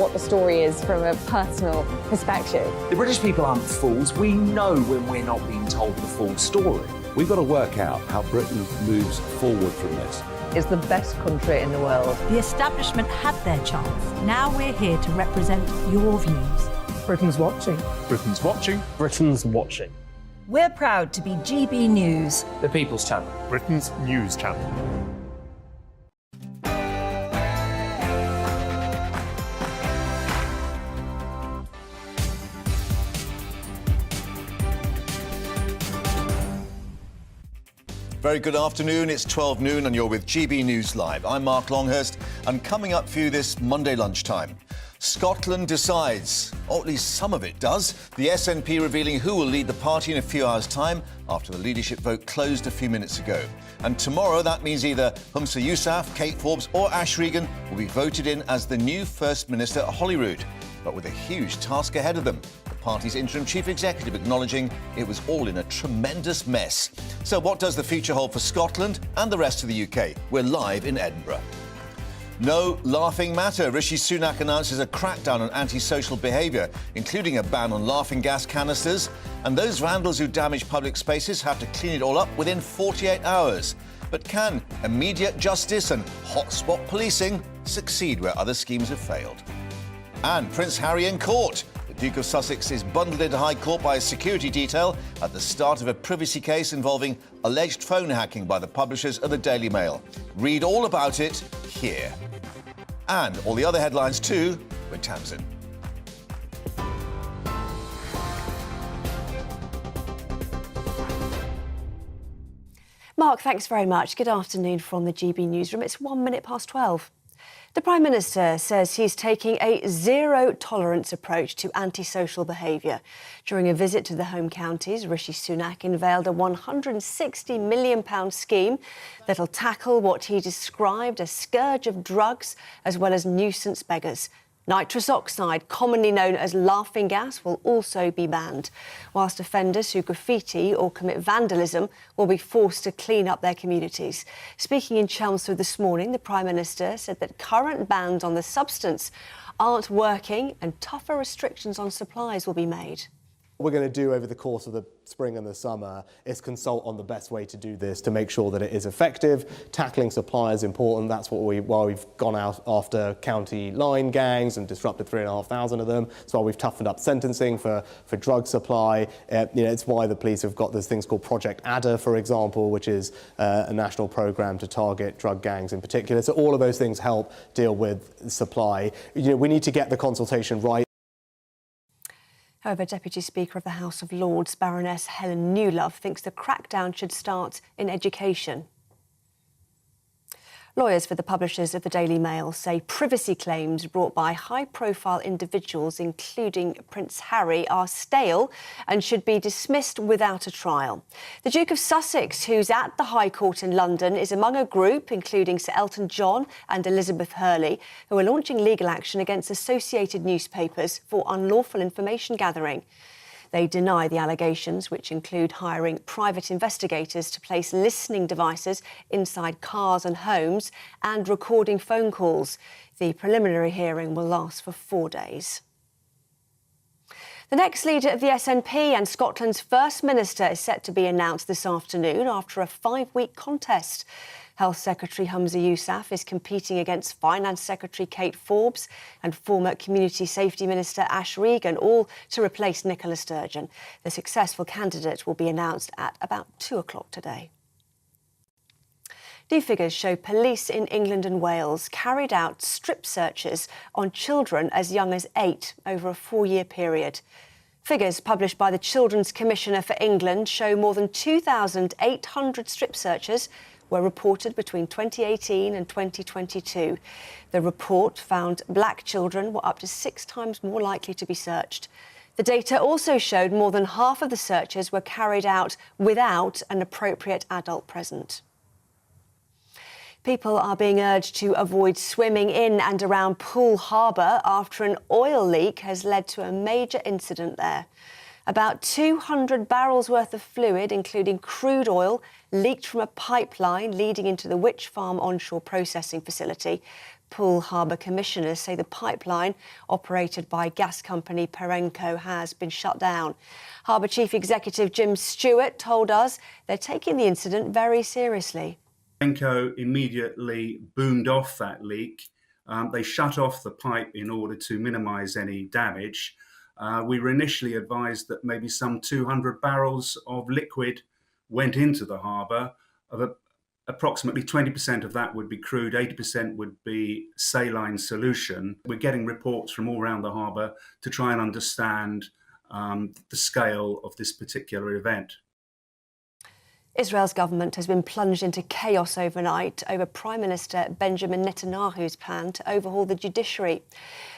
what the story is from a personal perspective. The British people aren't fools. We know when we're not being told the full story. We've got to work out how Britain moves forward from this. Is the best country in the world. The establishment had their chance. Now we're here to represent your views. Britain's watching. Britain's watching. Britain's watching. We're proud to be GB News. The People's Channel. Britain's news channel. Very good afternoon. It's 12 noon and you're with GB News Live. I'm Mark Longhurst, and coming up for you this Monday lunchtime, Scotland decides, or at least some of it does. The SNP revealing who will lead the party in a few hours' time after the leadership vote closed a few minutes ago. And tomorrow, that means either Humza Yousaf, Kate Forbes or Ash Regan will be voted in as the new First Minister at Holyrood, but with a huge task ahead of them. The party's interim chief executive acknowledging it was all in a tremendous mess. So what does the future hold for Scotland and the rest of the UK? We're live in Edinburgh. No laughing matter. Rishi Sunak announces a crackdown on antisocial behaviour, including a ban on laughing gas canisters. And those vandals who damage public spaces have to clean it all up within 48 hours. But can immediate justice and hotspot policing succeed where other schemes have failed? And Prince Harry in court. The Duke of Sussex is bundled into High Court by a security detail at the start of a privacy case involving alleged phone hacking by the publishers of the Daily Mail. Read all about it here. And all the other headlines too with Tamsin. Mark, thanks very much. Good afternoon from the GB newsroom. It's 1 minute past 12. The Prime Minister says he's taking a zero-tolerance approach to antisocial behaviour. During a visit to the home counties, Rishi Sunak unveiled a £160 million scheme that'll tackle what he described as scourge of drugs as well as nuisance beggars. Nitrous oxide, commonly known as laughing gas, will also be banned, whilst offenders who graffiti or commit vandalism will be forced to clean up their communities. Speaking in Chelmsford this morning, the Prime Minister said that current bans on the substance aren't working and tougher restrictions on supplies will be made. What we're going to do over the course of the spring and the summer is consult on the best way to do this to make sure that it is effective. Tackling supply is important. That's why we've gone out after county line gangs and disrupted 3,500 of them. It's why we've toughened up sentencing for drug supply. It's why the police have got these things called Project Adder, for example, which is a national programme to target drug gangs in particular. So all of those things help deal with supply. We need to get the consultation right. However, Deputy Speaker of the House of Lords, Baroness Helen Newlove, thinks the crackdown should start in education. Lawyers for the publishers of the Daily Mail say privacy claims brought by high-profile individuals, including Prince Harry, are stale and should be dismissed without a trial. The Duke of Sussex, who's at the High Court in London, is among a group, including Sir Elton John and Elizabeth Hurley, who are launching legal action against associated newspapers for unlawful information gathering. They deny the allegations, which include hiring private investigators to place listening devices inside cars and homes and recording phone calls. The preliminary hearing will last for 4 days. The next leader of the SNP and Scotland's First Minister is set to be announced this afternoon after a 5-week contest. Health Secretary Humza Yousaf is competing against Finance Secretary Kate Forbes and former Community Safety Minister Ash Regan, all to replace Nicola Sturgeon. The successful candidate will be announced at about 2 o'clock today. New figures show police in England and Wales carried out strip searches on children as young as 8 over a 4-year period. Figures published by the Children's Commissioner for England show more than 2,800 strip searches were reported between 2018 and 2022. The report found black children were up to 6 times more likely to be searched. The data also showed more than half of the searches were carried out without an appropriate adult present. People are being urged to avoid swimming in and around Poole Harbour after an oil leak has led to a major incident there. About 200 barrels worth of fluid, including crude oil, leaked from a pipeline leading into the Witch Farm onshore processing facility. Poole Harbour commissioners say the pipeline operated by gas company Perenco has been shut down. Harbour Chief Executive Jim Stewart told us they're taking the incident very seriously. Perenco immediately boomed off that leak. They shut off the pipe in order to minimise any damage. We were initially advised that maybe some 200 barrels of liquid went into the harbour. Approximately 20% of that would be crude, 80% would be saline solution. We're getting reports from all around the harbour to try and understand the scale of this particular event. Israel's government has been plunged into chaos overnight over Prime Minister Benjamin Netanyahu's plan to overhaul the judiciary.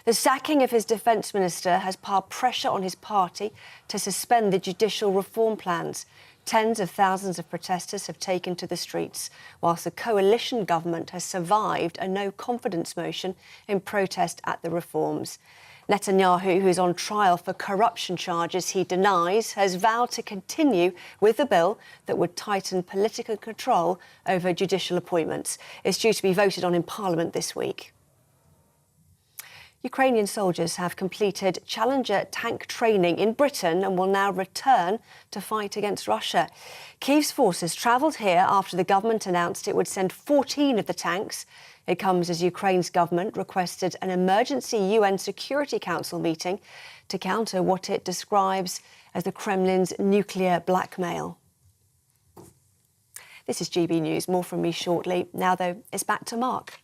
The sacking of his defence minister has piled pressure on his party to suspend the judicial reform plans. Tens of thousands of protesters have taken to the streets, whilst the coalition government has survived a no-confidence motion in protest at the reforms. Netanyahu, who is on trial for corruption charges he denies, has vowed to continue with the bill that would tighten political control over judicial appointments. It's due to be voted on in Parliament this week. Ukrainian soldiers have completed Challenger tank training in Britain and will now return to fight against Russia. Kyiv's forces travelled here after the government announced it would send 14 of the tanks. It comes as Ukraine's government requested an emergency UN Security Council meeting to counter what it describes as the Kremlin's nuclear blackmail. This is GB News. More from me shortly. Now, though, it's back to Mark.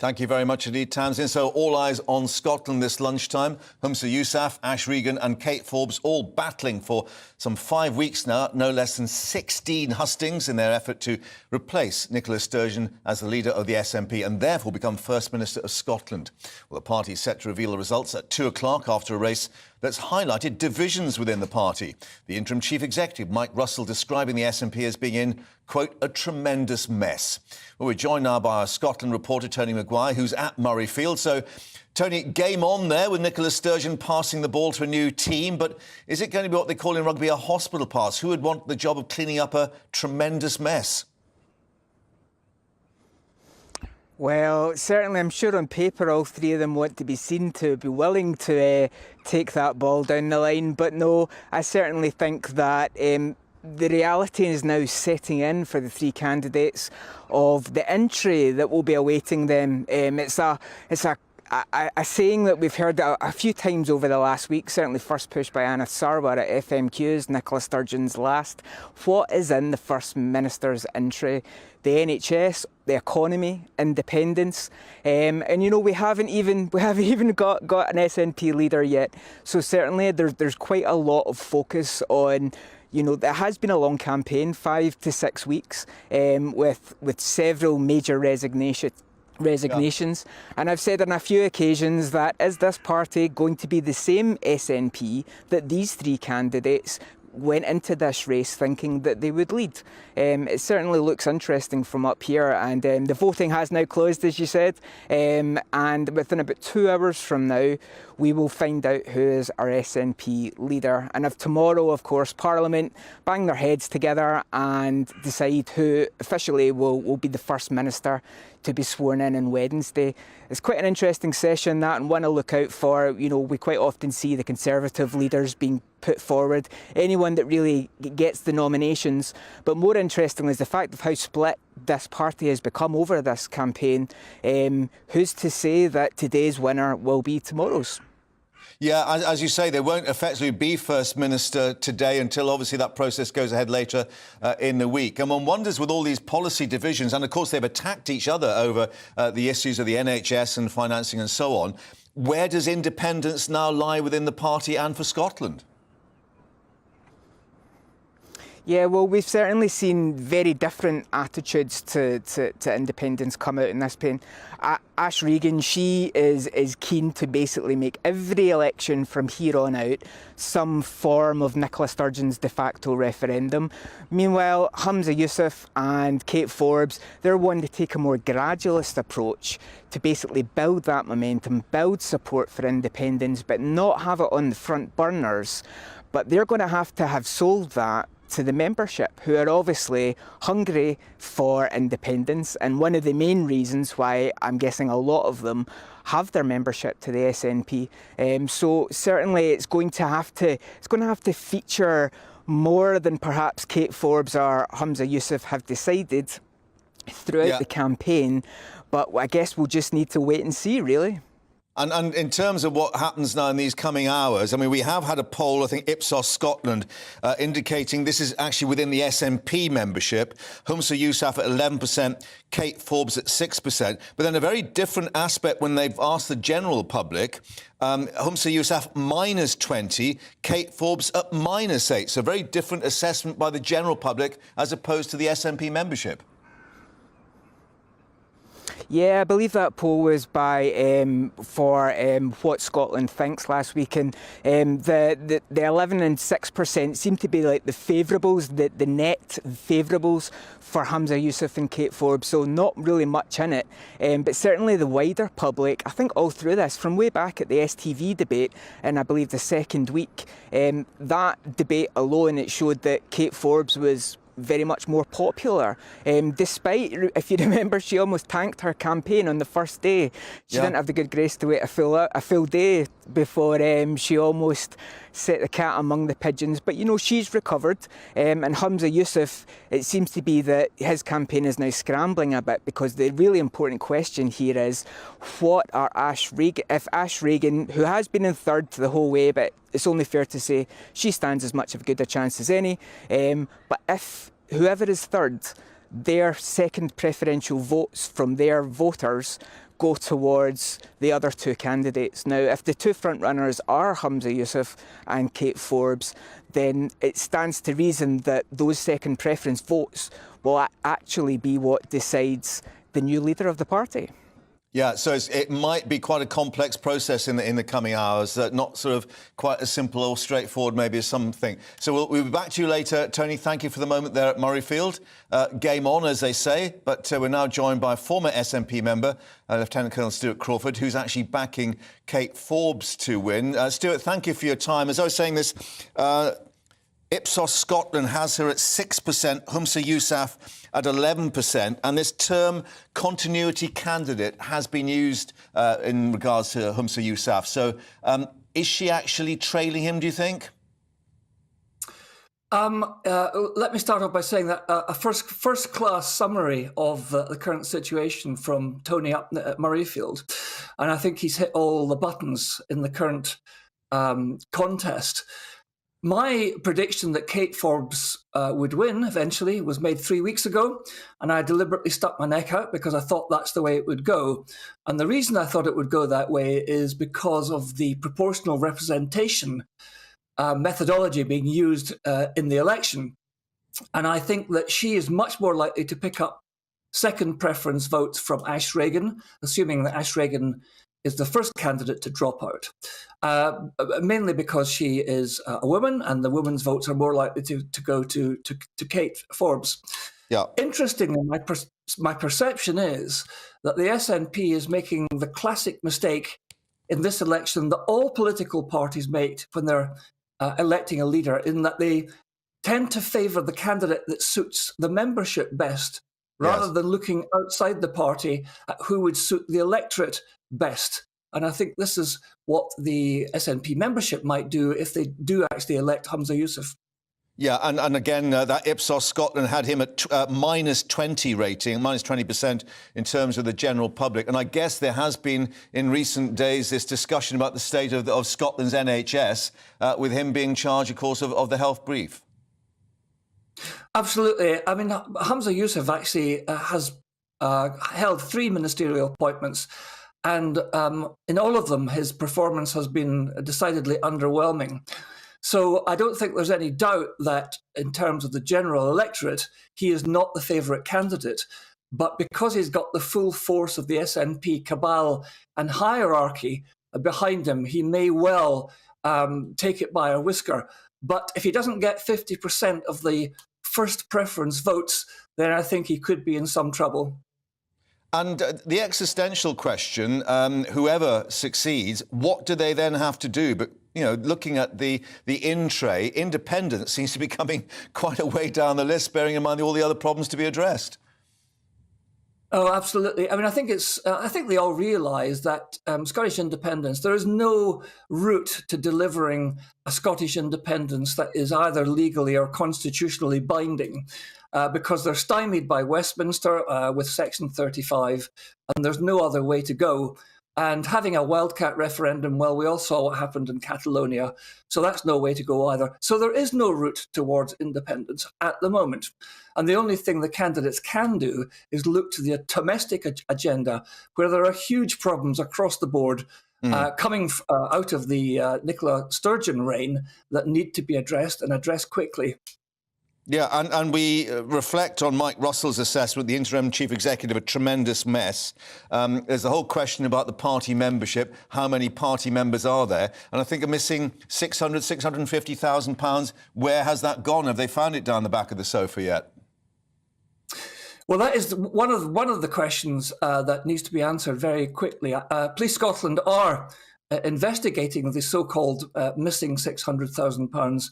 Thank you very much indeed, Tamsin. So all eyes on Scotland this lunchtime. Humza Yousaf, Ash Regan and Kate Forbes all battling for some 5 weeks now, no less than 16 hustings in their effort to replace Nicola Sturgeon as the leader of the SNP and therefore become First Minister of Scotland. Well, the party is set to reveal the results at 2 o'clock after a race that's highlighted divisions within the party. The interim chief executive, Mike Russell, describing the SNP as being in, quote, a tremendous mess. Well, we're joined now by our Scotland reporter, Tony Maguire, who's at Murrayfield. So, Tony, game on there with Nicola Sturgeon passing the ball to a new team. But is it going to be what they call in rugby a hospital pass? Who would want the job of cleaning up a tremendous mess? Well, certainly I'm sure on paper all three of them want to be seen to be willing to take that ball down the line. But no, I certainly think that the reality is now setting in for the three candidates of the entry that will be awaiting them. It's a saying that we've heard a few times over the last week, certainly first pushed by Anna Sarwar at FMQ's, Nicola Sturgeon's last. What is in the First Minister's entry? The NHS, the economy, independence, and you know we haven't even got an SNP leader yet. So certainly there's quite a lot of focus on. You know, there has been a long campaign, 5 to 6 weeks, with several major resignations. And I've said on a few occasions that is this party going to be the same SNP that these three candidates went into this race thinking that they would lead? It certainly looks interesting from up here, and the voting has now closed, as you said, and within about 2 hours from now we will find out who is our SNP leader. And if tomorrow, of course, Parliament bang their heads together and decide who officially will be the First Minister to be sworn in on Wednesday. It's quite an interesting session, that, and one to look out for. You know, we quite often see the Conservative leaders being put forward, anyone that really gets the nominations. But more interestingly is the fact of how split this party has become over this campaign. Who's to say that today's winner will be tomorrow's? Yeah, as you say, they won't effectively be First Minister today until obviously that process goes ahead later in the week. And one wonders with all these policy divisions, and of course they've attacked each other over the issues of the NHS and financing and so on, where does independence now lie within the party and for Scotland? Yeah, well, we've certainly seen very different attitudes to independence come out in this pen. Ash Regan, she is keen to basically make every election from here on out some form of Nicola Sturgeon's de facto referendum. Meanwhile, Humza Yousaf and Kate Forbes, they're wanting to take a more gradualist approach to basically build that momentum, build support for independence, but not have it on the front burners. But they're going to have sold that to the membership, who are obviously hungry for independence, and one of the main reasons why I'm guessing a lot of them have their membership to the SNP. So certainly it's going to have to feature more than perhaps Kate Forbes or Humza Yousaf have decided throughout the campaign. But I guess we'll just need to wait and see, really. And in terms of what happens now in these coming hours, I mean, we have had a poll, I think Ipsos Scotland, indicating this is actually within the SNP membership. Humza Yousaf at 11%, Kate Forbes at 6%. But then a very different aspect when they've asked the general public. Humza Yousaf -20, Kate Forbes at -8. So very different assessment by the general public as opposed to the SNP membership. Yeah, I believe that poll was by for What Scotland Thinks last week, and the 11 and 6% seem to be like the favourables, the net favourables for Humza Yousaf and Kate Forbes, so not really much in it. But certainly the wider public, I think all through this, from way back at the STV debate, and I believe the second week, that debate alone, it showed that Kate Forbes was very much more popular, despite, if you remember, she almost tanked her campaign on the first day. She didn't have the good grace to wait a full day before she almost set the cat among the pigeons. But, you know, she's recovered, and Humza Yousaf, it seems to be that his campaign is now scrambling a bit, because the really important question here is, what are if Ash Regan, who has been in third the whole way, but it's only fair to say she stands as much of a good a chance as any, but if whoever is third, their second preferential votes from their voters go towards the other two candidates. Now, if the two frontrunners are Humza Yousaf and Kate Forbes, then it stands to reason that those second preference votes will actually be what decides the new leader of the party. Yeah, so it might be quite a complex process in the coming hours, not sort of quite as simple or straightforward maybe as some think. So we'll be back to you later. Tony, thank you for the moment there at Murrayfield. Game on, as they say, but we're now joined by former SNP member, Lieutenant Colonel Stuart Crawford, who's actually backing Kate Forbes to win. Stuart, thank you for your time. As I was saying this, Ipsos Scotland has her at 6%, Humza Yousaf at 11%, and this term continuity candidate has been used in regards to Humza Yousaf. So is she actually trailing him, do you think? Let me start off by saying that a first-class summary of the current situation from Tony up at Murrayfield, and I think he's hit all the buttons in the current contest. My prediction that Kate Forbes would win eventually was made 3 weeks ago, and I deliberately stuck my neck out because I thought that's the way it would go. And the reason I thought it would go that way is because of the proportional representation methodology being used in the election. And I think that she is much more likely to pick up second preference votes from Ash Regan, assuming that Ash Regan is the first candidate to drop out, mainly because she is a woman, and the women's votes are more likely to go to Kate Forbes. Yeah. Interestingly, my perception is that the SNP is making the classic mistake in this election that all political parties make when they're electing a leader, in that they tend to favour the candidate that suits the membership best, rather than looking outside the party at who would suit the electorate best. And I think this is what the SNP membership might do if they do actually elect Humza Yousaf. Yeah, and again, that Ipsos Scotland had him at -20 rating, -20% in terms of the general public. And I guess there has been, in recent days, this discussion about the state of Scotland's NHS, with him being charged, of course, of the health brief. Absolutely. I mean, Humza Yousaf actually has held 3 ministerial appointments, and in all of them, his performance has been decidedly underwhelming. So I don't think there's any doubt that in terms of the general electorate, he is not the favourite candidate. But because he's got the full force of the SNP cabal and hierarchy behind him, he may well take it by a whisker. But if he doesn't get 50% of the first preference votes, then I think he could be in some trouble. And the existential question, whoever succeeds, what do they then have to do? But, you know, looking at the in-tray, independence seems to be coming quite a way down the list, bearing in mind all the other problems to be addressed. Oh, absolutely. I mean, I think they all realise that Scottish independence, there is no route to delivering a Scottish independence that is either legally or constitutionally binding, because they're stymied by Westminster with Section 35, and there's no other way to go. And having a wildcat referendum, well, we all saw what happened in Catalonia, so that's no way to go either. So there is no route towards independence at the moment. And the only thing the candidates can do is look to the domestic agenda, where there are huge problems across the board coming out of the Nicola Sturgeon reign that need to be addressed and addressed quickly. Yeah, and we reflect on Mike Russell's assessment, the interim chief executive, a tremendous mess. There's the whole question about the party membership. How many party members are there? And I think are missing £650,000. Where has that gone? Have they found it down the back of the sofa yet? Well, that is one of the questions that needs to be answered very quickly. Police Scotland are investigating the so-called missing £600,000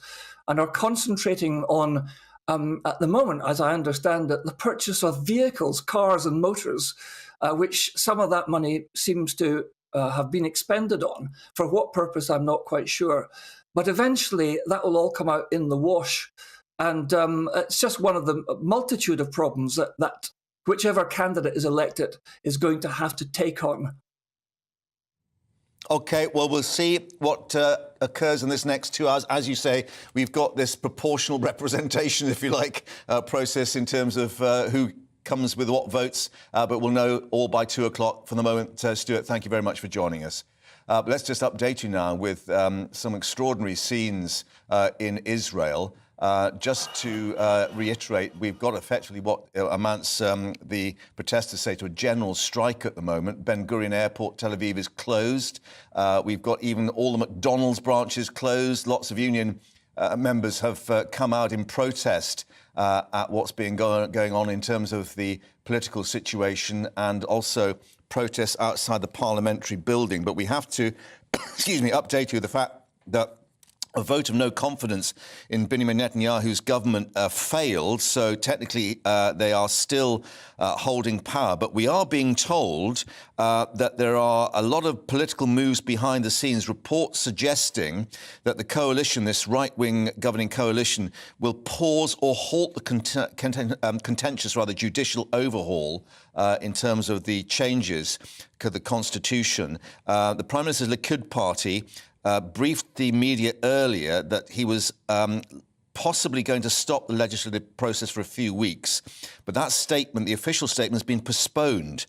and are concentrating on, at the moment, as I understand it, the purchase of vehicles, cars and motors, which some of that money seems to have been expended on. For what purpose, I'm not quite sure. But eventually, that will all come out in the wash. And it's just one of the multitude of problems that whichever candidate is elected is going to have to take on. OK, well, we'll see what occurs in this next 2 hours. As you say, we've got this proportional representation, if you like, process in terms of who comes with what votes. But we'll know all by 2 o'clock. For the moment, Stuart, thank you very much for joining us. But let's just update you now with some extraordinary scenes in Israel. Just to reiterate, we've got effectively what amounts the protesters say to a general strike at the moment. Ben Gurion Airport, Tel Aviv, is closed. We've got even all the McDonald's branches closed. Lots of union members have come out in protest at what's been going on in terms of the political situation and also protests outside the parliamentary building. But we have to, update you with the fact that a vote of no confidence in Benjamin Netanyahu's government failed, so technically they are still holding power. But we are being told that there are a lot of political moves behind the scenes, reports suggesting that the coalition, this right-wing governing coalition, will pause or halt the contentious, judicial overhaul in terms of the changes to the constitution. The Prime Minister's Likud party briefed the media earlier that he was possibly going to stop the legislative process for a few weeks. But that statement, the official statement, has been postponed.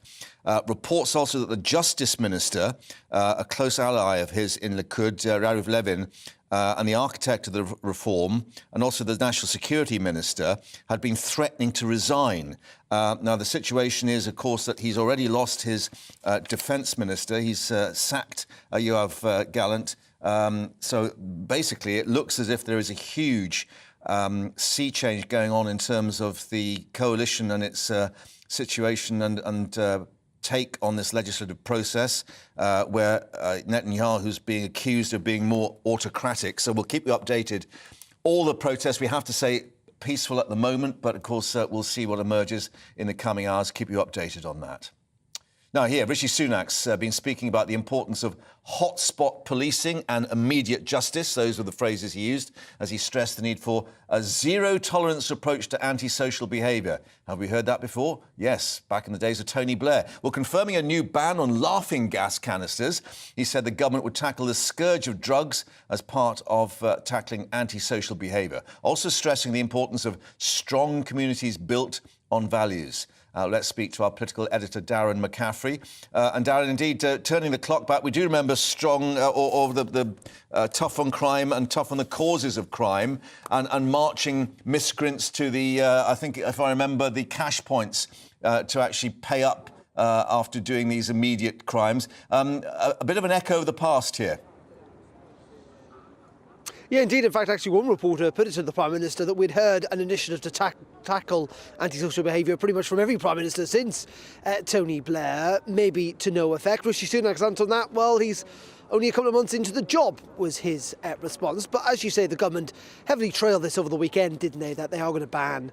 Reports also that the Justice Minister, a close ally of his in Likud, Yariv Levin, and the architect of the reform, and also the National Security Minister, had been threatening to resign. Now, the situation is, of course, that he's already lost his defence minister. He's sacked Yoav Gallant. So basically, it looks as if there is a huge sea change going on in terms of the coalition and its situation and take on this legislative process, where Netanyahu's being accused of being more autocratic. So we'll keep you updated. All the protests, we have to say, peaceful at the moment, but of course we'll see what emerges in the coming hours. Keep you updated on that. Now here, Rishi Sunak's been speaking about the importance of hotspot policing and immediate justice. Those were the phrases he used as he stressed the need for a zero-tolerance approach to antisocial behaviour. Have we heard that before? Yes, back in the days of Tony Blair. Well, confirming a new ban on laughing gas canisters, he said the government would tackle the scourge of drugs as part of tackling antisocial behaviour. Also stressing the importance of strong communities built on values. Let's speak to our political editor, Darren McCaffrey. And Darren, indeed, turning the clock back, we do remember strong, the tough on crime and tough on the causes of crime, and marching miscreants to the, I think, if I remember, the cash points to actually pay up after doing these immediate crimes. A bit of an echo of the past here. Yeah, indeed. In fact, actually, one reporter put it to the Prime Minister that we'd heard an initiative to tackle antisocial behaviour pretty much from every Prime Minister since Tony Blair, maybe to no effect. Rishi Sunak's answer on that, well, he's only a couple of months into the job, was his response. But as you say, the government heavily trailed this over the weekend, didn't they, that they are going to ban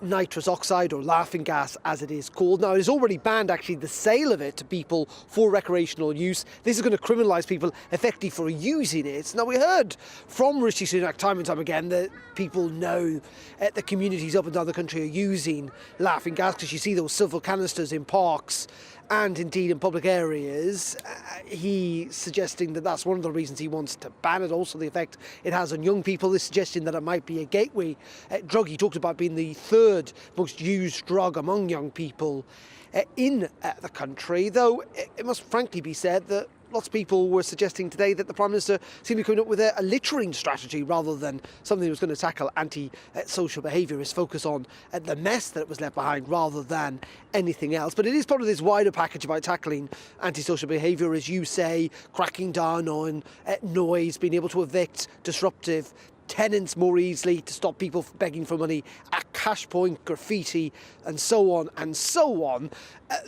nitrous oxide, or laughing gas as it is called. Now, it has already banned actually the sale of it to people for recreational use. This is going to criminalise people effectively for using it. Now, we heard from Rishi Sunak time and time again that people know the communities up and down the country are using laughing gas, because you see those silver canisters in parks and indeed in public areas. He suggesting that that's one of the reasons he wants to ban it. Also, the effect it has on young people is suggesting that it might be a gateway drug. He talked about being the third most used drug among young people in the country, though it must frankly be said that lots of people were suggesting today that the Prime Minister seemed to be coming up with a littering strategy rather than something that was going to tackle anti-social behaviour. His focus on the mess that was left behind rather than anything else. But it is part of this wider package about tackling antisocial behaviour, as you say, cracking down on noise, being able to evict disruptive tenants more easily, to stop people begging for money at cash point, graffiti, and so on and so on.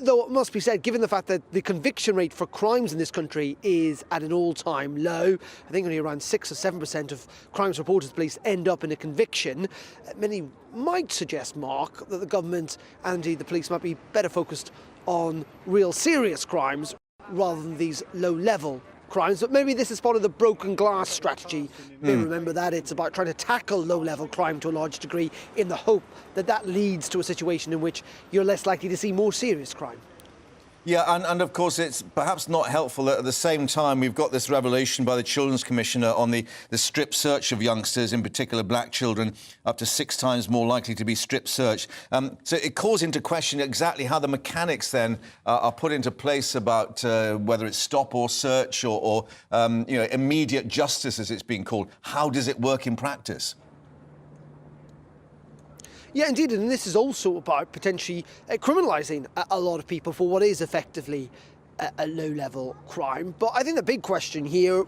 Though it must be said, given the fact that the conviction rate for crimes in this country is at an all-time low, I think only around 6 or 7% of crimes reported to police end up in a conviction, many might suggest, Mark, that the government and indeed the police might be better focused on real serious crimes rather than these low-level crimes. But maybe this is part of the broken glass strategy. You may remember that it's about trying to tackle low-level crime to a large degree in the hope that that leads to a situation in which you're less likely to see more serious crime. Yeah, and of course it's perhaps not helpful that at the same time we've got this revelation by the Children's Commissioner on the strip search of youngsters, in particular black children, up to 6 times more likely to be strip searched. So it calls into question exactly how the mechanics then are put into place about whether it's stop or search or immediate justice, as it's being called. How does it work in practice? Yeah, indeed, and this is also about potentially criminalising a lot of people for what is effectively a low-level crime. But I think the big question here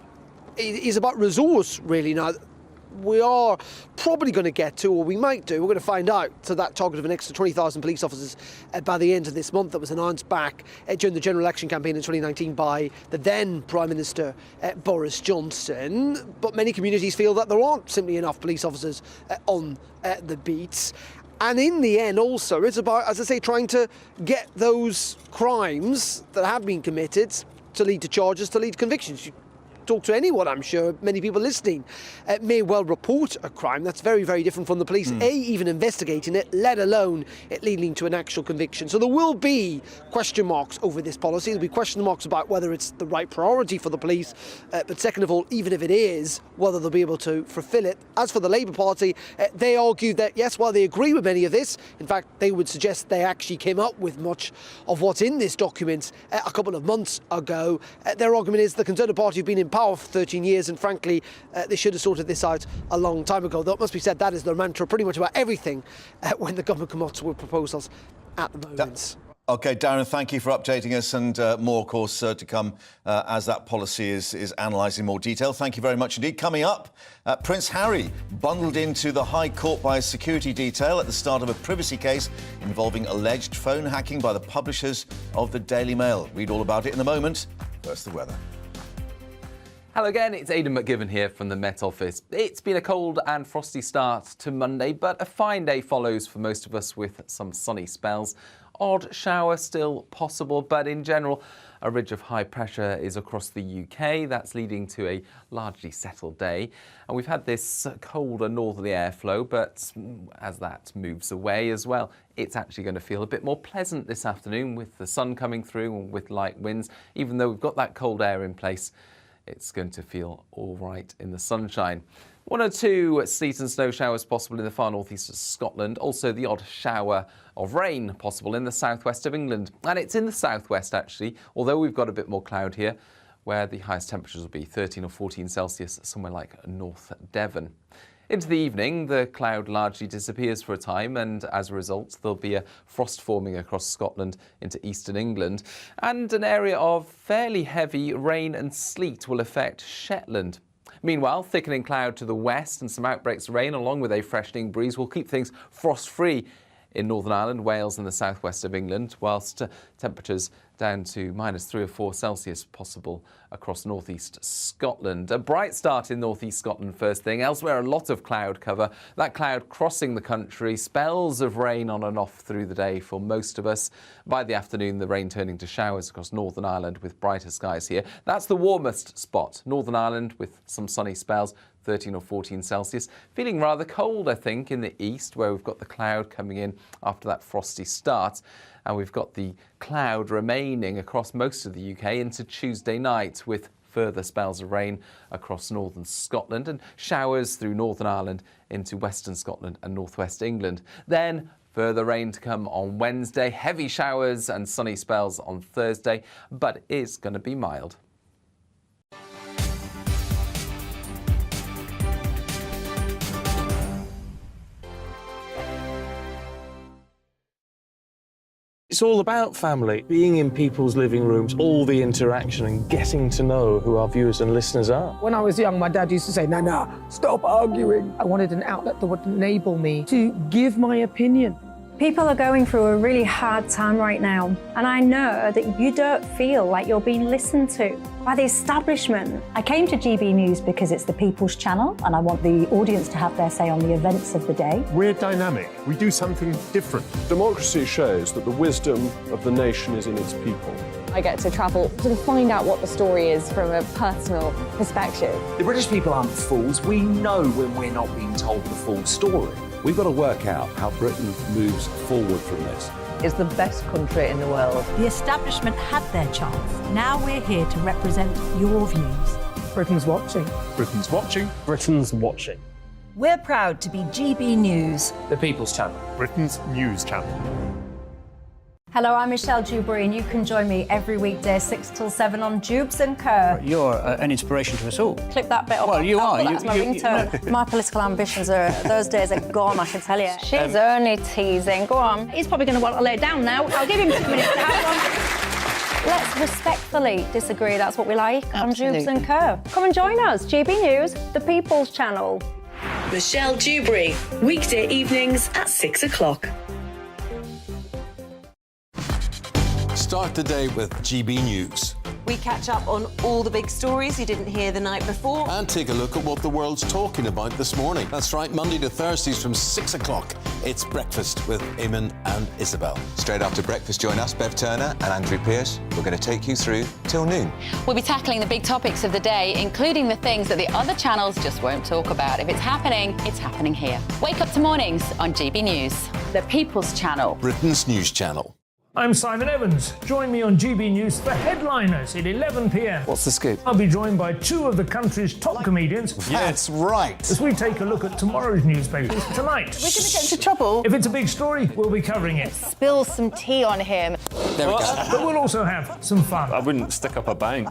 is about resource, really. Now, we are probably going to get to, or we might do, we're going to find out, to that target of an extra 20,000 police officers by the end of this month that was announced back during the general election campaign in 2019 by the then Prime Minister Boris Johnson. But many communities feel that there aren't simply enough police officers on the beats. And in the end also, it's about, as I say, trying to get those crimes that have been committed to lead to charges, to lead to convictions. You talk to anyone, I'm sure, many people listening may well report a crime. That's very, very different from the police, even investigating it, let alone it leading to an actual conviction. So there will be question marks over this policy. There'll be question marks about whether it's the right priority for the police. But second of all, even if it is, whether they'll be able to fulfil it. As for the Labour Party, they argue that, yes, while they agree with many of this, in fact, they would suggest they actually came up with much of what's in this document a couple of months ago. Their argument is the Conservative Party have been in power for 13 years, and frankly, they should have sorted this out a long time ago. Though it must be said, that is their mantra pretty much about everything when the government come up with proposals at the moment. OK, Darren, thank you for updating us, and more, of course, to come as that policy is analysed in more detail. Thank you very much indeed. Coming up, Prince Harry bundled into the High Court by a security detail at the start of a privacy case involving alleged phone hacking by the publishers of the Daily Mail. Read all about it in a moment. First, the weather. Hello again, it's Aidan McGivern here from the Met Office. It's been a cold and frosty start to Monday, but a fine day follows for most of us with some sunny spells. Odd shower still possible, but in general, a ridge of high pressure is across the UK. That's leading to a largely settled day. And we've had this colder northerly airflow, but as that moves away as well, it's actually going to feel a bit more pleasant this afternoon with the sun coming through and with light winds. Even though we've got that cold air in place, it's going to feel all right in the sunshine. 1 or 2 sleet and snow showers possible in the far northeast of Scotland. Also the odd shower of rain possible in the southwest of England. And it's in the southwest actually, although we've got a bit more cloud here, where the highest temperatures will be 13 or 14 Celsius, somewhere like North Devon. Into the evening, the cloud largely disappears for a time, and as a result, there'll be a frost forming across Scotland into eastern England, and an area of fairly heavy rain and sleet will affect Shetland. Meanwhile, thickening cloud to the west and some outbreaks of rain, along with a freshening breeze, will keep things frost-free in Northern Ireland, Wales and the southwest of England, whilst temperatures down to -3 or 4 Celsius possible across northeast Scotland. A bright start in northeast Scotland first thing. Elsewhere, a lot of cloud cover. That cloud crossing the country, spells of rain on and off through the day for most of us. By the afternoon, the rain turning to showers across Northern Ireland with brighter skies here. That's the warmest spot, Northern Ireland with some sunny spells. 13 or 14 Celsius. Feeling rather cold, I think, in the east, where we've got the cloud coming in after that frosty start. And we've got the cloud remaining across most of the UK into Tuesday night, with further spells of rain across northern Scotland and showers through Northern Ireland into western Scotland and northwest England. Then further rain to come on Wednesday, heavy showers and sunny spells on Thursday, but it's going to be mild. It's all about family, being in people's living rooms, all the interaction and getting to know who our viewers and listeners are. When I was young, my dad used to say, "Nana, stop arguing." I wanted an outlet that would enable me to give my opinion. People are going through a really hard time right now, and I know that you don't feel like you're being listened to by the establishment. I came to GB News because it's the People's Channel, and I want the audience to have their say on the events of the day. We're dynamic. We do something different. Democracy shows that the wisdom of the nation is in its people. I get to travel to find out what the story is from a personal perspective. The British people aren't fools. We know when we're not being told the full story. We've got to work out how Britain moves forward from this. It's the best country in the world. The establishment had their chance. Now we're here to represent your views. Britain's watching. Britain's watching. Britain's watching. We're proud to be GB News. The People's Channel. Britain's news channel. Hello, I'm Michelle Dewberry, and you can join me every weekday 6 till 7 on Dubes and Kerr. You're an inspiration to us all. Clip that bit off. Well, you are. That's my ringtone. My political ambitions those days are gone, I can tell you. She's only teasing. Go on. He's probably going to want to lay down now. I'll give him 2 minutes to have one. Let's respectfully disagree. That's what we like on Dubes and Kerr. Come and join us. GB News, the People's Channel. Michelle Dewberry, weekday evenings at 6 o'clock. Start the day with GB News. We catch up on all the big stories you didn't hear the night before. And take a look at what the world's talking about this morning. That's right, Monday to Thursdays from 6 o'clock. It's Breakfast with Eamon and Isabel. Straight after breakfast, join us, Bev Turner and Andrew Pearce. We're going to take you through till noon. We'll be tackling the big topics of the day, including the things that the other channels just won't talk about. If it's happening here. Wake up to mornings on GB News. The People's Channel. Britain's news channel. I'm Simon Evans. Join me on GB News for Headliners at 11 p.m. What's the scoop? I'll be joined by 2 of the country's top comedians. That's right. As we take a look at tomorrow's newspapers tonight. We're going to get into trouble. If it's a big story, we'll be covering it. Spill some tea on him. There we go. But we'll also have some fun. I wouldn't stick up a bank.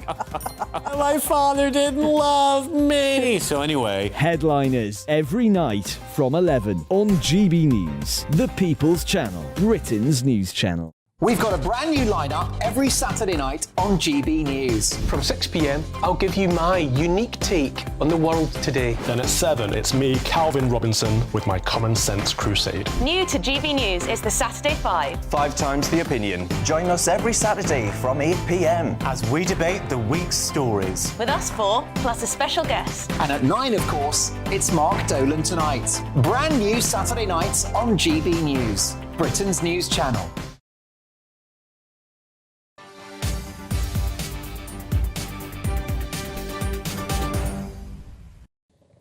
My father didn't love me. So anyway, Headliners every night from 11 on GB News, the People's Channel, Britain's news channel. We've got a brand new lineup every Saturday night on GB News. From 6 p.m, I'll give you my unique take on the world today. Then at 7, it's me, Calvin Robinson, with my Common Sense Crusade. New to GB News is the Saturday 5. 5 times the opinion. Join us every Saturday from 8 p.m. as we debate the week's stories. With us 4, plus a special guest. And at 9, of course, it's Mark Dolan Tonight. Brand new Saturday nights on GB News, Britain's news channel.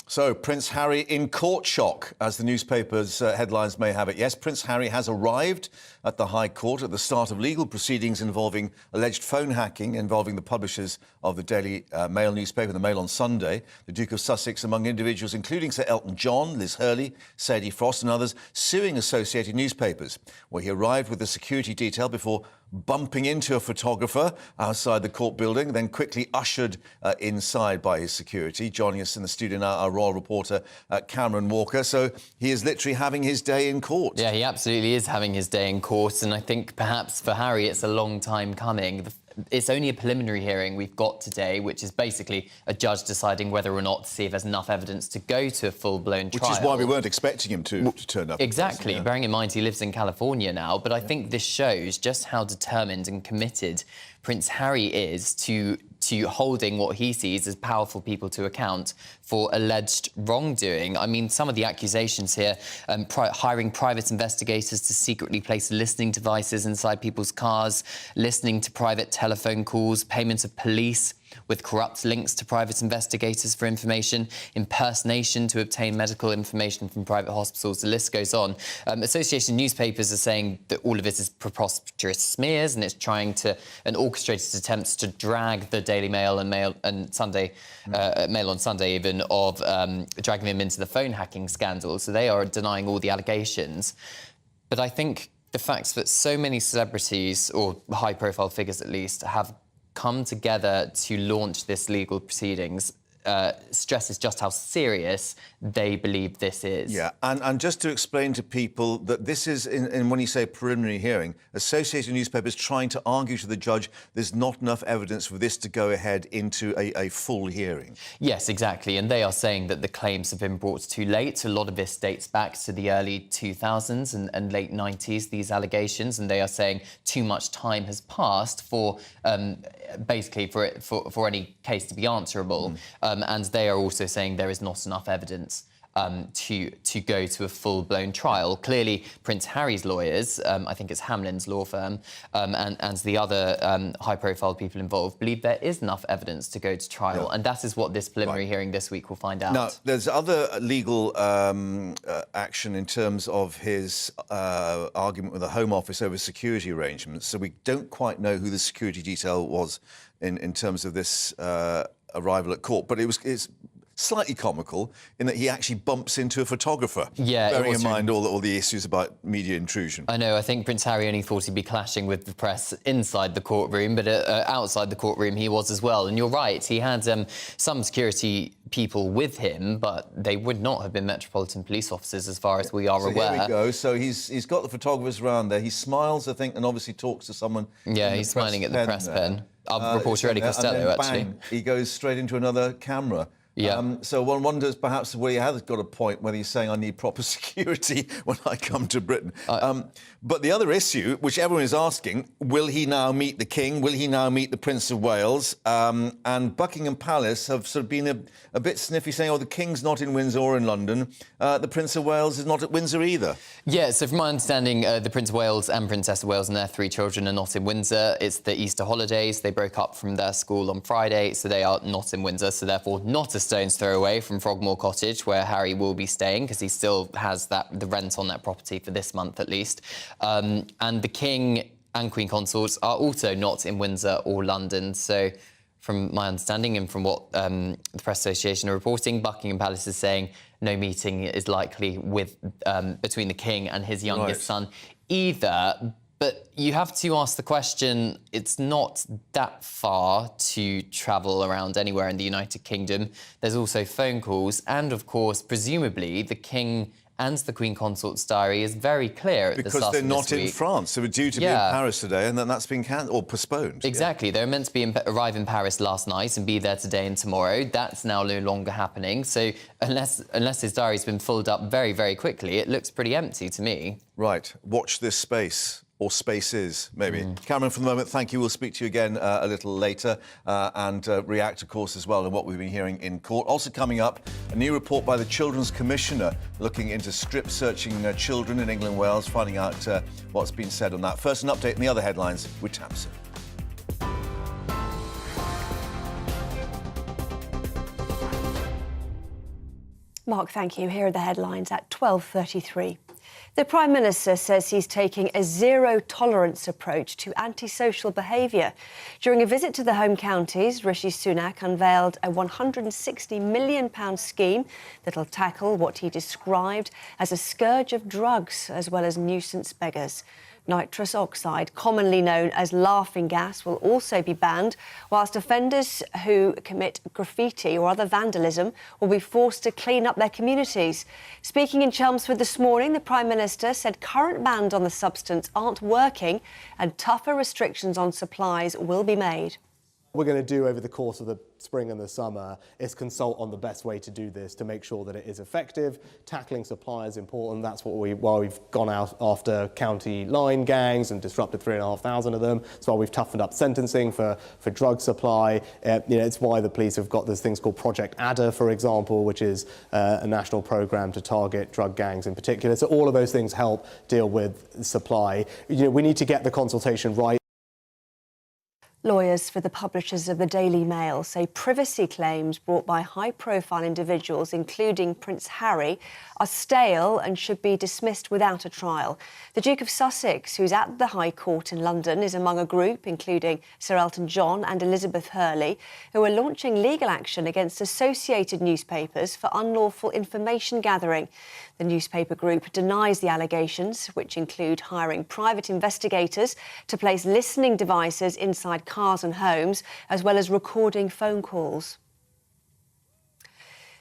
So, Prince Harry in court shock, as the newspaper's headlines may have it. Yes, Prince Harry has arrived at the High Court at the start of legal proceedings involving alleged phone hacking involving the publishers of the Daily Mail newspaper, the Mail on Sunday. The Duke of Sussex, among individuals including Sir Elton John, Liz Hurley, Sadie Frost and others, suing associated newspapers, where he arrived with a security detail before bumping into a photographer outside the court building, then quickly ushered inside by his security. Joining us in the studio now, our royal reporter, Cameron Walker. So he is literally having his day in court. Yeah, he absolutely is having his day in court, and I think perhaps for Harry it's a long time coming. It's only a preliminary hearing we've got today, which is basically a judge deciding whether or not to see if there's enough evidence to go to a full-blown trial. Which is why we weren't expecting him to turn up. Exactly, yeah. Bearing in mind he lives in California now, but I think this shows just how determined and committed Prince Harry is to holding what he sees as powerful people to account for alleged wrongdoing. I mean, some of the accusations here, hiring private investigators to secretly place listening devices inside people's cars, listening to private telephone calls, payment of police with corrupt links to private investigators for information, impersonation to obtain medical information from private hospitals. The list goes on. Association newspapers are saying that all of it is preposterous smears, and it's trying to orchestrated attempts to drag the Daily Mail and Mail on Sunday even of dragging them into the phone hacking scandal. So they are denying all the allegations. But I think the fact that so many celebrities, or high-profile figures at least, have come together to launch this legal proceedings stresses just how serious they believe this is. Yeah, and just to explain to people that this is, in when you say preliminary hearing, Associated Newspapers trying to argue to the judge there's not enough evidence for this to go ahead into a full hearing. Yes, exactly, and they are saying that the claims have been brought too late. A lot of this dates back to the early 2000s and late 90s, these allegations, and they are saying too much time has passed for basically for any case to be answerable. And they are also saying there is not enough evidence to go to a full-blown trial. Clearly, Prince Harry's lawyers, I think it's Hamlin's law firm, and the other high-profile people involved, believe there is enough evidence to go to trial, and that is what this preliminary hearing this week will find out. Now, there's other legal action in terms of his argument with the Home Office over security arrangements, so we don't quite know who the security detail was in terms of this arrival at court, but it's slightly comical in that he actually bumps into a photographer. Yeah, bearing in mind all the issues about media intrusion. I know. I think Prince Harry only thought he'd be clashing with the press inside the courtroom, but outside the courtroom he was as well. And you're right, he had some security people with him, but they would not have been Metropolitan Police officers as far as we are aware. Here we go. So he's got the photographers around there. He smiles, I think, and obviously talks to someone. Yeah, he's smiling at the press pen. Our reporter Eddie Costello, and then, actually. Bang, he goes straight into another camera. Yeah. So one wonders perhaps whether he has got a point, whether he's saying I need proper security when I come to Britain. But the other issue, which everyone is asking, will he now meet the King? Will he now meet the Prince of Wales? And Buckingham Palace have sort of been a bit sniffy, saying, oh, the King's not in Windsor or in London. The Prince of Wales is not at Windsor either. Yeah, so from my understanding, the Prince of Wales and Princess of Wales and their 3 children are not in Windsor. It's the Easter holidays. They broke up from their school on Friday, so they are not in Windsor, so therefore not a stone's throw away from Frogmore Cottage, where Harry will be staying, because he still has the rent on that property for this month at least. And the King and Queen Consorts are also not in Windsor or London. So from my understanding and from what the Press Association are reporting, Buckingham Palace is saying no meeting is likely with between the King and his youngest son either. But you have to ask the question, it's not that far to travel around anywhere in the United Kingdom. There's also phone calls, and of course, presumably, the King and the Queen Consort's diary is very clear at the start of this week. Because they're not in France. They were due to be in Paris today, and then that's been cancelled or postponed. Exactly. They were meant to arrive in Paris last night and be there today and tomorrow. That's now no longer happening. So unless his diary's been filled up very, very quickly, it looks pretty empty to me. Right. Watch this space. Or spaces, maybe. Cameron, for the moment, thank you. We'll speak to you again a little later and react, of course, as well to what we've been hearing in court. Also coming up, a new report by the Children's Commissioner looking into strip-searching children in England and Wales, finding out what's been said on that. First, an update on the other headlines with Tamsin. Mark, thank you. Here are the headlines at 12:33. The Prime Minister says he's taking a zero-tolerance approach to antisocial behaviour. During a visit to the home counties, Rishi Sunak unveiled a £160 million scheme that'll tackle what he described as a scourge of drugs, as well as nuisance beggars. Nitrous oxide, commonly known as laughing gas, will also be banned, whilst offenders who commit graffiti or other vandalism will be forced to clean up their communities. Speaking in Chelmsford this morning, the Prime Minister said current bans on the substance aren't working and tougher restrictions on supplies will be made. What we're going to do over the course of the spring and the summer is consult on the best way to do this to make sure that it is effective. Tackling supply is important. That's why we've gone out after county line gangs and disrupted 3,500 of them. It's why we've toughened up sentencing for drug supply. It's why the police have got this things called Project Adder, for example, which is a national programme to target drug gangs in particular. So all of those things help deal with supply. We need to get the consultation right. Lawyers for the publishers of the Daily Mail say privacy claims brought by high-profile individuals, including Prince Harry, are stale and should be dismissed without a trial. The Duke of Sussex, who's at the High Court in London, is among a group, including Sir Elton John and Elizabeth Hurley, who are launching legal action against associated newspapers for unlawful information gathering. The newspaper group denies the allegations, which include hiring private investigators to place listening devices inside cars and homes, as well as recording phone calls.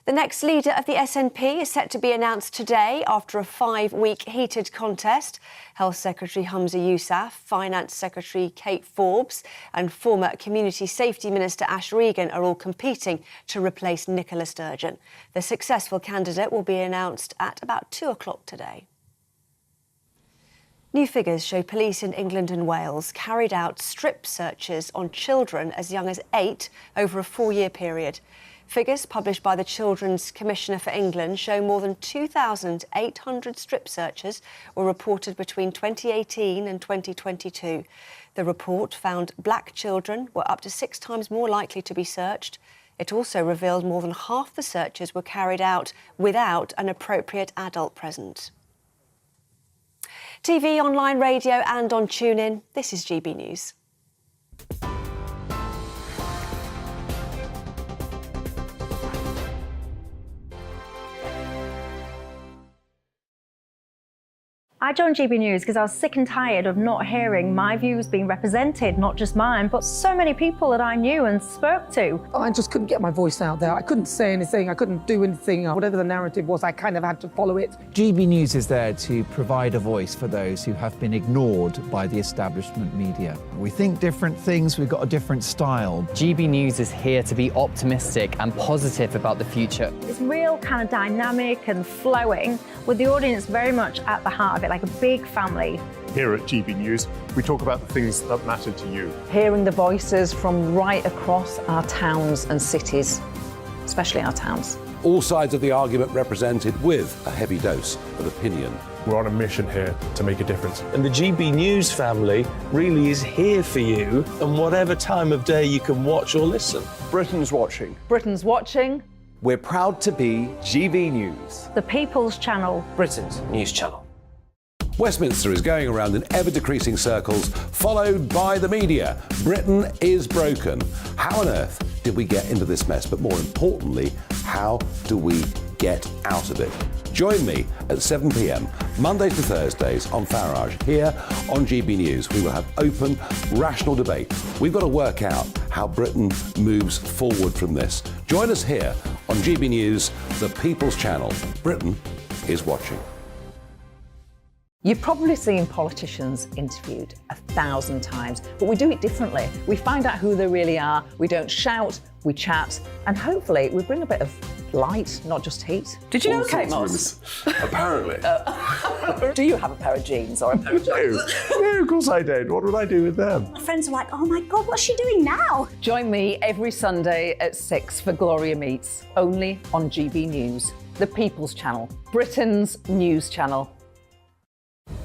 The next leader of the SNP is set to be announced today after a 5-week heated contest. Health Secretary Humza Yousaf, Finance Secretary Kate Forbes and former Community Safety Minister Ash Regan are all competing to replace Nicola Sturgeon. The successful candidate will be announced at about 2 o'clock today. New figures show police in England and Wales carried out strip searches on children as young as 8 over a 4-year period. Figures published by the Children's Commissioner for England show more than 2,800 strip searches were reported between 2018 and 2022. The report found black children were up to 6 times more likely to be searched. It also revealed more than half the searches were carried out without an appropriate adult present. TV, online radio and on TuneIn, this is GB News. I joined GB News because I was sick and tired of not hearing my views being represented, not just mine, but so many people that I knew and spoke to. I just couldn't get my voice out there. I couldn't say anything. I couldn't do anything. Whatever the narrative was, I kind of had to follow it. GB News is there to provide a voice for those who have been ignored by the establishment media. We think different things, we've got a different style. GB News is here to be optimistic and positive about the future. It's real kind of dynamic and flowing, with the audience very much at the heart of it, like a big family. Here at GB News, we talk about the things that matter to you. Hearing the voices from right across our towns and cities, especially our towns. All sides of the argument represented with a heavy dose of opinion. We're on a mission here to make a difference. And the GB News family really is here for you, and whatever time of day you can watch or listen. Britain's watching. Britain's watching. We're proud to be GB News. The People's Channel. Britain's news channel. Westminster is going around in ever-decreasing circles, followed by the media. Britain is broken. How on earth did we get into this mess? But more importantly, how do we get out of it? Join me at 7 p.m, Mondays to Thursdays on Farage, here on GB News. We will have open, rational debate. We've got to work out how Britain moves forward from this. Join us here on GB News, the People's Channel. Britain is watching. You've probably seen politicians interviewed 1,000 times, but we do it differently. We find out who they really are, we don't shout, we chat, and hopefully we bring a bit of light, not just heat. Did you know Kate Moss? Apparently. Do you have a pair of jeans or a pair of jeans? No, of course I don't. What would I do with them? My friends are like, oh my God, what's she doing now? Join me every Sunday at 6 for Gloria Meets, only on GB News, the People's Channel, Britain's news channel.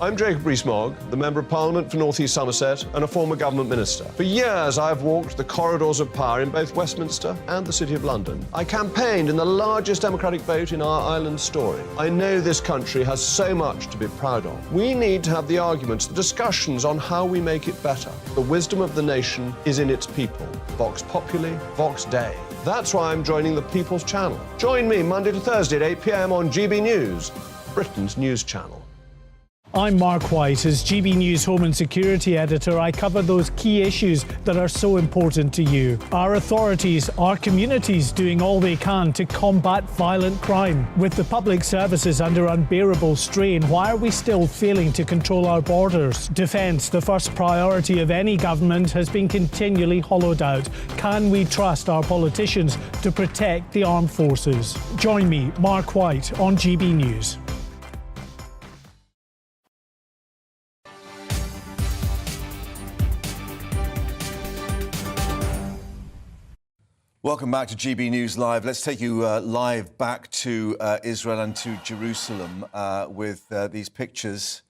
I'm Jacob Rees-Mogg, the Member of Parliament for North East Somerset and a former government minister. For years, I have walked the corridors of power in both Westminster and the City of London. I campaigned in the largest democratic vote in our island story. I know this country has so much to be proud of. We need to have the arguments, the discussions on how we make it better. The wisdom of the nation is in its people. Vox Populi, Vox Dei. That's why I'm joining the People's Channel. Join me Monday to Thursday at 8 p.m. on GB News, Britain's news channel. I'm Mark White. As GB News Home and Security Editor, I cover those key issues that are so important to you. Our authorities, our communities doing all they can to combat violent crime. With the public services under unbearable strain, why are we still failing to control our borders? Defence, the first priority of any government, has been continually hollowed out. Can we trust our politicians to protect the armed forces? Join me, Mark White, on GB News. Welcome back to GB News Live. Let's take you live back to Israel and to Jerusalem with these pictures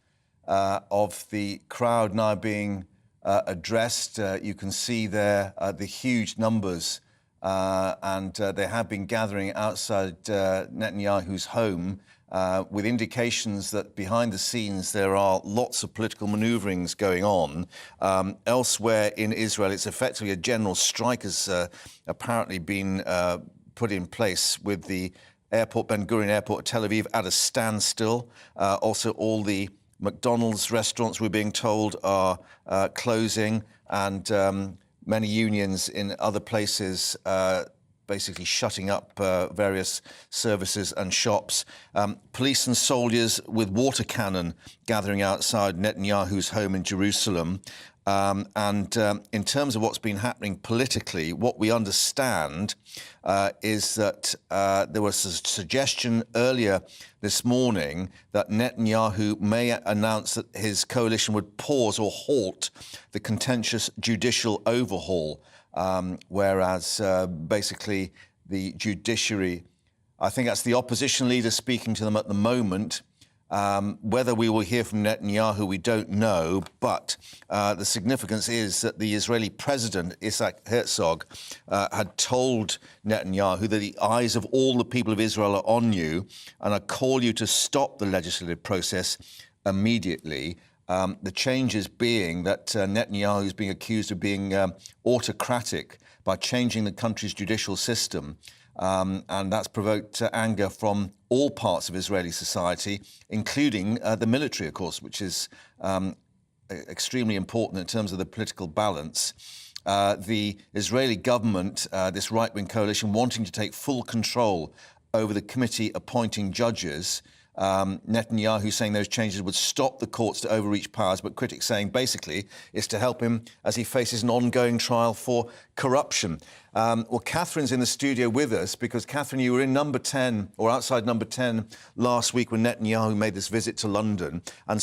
of the crowd now being addressed. You can see there the huge numbers, and they have been gathering outside Netanyahu's home, with indications that behind the scenes there are lots of political manoeuvrings going on. Elsewhere in Israel, it's effectively a general strike has apparently been put in place, with the airport, Ben Gurion Airport, Tel Aviv, at a standstill. Also, all the McDonald's restaurants, we're being told, are closing, and many unions in other places basically shutting up various services and shops. Police and soldiers with water cannon gathering outside Netanyahu's home in Jerusalem. And in terms of what's been happening politically, what we understand is that there was a suggestion earlier this morning that Netanyahu may announce that his coalition would pause or halt the contentious judicial overhaul, whereas basically the judiciary, I think that's the opposition leader speaking to them at the moment. Whether we will hear from Netanyahu, we don't know, but the significance is that the Israeli president, Isaac Herzog, had told Netanyahu that the eyes of all the people of Israel are on you, and I call you to stop the legislative process immediately. The changes being that Netanyahu is being accused of being autocratic by changing the country's judicial system. And that's provoked anger from all parts of Israeli society, including the military, of course, which is extremely important in terms of the political balance. The Israeli government, this right-wing coalition, wanting to take full control over the committee appointing judges. Netanyahu saying those changes would stop the courts to overreach powers, but critics saying basically it's to help him as he faces an ongoing trial for corruption. Well, Catherine's in the studio with us because, Catherine, you were in number 10 or outside number 10 last week when Netanyahu made this visit to London, and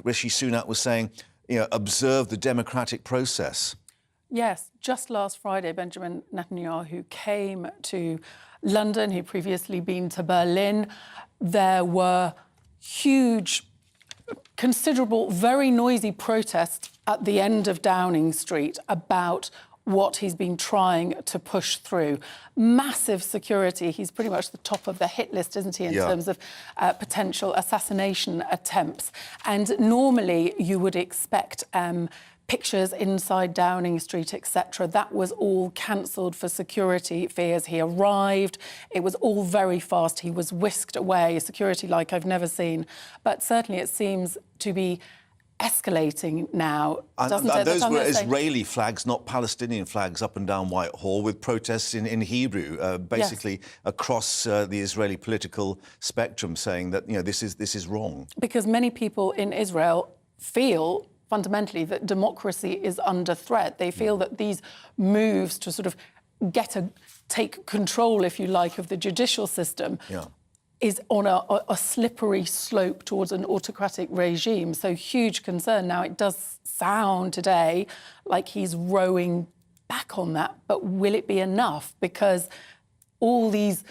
Rishi Sunak was saying, observe the democratic process. Yes, just last Friday, Benjamin Netanyahu came to London. He'd previously been to Berlin. There were huge, considerable, very noisy protests at the end of Downing Street about what he's been trying to push through. Massive security. He's pretty much the top of the hit list, isn't he, in terms of potential assassination attempts. And normally you would expect pictures inside Downing Street, etc. That was all cancelled for security fears. He arrived. It was all very fast. He was whisked away, security like I've never seen. But certainly it seems to be escalating now, doesn't it? Those were Israeli flags, not Palestinian flags, up and down Whitehall, with protests in Hebrew, basically across the Israeli political spectrum, saying that this is wrong. Because many people in Israel feel fundamentally that democracy is under threat. They feel that these moves to sort of take control, if you like, of the judicial system is on a slippery slope towards an autocratic regime. So huge concern. Now, it does sound today like he's rowing back on that, but will it be enough? Because all these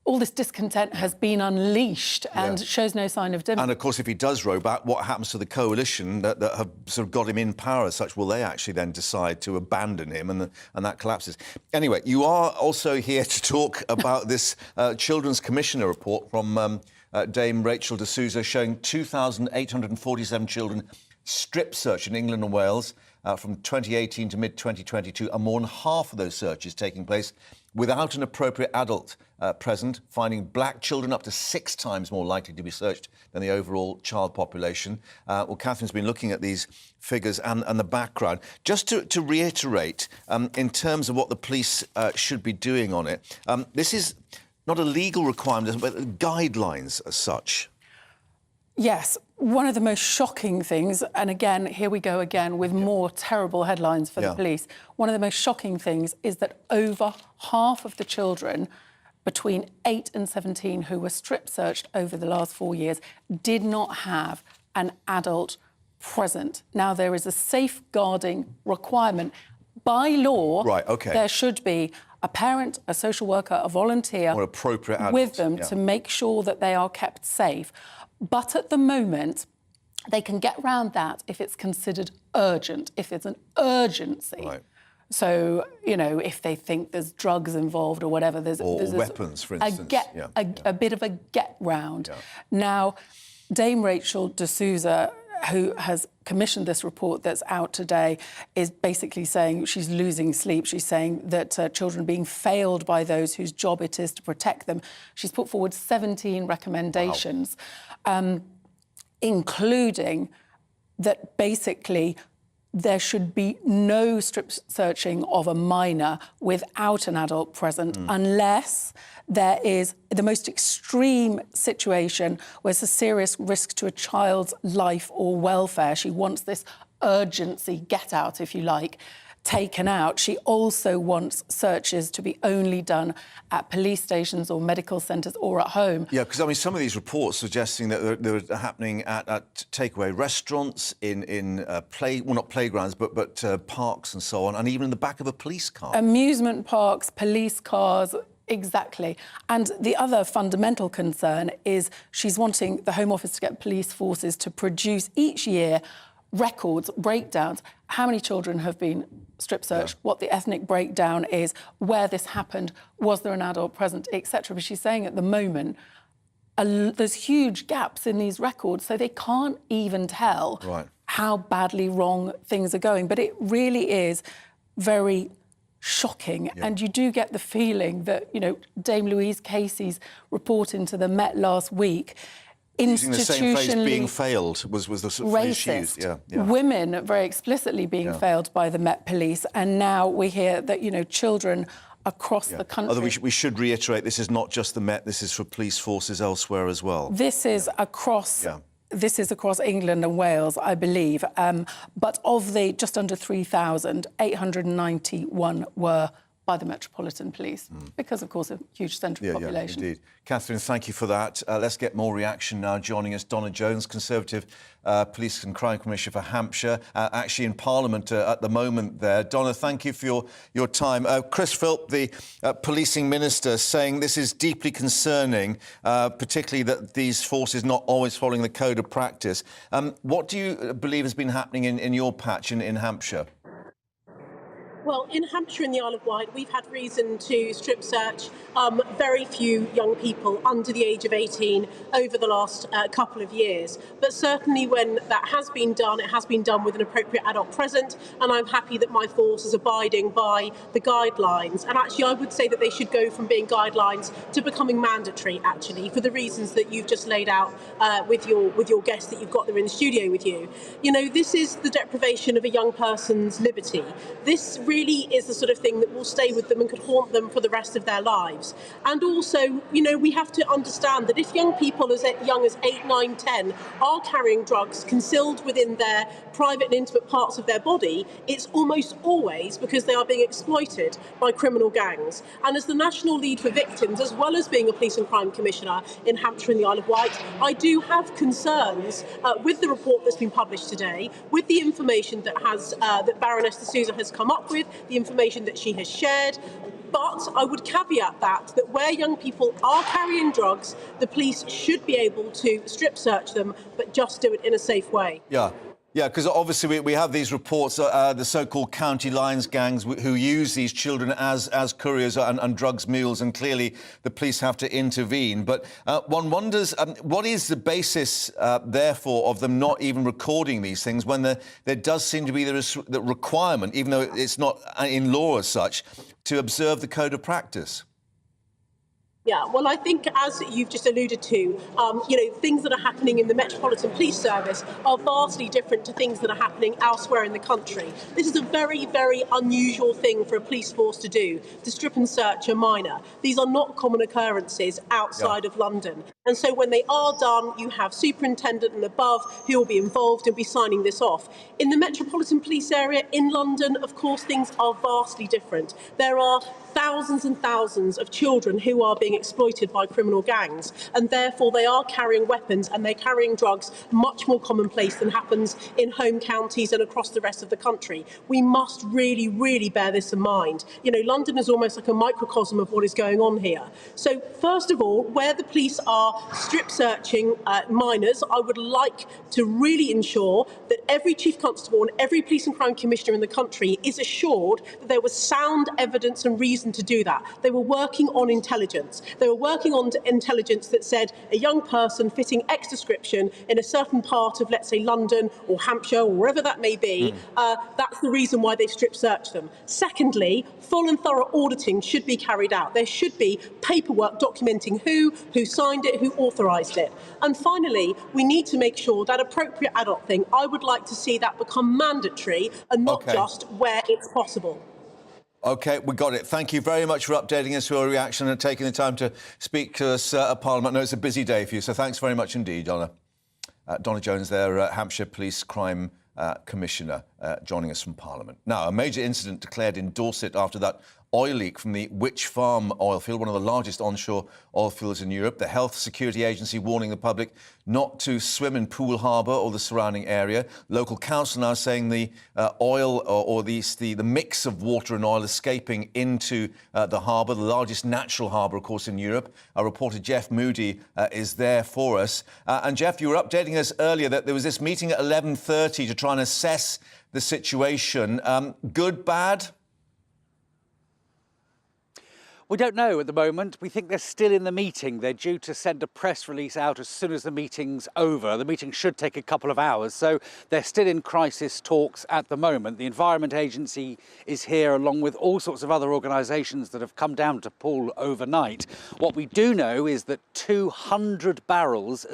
all this discontent has been unleashed and shows no sign of dimming. And, of course, if he does row back, what happens to the coalition that have sort of got him in power as such? Will they actually then decide to abandon him and that collapses? Anyway, you are also here to talk about this Children's Commissioner report from Dame Rachel de Souza showing 2,847 children strip searched in England and Wales from 2018 to mid-2022, and more than half of those searches taking place without an appropriate adult present, finding black children up to 6 times more likely to be searched than the overall child population. Well, Catherine's been looking at these figures and the background. Just to reiterate, in terms of what the police should be doing on it, this is not a legal requirement, but guidelines as such. Yes, one of the most shocking things, and again, here we go again with more terrible headlines for the police. One of the most shocking things is that over half of the children between 8 and 17 who were strip searched over the last 4 years did not have an adult present. Now, there is a safeguarding requirement. By law, there should be a parent, a social worker, a volunteer or appropriate adult with them to make sure that they are kept safe. But at the moment, they can get around that if it's considered urgent, if it's an urgency. Right. So, you know, if they think there's drugs involved or whatever, there's weapons, for instance. A bit of a get round. Now, Dame Rachel de Souza, who has commissioned this report that's out today, is basically saying she's losing sleep. She's saying that children are being failed by those whose job it is to protect them. She's put forward 17 recommendations, including that basically there should be no strip searching of a minor without an adult present unless there is the most extreme situation where it's a serious risk to a child's life or welfare. She wants this urgency get out, if you like, taken out. She also wants searches to be only done at police stations or medical centres or at home. Yeah, because, I mean, some of these reports suggesting that they're happening at takeaway restaurants, not playgrounds, but parks and so on, and even in the back of a police car. Amusement parks, police cars, exactly. And the other fundamental concern is she's wanting the Home Office to get police forces to produce each year records, breakdowns, how many children have been strip searched, what the ethnic breakdown is, where this happened, was there an adult present, etc. But she's saying at the moment there's huge gaps in these records, so they can't even tell how badly wrong things are going. But it really is very shocking, and you do get the feeling that, you know, Dame Louise Casey's report into the Met last week, using the same phrase, being failed, was the sort of phrase she used. Women very explicitly being failed by the Met Police, and now we hear that, you know, children across the country. Although we should reiterate, this is not just the Met, this is for police forces elsewhere as well. This is across... This is across England and Wales, I believe. But of the just under 3,000, 891 were by the Metropolitan Police, because, of course, a huge centre of population. Yeah, indeed. Catherine, thank you for that. Let's get more reaction now. Joining us, Donna Jones, Conservative Police and Crime Commissioner for Hampshire, actually in Parliament at the moment there. Donna, thank you for your time. Chris Philp, the Policing Minister, saying this is deeply concerning, particularly that these forces not always following the code of practice. What do you believe has been happening in your patch in Hampshire? Well, in Hampshire and the Isle of Wight, we've had reason to strip search very few young people under the age of 18 over the last couple of years. But certainly when that has been done, it has been done with an appropriate adult present, and I'm happy that my force is abiding by the guidelines. And actually, I would say that they should go from being guidelines to becoming mandatory, actually, for the reasons that you've just laid out with your guests that you've got there in the studio with you. You know, this is the deprivation of a young person's liberty. This really is the sort of thing that will stay with them and could haunt them for the rest of their lives. And also, you know, we have to understand that if young people as young as 8, 9, 10 are carrying drugs concealed within their private and intimate parts of their body, it's almost always because they are being exploited by criminal gangs. And as the National Lead for Victims, as well as being a Police and Crime Commissioner in Hampshire and the Isle of Wight, I do have concerns with the report that's been published today, with the information that Baroness de Souza has come up with, the information that she has shared, But I would caveat that where young people are carrying drugs, the police should be able to strip search them, but just do it in a safe way. Yeah, because obviously we have these reports, the so-called county lines gangs who use these children as couriers and drugs mules, and clearly the police have to intervene. But one wonders, what is the basis, therefore, of them not even recording these things when there does seem to be the requirement, even though it's not in law as such, to observe the code of practice? Yeah, well, I think, as you've just alluded to, things that are happening in the Metropolitan Police Service are vastly different to things that are happening elsewhere in the country. This is a very, very unusual thing for a police force to do, to strip and search a minor. These are not common occurrences outside of London. And so when they are done, you have superintendent and above who will be involved and be signing this off. In the Metropolitan Police area in London, of course, things are vastly different. There are thousands and thousands of children who are being exploited by criminal gangs, and therefore they are carrying weapons and they're carrying drugs much more commonplace than happens in home counties and across the rest of the country. We must really, really bear this in mind. London is almost like a microcosm of what is going on here. So first of all, where the police are strip searching minors, I would like to really ensure that every chief constable and every police and crime commissioner in the country is assured that there was sound evidence and reason to do that. They were working on intelligence. They were working on intelligence that said a young person fitting X description in a certain part of, let's say, London or Hampshire or wherever that may be, that's the reason why they've strip searched them. Secondly, full and thorough auditing should be carried out. There should be paperwork documenting who signed it, who authorised it. And finally, we need to make sure that appropriate adult thing, I would like to see that become mandatory and not just where it's possible. OK, we got it. Thank you very much for updating us with your reaction and taking the time to speak to us at Parliament. I know it's a busy day for you, so thanks very much indeed, Donna. Donna Jones there, Hampshire Police Crime Commissioner, joining us from Parliament. Now, a major incident declared in Dorset after that oil leak from the Wytch Farm oil field, one of the largest onshore oil fields in Europe. The Health Security Agency warning the public not to swim in Poole Harbour or the surrounding area. Local council now saying the oil or the mix of water and oil escaping into the harbour, the largest natural harbour, of course, in Europe. Our reporter Jeff Moody is there for us. And Jeff, you were updating us earlier that there was this meeting at 11:30 to try and assess the situation. Good, bad? We don't know at the moment. We think they're still in the meeting. They're due to send a press release out as soon as the meeting's over. The meeting should take a couple of hours, so they're still in crisis talks at the moment. The Environment Agency is here, along with all sorts of other organisations that have come down to Poole overnight. What we do know is that 200 barrels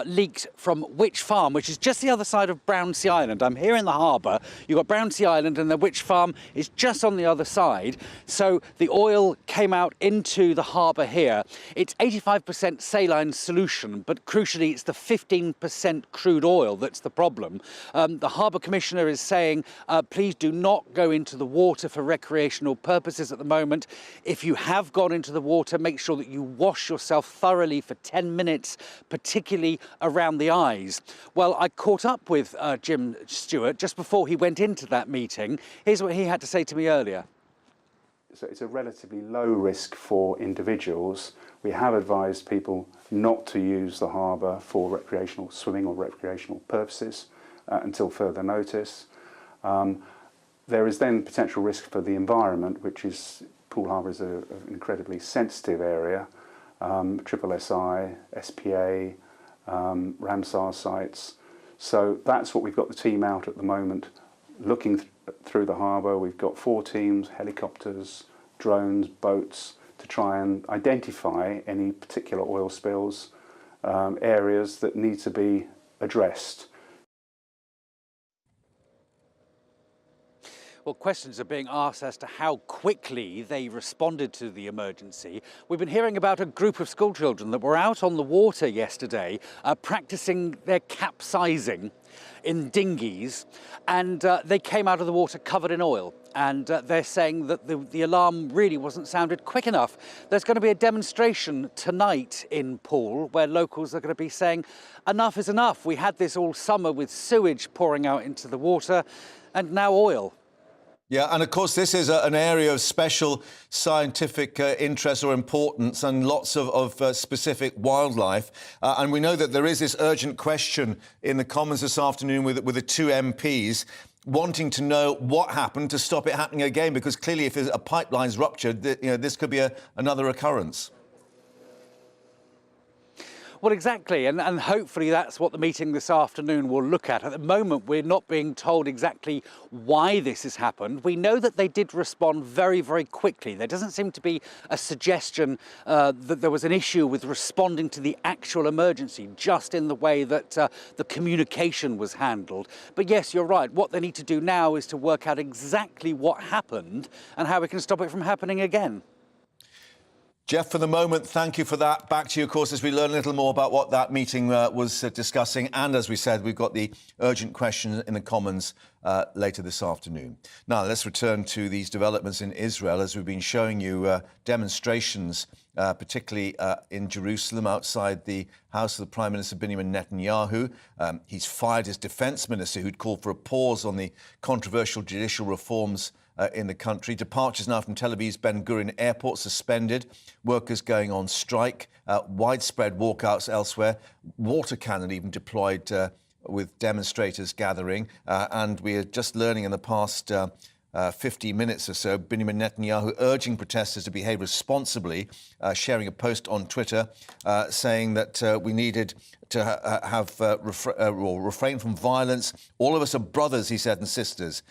leaked from Wytch Farm, which is just the other side of Brownsea Island. I'm here in the harbour. You've got Brownsea Island, and the Wytch Farm is just on the other side. So the oil came out into the harbour here. It's 85% saline solution, but crucially it's the 15% crude oil that's the problem. The Harbour Commissioner is saying, please do not go into the water for recreational purposes at the moment. If you have gone into the water, make sure that you wash yourself thoroughly for 10 minutes, particularly around the eyes. Well, I caught up with Jim Stewart just before he went into that meeting. Here's what he had to say to me earlier. So it's a relatively low risk for individuals. We have advised people not to use the harbour for recreational swimming or recreational purposes until further notice. There is then potential risk for the environment, which is Poole Harbour is an incredibly sensitive area. SSI, SPA, Ramsar sites. So that's what we've got the team out at the moment looking through the harbour. We've got 4 teams, helicopters, drones, boats, to try and identify any particular oil spills, areas that need to be addressed. Well, questions are being asked as to how quickly they responded to the emergency. We've been hearing about a group of school children that were out on the water yesterday practicing their capsizing in dinghies, and they came out of the water covered in oil. And they're saying that the alarm really wasn't sounded quick enough. There's going to be a demonstration tonight in Poole where locals are going to be saying enough is enough. We had this all summer with sewage pouring out into the water and now oil. Yeah, and of course, this is an area of special scientific interest or importance and lots of specific wildlife. And we know that there is this urgent question in the Commons this afternoon with the two MPs wanting to know what happened to stop it happening again, because clearly if a pipeline's ruptured, this could be another occurrence. Well, exactly, and hopefully that's what the meeting this afternoon will look at. At the moment, we're not being told exactly why this has happened. We know that they did respond very, very quickly. There doesn't seem to be a suggestion that there was an issue with responding to the actual emergency, just in the way that the communication was handled. But yes, you're right. What they need to do now is to work out exactly what happened and how we can stop it from happening again. Jeff, for the moment, thank you for that. Back to you, of course, as we learn a little more about what that meeting was discussing. And as we said, we've got the urgent question in the Commons later this afternoon. Now, let's return to these developments in Israel. As we've been showing you, demonstrations, particularly in Jerusalem, outside the house of the Prime Minister Benjamin Netanyahu. He's fired his defence minister, who'd called for a pause on the controversial judicial reforms in the country. Departures now from Tel Aviv's Ben Gurion airport suspended. Workers going on strike. Widespread walkouts elsewhere. Water cannon even deployed with demonstrators gathering. And we are just learning in the past 50 minutes or so, Benjamin Netanyahu urging protesters to behave responsibly, sharing a post on Twitter saying that we needed to refrain from violence. All of us are brothers, he said, and sisters,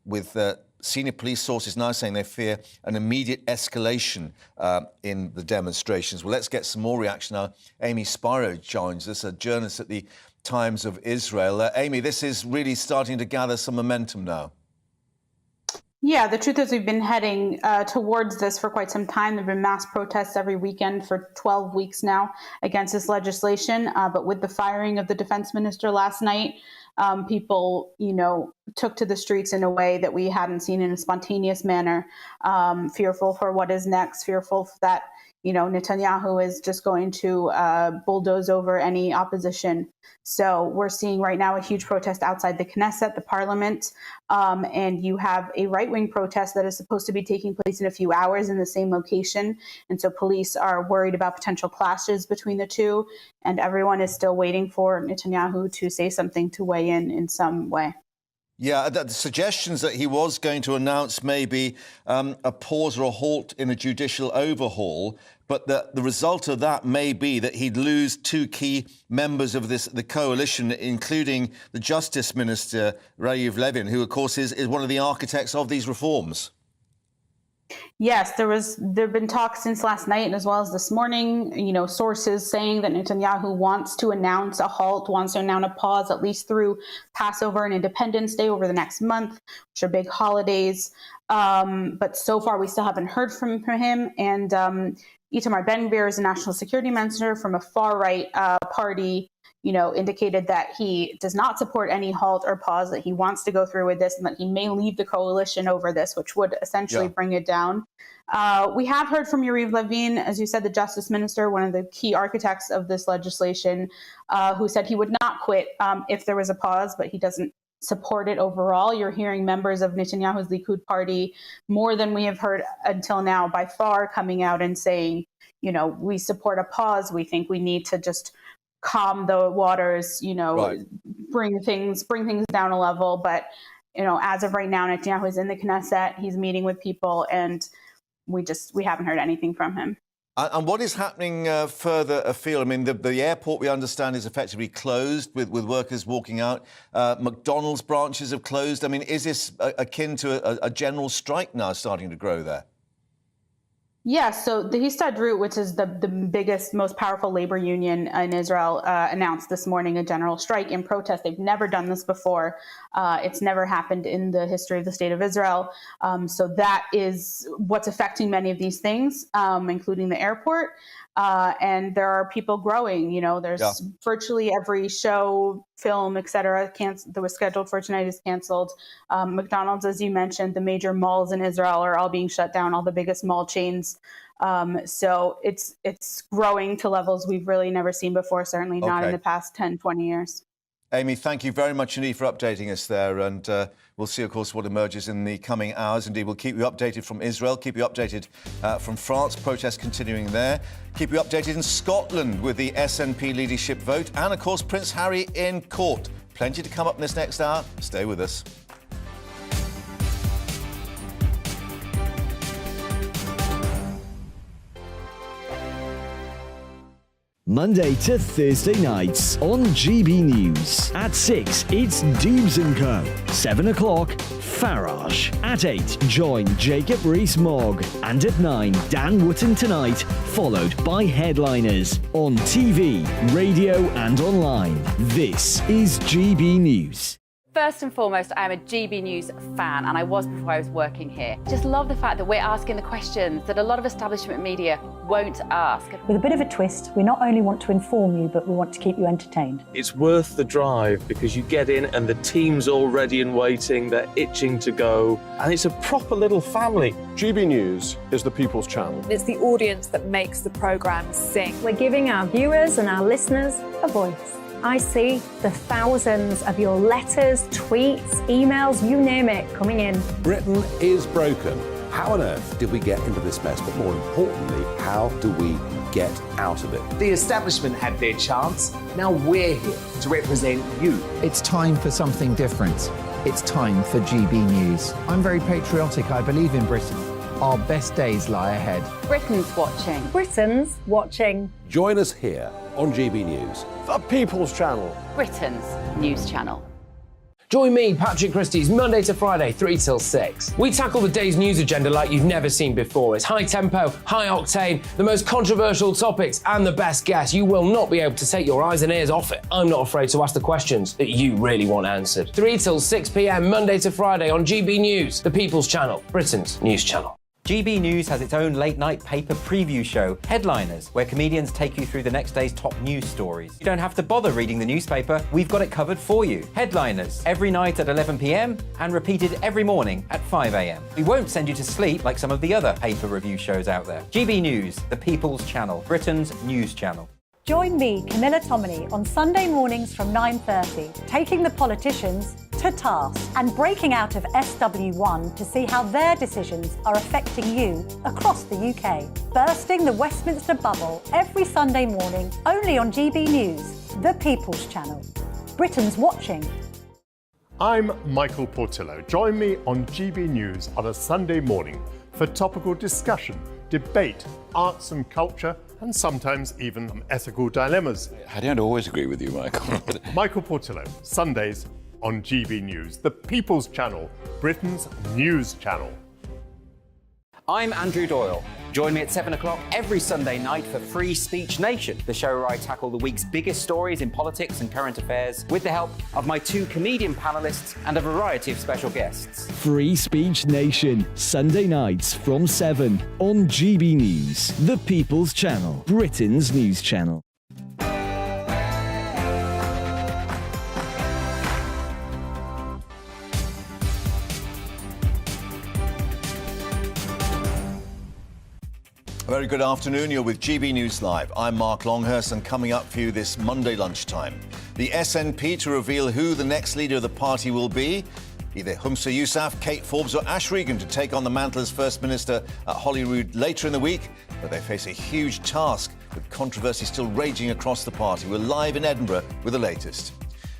with senior police sources now saying they fear an immediate escalation in the demonstrations. Well, let's get some more reaction now. Amy Spiro joins us, a journalist at the Times of Israel. Amy, this is really starting to gather some momentum now. Yeah, the truth is we've been heading towards this for quite some time. There have been mass protests every weekend for 12 weeks now against this legislation. But with the firing of the defense minister last night, people, took to the streets in a way that we hadn't seen in a spontaneous manner, fearful for what is next, fearful that, Netanyahu is just going to bulldoze over any opposition. So we're seeing right now a huge protest outside the Knesset, the parliament, and you have a right-wing protest that is supposed to be taking place in a few hours in the same location. And so police are worried about potential clashes between the two, and everyone is still waiting for Netanyahu to say something, to weigh in some way. Yeah, the suggestions that he was going to announce maybe a pause or a halt in a judicial overhaul, but the result of that may be that he'd lose two key members of the coalition, including the Justice Minister, Yair Levin, who, of course, is one of the architects of these reforms. Yes, there have been talks since last night and as well as this morning, sources saying that Netanyahu wants to announce a halt, wants to announce a pause, at least through Passover and Independence Day over the next month, which are big holidays. But so far, we still haven't heard from him. And Itamar Ben-Gvir is a national security minister from a far-right party, indicated that he does not support any halt or pause, that he wants to go through with this and that he may leave the coalition over this, which would essentially bring it down. We have heard from Yair Levin, as you said, the justice minister, one of the key architects of this legislation, who said he would not quit if there was a pause, but he doesn't support it overall. You're hearing members of Netanyahu's Likud party, more than we have heard until now by far, coming out and saying, we support a pause. We think we need to just calm the waters, bring things down a level. But, as of right now, Netanyahu is in the Knesset. He's meeting with people, and we haven't heard anything from him. And what is happening further afield? I mean, the airport, we understand, is effectively closed with workers walking out. McDonald's branches have closed. I mean, is this akin to a general strike now starting to grow there? Yeah, so the Histadrut, which is the biggest, most powerful labor union in Israel, announced this morning a general strike in protest. They've never done this before. It's never happened in the history of the state of Israel. So that is what's affecting many of these things, including the airport. And there are people growing. There's virtually every show, film, etc. that was scheduled for tonight is canceled. McDonald's, as you mentioned, the major malls in Israel are all being shut down, all the biggest mall chains. So it's growing to levels we've really never seen before, certainly not in the past 10, 20 years. Amy, thank you very much indeed for updating us there. And we'll see, of course, what emerges in the coming hours. Indeed, we'll keep you updated from Israel, keep you updated from France, protests continuing there. Keep you updated in Scotland with the SNP leadership vote. And, of course, Prince Harry in court. Plenty to come up in this next hour. Stay with us. Monday to Thursday nights on GB News. At 6, it's Dubes & Co. 7 o'clock, Farage. At 8, join Jacob Rees-Mogg. And at 9, Dan Wootton Tonight, followed by Headliners. On TV, radio and online. This is GB News. First and foremost, I am a GB News fan, and I was before I was working here. Just love the fact that we're asking the questions that a lot of establishment media won't ask. With a bit of a twist, we not only want to inform you, but we want to keep you entertained. It's worth the drive because you get in and the team's all ready and waiting, they're itching to go, and it's a proper little family. GB News is the People's Channel. It's the audience that makes the programme sing. We're giving our viewers and our listeners a voice. I see the thousands of your letters, tweets, emails, you name it, coming in. Britain is broken. How on earth did we get into this mess? But more importantly, how do we get out of it? The establishment had their chance. Now we're here to represent you. It's time for something different. It's time for GB News. I'm very patriotic. I believe in Britain. Our best days lie ahead. Britain's watching. Britain's watching. Join us here on GB News. The People's Channel. Britain's news channel. Join me, Patrick Christie's, Monday to Friday, 3 till 6. We tackle the day's news agenda like you've never seen before. It's high tempo, high octane, the most controversial topics, and the best guests. You will not be able to take your eyes and ears off it. I'm not afraid to ask the questions that you really want answered. 3 till 6 p.m, Monday to Friday on GB News, the People's Channel, Britain's news channel. GB News has its own late-night paper preview show, Headliners, where comedians take you through the next day's top news stories. You don't have to bother reading the newspaper, we've got it covered for you. Headliners, every night at 11 p.m, and repeated every morning at 5 a.m. We won't send you to sleep like some of the other paper review shows out there. GB News, the People's Channel, Britain's news channel. Join me, Camilla Tominey, on Sunday mornings from 9:30, taking the politicians to task and breaking out of SW1 to see how their decisions are affecting you across the UK. Bursting the Westminster bubble every Sunday morning, only on GB News, the People's Channel. Britain's watching. I'm Michael Portillo. Join me on GB News on a Sunday morning for topical discussion, debate, arts and culture, and sometimes even ethical dilemmas. I don't always agree with you, Michael. Michael Portillo, Sundays on GB News, the People's Channel, Britain's news channel. I'm Andrew Doyle. Join me at 7 o'clock every Sunday night for Free Speech Nation, the show where I tackle the week's biggest stories in politics and current affairs with the help of my 2 comedian panellists and a variety of special guests. Free Speech Nation, Sunday nights from 7 on GB News, the People's Channel, Britain's news channel. Very good afternoon. You're with GB News Live. I'm Mark Longhurst, and coming up for you this Monday lunchtime, the SNP to reveal who the next leader of the party will be. Either Humza Yousaf, Kate Forbes or Ash Regan to take on the mantle as First Minister at Holyrood later in the week, but they face a huge task with controversy still raging across the party. We're live in Edinburgh with the latest.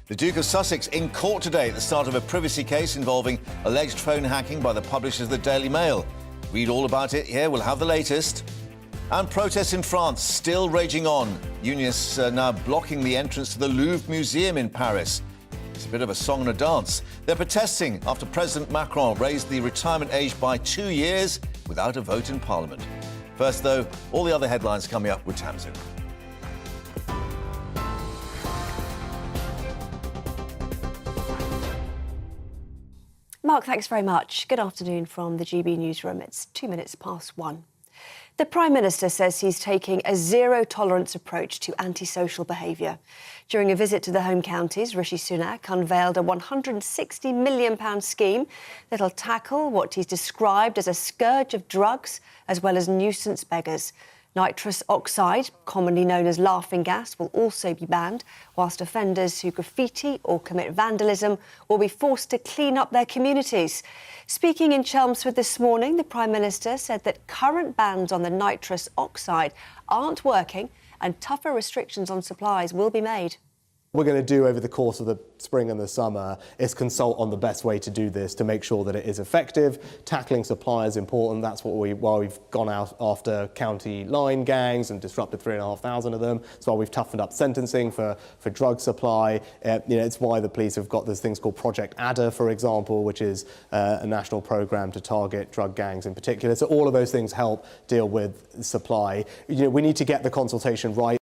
The Duke of Sussex in court today at the start of a privacy case involving alleged phone hacking by the publishers of the Daily Mail. Read all about it here. We'll have the latest. And protests in France still raging on. Unionists are now blocking the entrance to the Louvre Museum in Paris. It's a bit of a song and a dance. They're protesting after President Macron raised the retirement age by 2 years without a vote in Parliament. First, though, all the other headlines coming up with Tamsin. Mark, thanks very much. Good afternoon from the GB newsroom. It's 2 minutes past 1. The Prime Minister says he's taking a zero-tolerance approach to antisocial behaviour. During a visit to the home counties, Rishi Sunak unveiled a £160 million scheme that'll tackle what he's described as a scourge of drugs as well as nuisance beggars. Nitrous oxide, commonly known as laughing gas, will also be banned, whilst offenders who graffiti or commit vandalism will be forced to clean up their communities. Speaking in Chelmsford this morning, the Prime Minister said that current bans on the nitrous oxide aren't working and tougher restrictions on supplies will be made. What we're going to do over the course of the spring and the summer is consult on the best way to do this to make sure that it is effective. Tackling supply is important. That's why we've gone out after county line gangs and disrupted 3,500 of them. It's why we've toughened up sentencing for drug supply. It's why the police have got these things called Project Adder, for example, which is a national programme to target drug gangs in particular. So all of those things help deal with supply. We need to get the consultation right.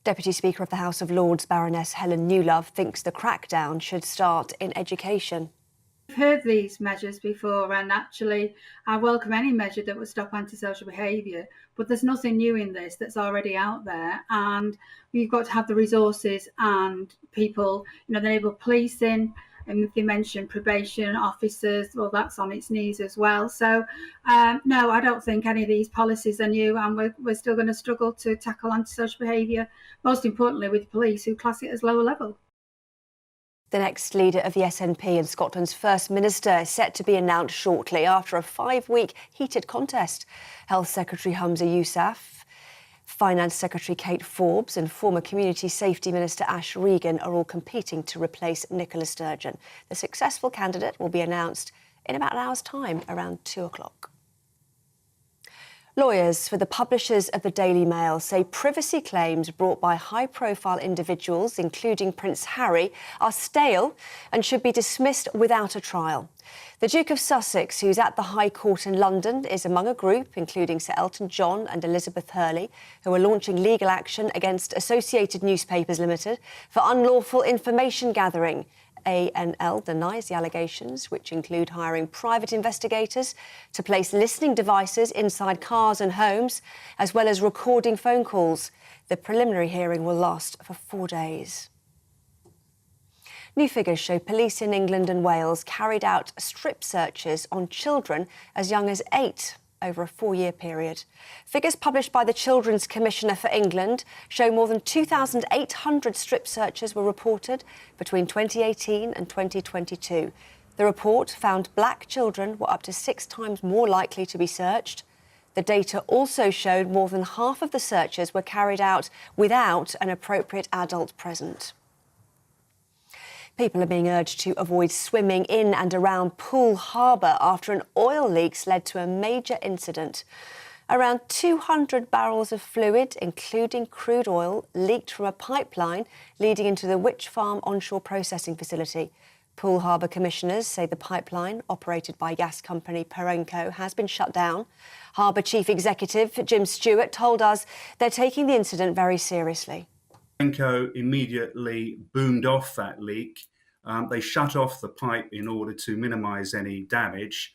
Deputy Speaker of the House of Lords, Baroness Helen Newlove, thinks the crackdown should start in education. We've heard these measures before, and actually I welcome any measure that would stop antisocial behaviour, but there's nothing new in this that's already out there, and we've got to have the resources and people, the enable policing, and they mentioned probation officers, well, that's on its knees as well. So, no, I don't think any of these policies are new, and we're still going to struggle to tackle antisocial behaviour, most importantly with police who class it as lower level. The next leader of the SNP and Scotland's First Minister is set to be announced shortly after a 5-week heated contest. Health Secretary Humza Yousaf, Finance Secretary Kate Forbes and former Community Safety Minister Ash Regan are all competing to replace Nicola Sturgeon. The successful candidate will be announced in about an hour's time, around 2 o'clock. Lawyers for the publishers of the Daily Mail say privacy claims brought by high-profile individuals, including Prince Harry, are stale and should be dismissed without a trial. The Duke of Sussex, who's at the High Court in London, is among a group, including Sir Elton John and Elizabeth Hurley, who are launching legal action against Associated Newspapers Limited for unlawful information gathering. ANL denies the allegations, which include hiring private investigators to place listening devices inside cars and homes, as well as recording phone calls. The preliminary hearing will last for 4 days. New figures show police in England and Wales carried out strip searches on children as young as 8 over a 4-year period. Figures published by the Children's Commissioner for England show more than 2,800 strip searches were reported between 2018 and 2022. The report found black children were up to 6 times more likely to be searched. The data also showed more than half of the searches were carried out without an appropriate adult present. People are being urged to avoid swimming in and around Poole Harbour after an oil leak led to a major incident. Around 200 barrels of fluid, including crude oil, leaked from a pipeline leading into the Witch Farm onshore processing facility. Poole Harbour commissioners say the pipeline, operated by gas company Perenco, has been shut down. Harbour Chief Executive Jim Stewart told us they're taking the incident very seriously. Perenco immediately boomed off that leak. They shut off the pipe in order to minimise any damage.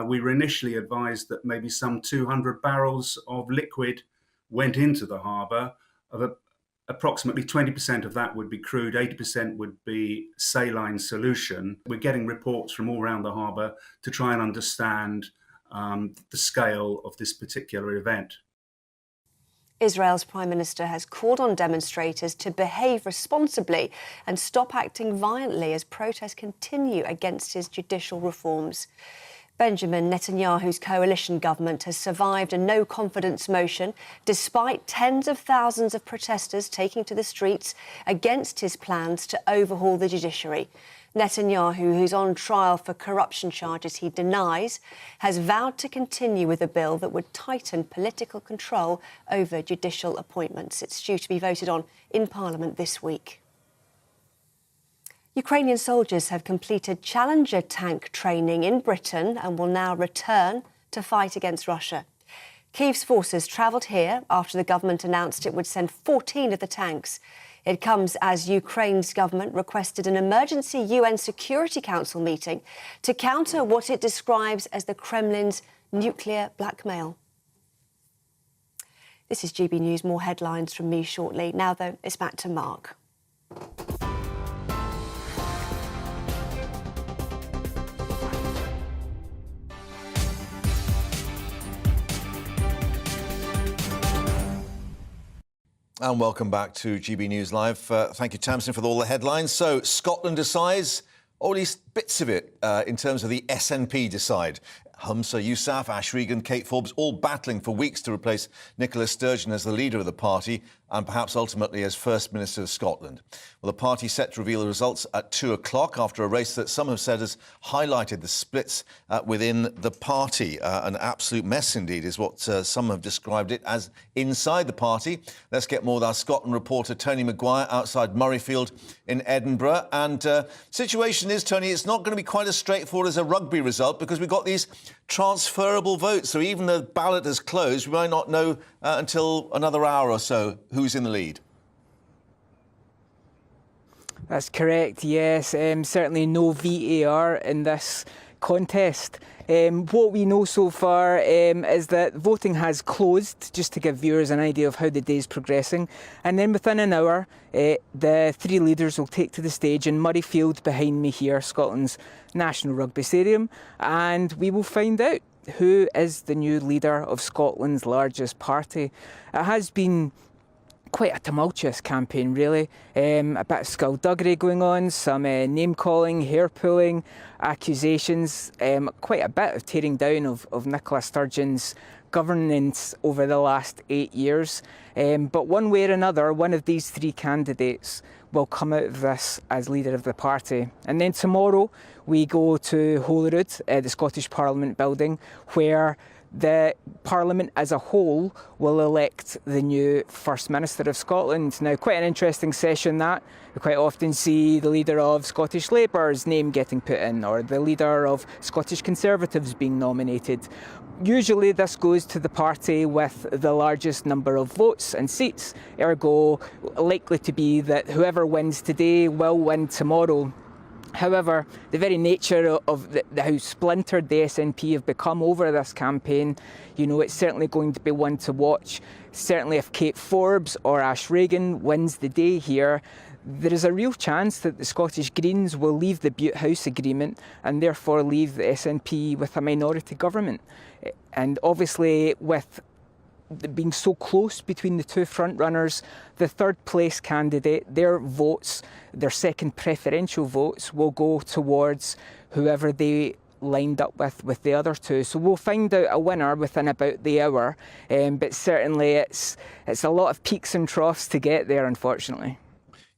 We were initially advised that maybe some 200 barrels of liquid went into the harbour. Approximately 20% of that would be crude, 80% would be saline solution. We're getting reports from all around the harbour to try and understand the scale of this particular event. Israel's Prime Minister has called on demonstrators to behave responsibly and stop acting violently as protests continue against his judicial reforms. Benjamin Netanyahu's coalition government has survived a no-confidence motion despite tens of thousands of protesters taking to the streets against his plans to overhaul the judiciary. Netanyahu, who's on trial for corruption charges he denies, has vowed to continue with a bill that would tighten political control over judicial appointments. It's due to be voted on in Parliament this week. Ukrainian soldiers have completed Challenger tank training in Britain and will now return to fight against Russia. Kyiv's forces travelled here after the government announced it would send 14 of the tanks. It comes as Ukraine's government requested an emergency UN Security Council meeting to counter what it describes as the Kremlin's nuclear blackmail. This is GB News. More headlines from me shortly. Now, though, it's back to Mark. And welcome back to GB News Live. Thank you, Tamsin, for all the headlines. So, Scotland decides, or at least bits of it, in terms of the SNP decide. Humza Yousaf, Ash Regan, Kate Forbes, all battling for weeks to replace Nicola Sturgeon as the leader of the party and perhaps ultimately as First Minister of Scotland. Well, the party set to reveal the results at 2 o'clock after a race that some have said has highlighted the splits within the party. An absolute mess indeed is what some have described it as inside the party. Let's get more with our Scotland reporter Tony Maguire outside Murrayfield in Edinburgh. And situation is, Tony, it's not going to be quite as straightforward as a rugby result because we've got these transferable votes. So even though the ballot is closed, we might not know until another hour or so who's in the lead. That's correct, yes. Certainly no VAR in this contest. What we know so far is that voting has closed, just to give viewers an idea of how the day is progressing. And then within an hour, the three leaders will take to the stage in Murrayfield behind me here, Scotland's National Rugby Stadium, and we will find out who is the new leader of Scotland's largest party. It has been quite a tumultuous campaign, really. A bit of skullduggery going on, some name-calling, hair-pulling, accusations, quite a bit of tearing down of Nicola Sturgeon's governance over the last 8 years. But one way or another, one of these three candidates will come out of this as leader of the party. And then tomorrow we go to Holyrood, the Scottish Parliament building, where the Parliament as a whole will elect the new First Minister of Scotland. Now, quite an interesting session that. We quite often see the leader of Scottish Labour's name getting put in, or the leader of Scottish Conservatives being nominated. Usually this goes to the party with the largest number of votes and seats, ergo likely to be that whoever wins today will win tomorrow. However, the very nature of how splintered the SNP have become over this campaign, it's certainly going to be one to watch. Certainly if Kate Forbes or Ash Regan wins the day here, there is a real chance that the Scottish Greens will leave the Butte House Agreement and therefore leave the SNP with a minority government. And obviously with being so close between the two front-runners, the third-place candidate, their votes, their second preferential votes, will go towards whoever they lined up with the other two. So we'll find out a winner within about the hour, but certainly it's a lot of peaks and troughs to get there, unfortunately.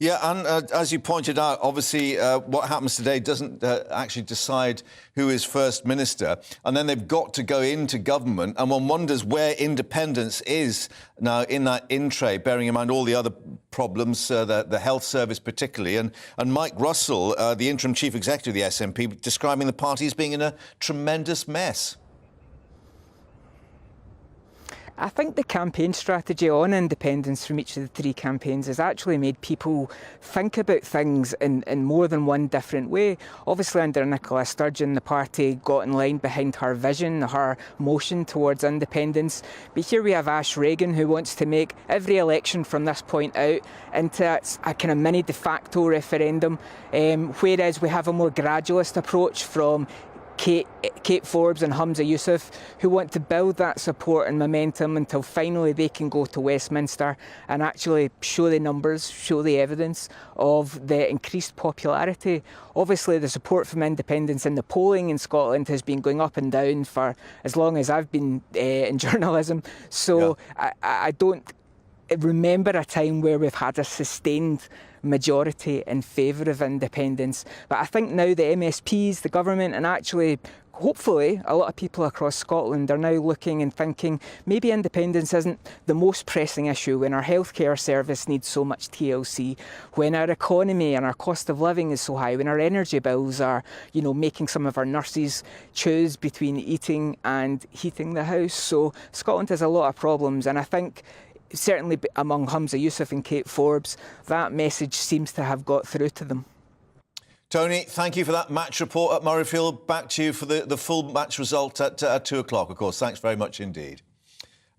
Yeah, and as you pointed out, obviously what happens today doesn't actually decide who is First Minister, and then they've got to go into government, and one wonders where independence is now in that in-tray, bearing in mind all the other problems, the health service particularly, and Mike Russell, the interim chief executive of the SNP, describing the party as being in a tremendous mess. I think the campaign strategy on independence from each of the three campaigns has actually made people think about things in more than one different way. Obviously, under Nicola Sturgeon, the party got in line behind her vision, her motion towards independence. But here we have Ash Regan, who wants to make every election from this point out into a kind of mini de facto referendum, whereas we have a more gradualist approach from Kate Forbes and Humza Yousaf, who want to build that support and momentum until finally they can go to Westminster and actually show the numbers, show the evidence of the increased popularity. Obviously, the support from independence in the polling in Scotland has been going up and down for as long as I've been in journalism. So yeah. I don't remember a time where we've had a sustained majority in favour of independence. But I think now the MSPs, the government, and actually, hopefully, a lot of people across Scotland are now looking and thinking maybe independence isn't the most pressing issue when our healthcare service needs so much TLC, when our economy and our cost of living is so high, when our energy bills are, making some of our nurses choose between eating and heating the house. So Scotland has a lot of problems, and I think certainly among Humza Yousaf and Kate Forbes, that message seems to have got through to them. Tony, thank you for that match report at Murrayfield. Back to you for the full match result at 2 o'clock, of course. Thanks very much indeed.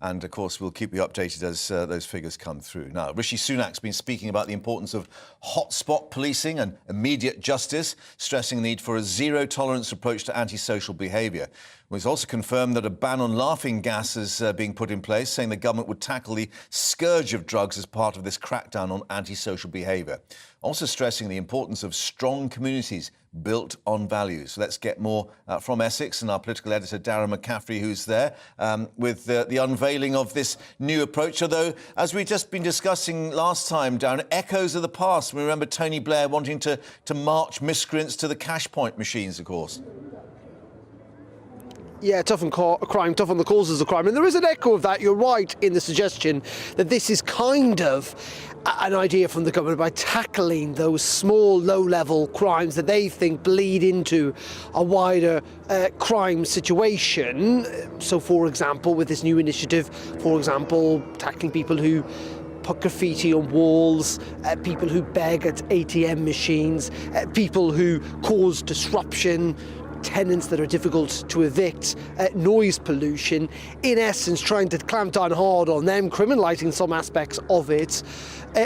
And, of course, we'll keep you updated as those figures come through. Now, Rishi Sunak's been speaking about the importance of hotspot policing and immediate justice, stressing the need for a zero-tolerance approach to antisocial behaviour. He's also confirmed that a ban on laughing gas is being put in place, saying the government would tackle the scourge of drugs as part of this crackdown on antisocial behaviour. Also stressing the importance of strong communities built on values. Let's get more from Essex and our political editor, Darren McCaffrey, who's there with the unveiling of this new approach. Although, as we've just been discussing last time, Darren, echoes of the past. We remember Tony Blair wanting to march miscreants to the cash point machines, of course. Yeah, tough on crime, tough on the causes of crime. And there is an echo of that, you're right, in the suggestion that this is kind of an idea from the government by tackling those small, low-level crimes that they think bleed into a wider crime situation. So, for example, with this new initiative, for example, tackling people who put graffiti on walls, people who beg at ATM machines, people who cause disruption, tenants that are difficult to evict, noise pollution, in essence trying to clamp down hard on them, criminalising some aspects of it,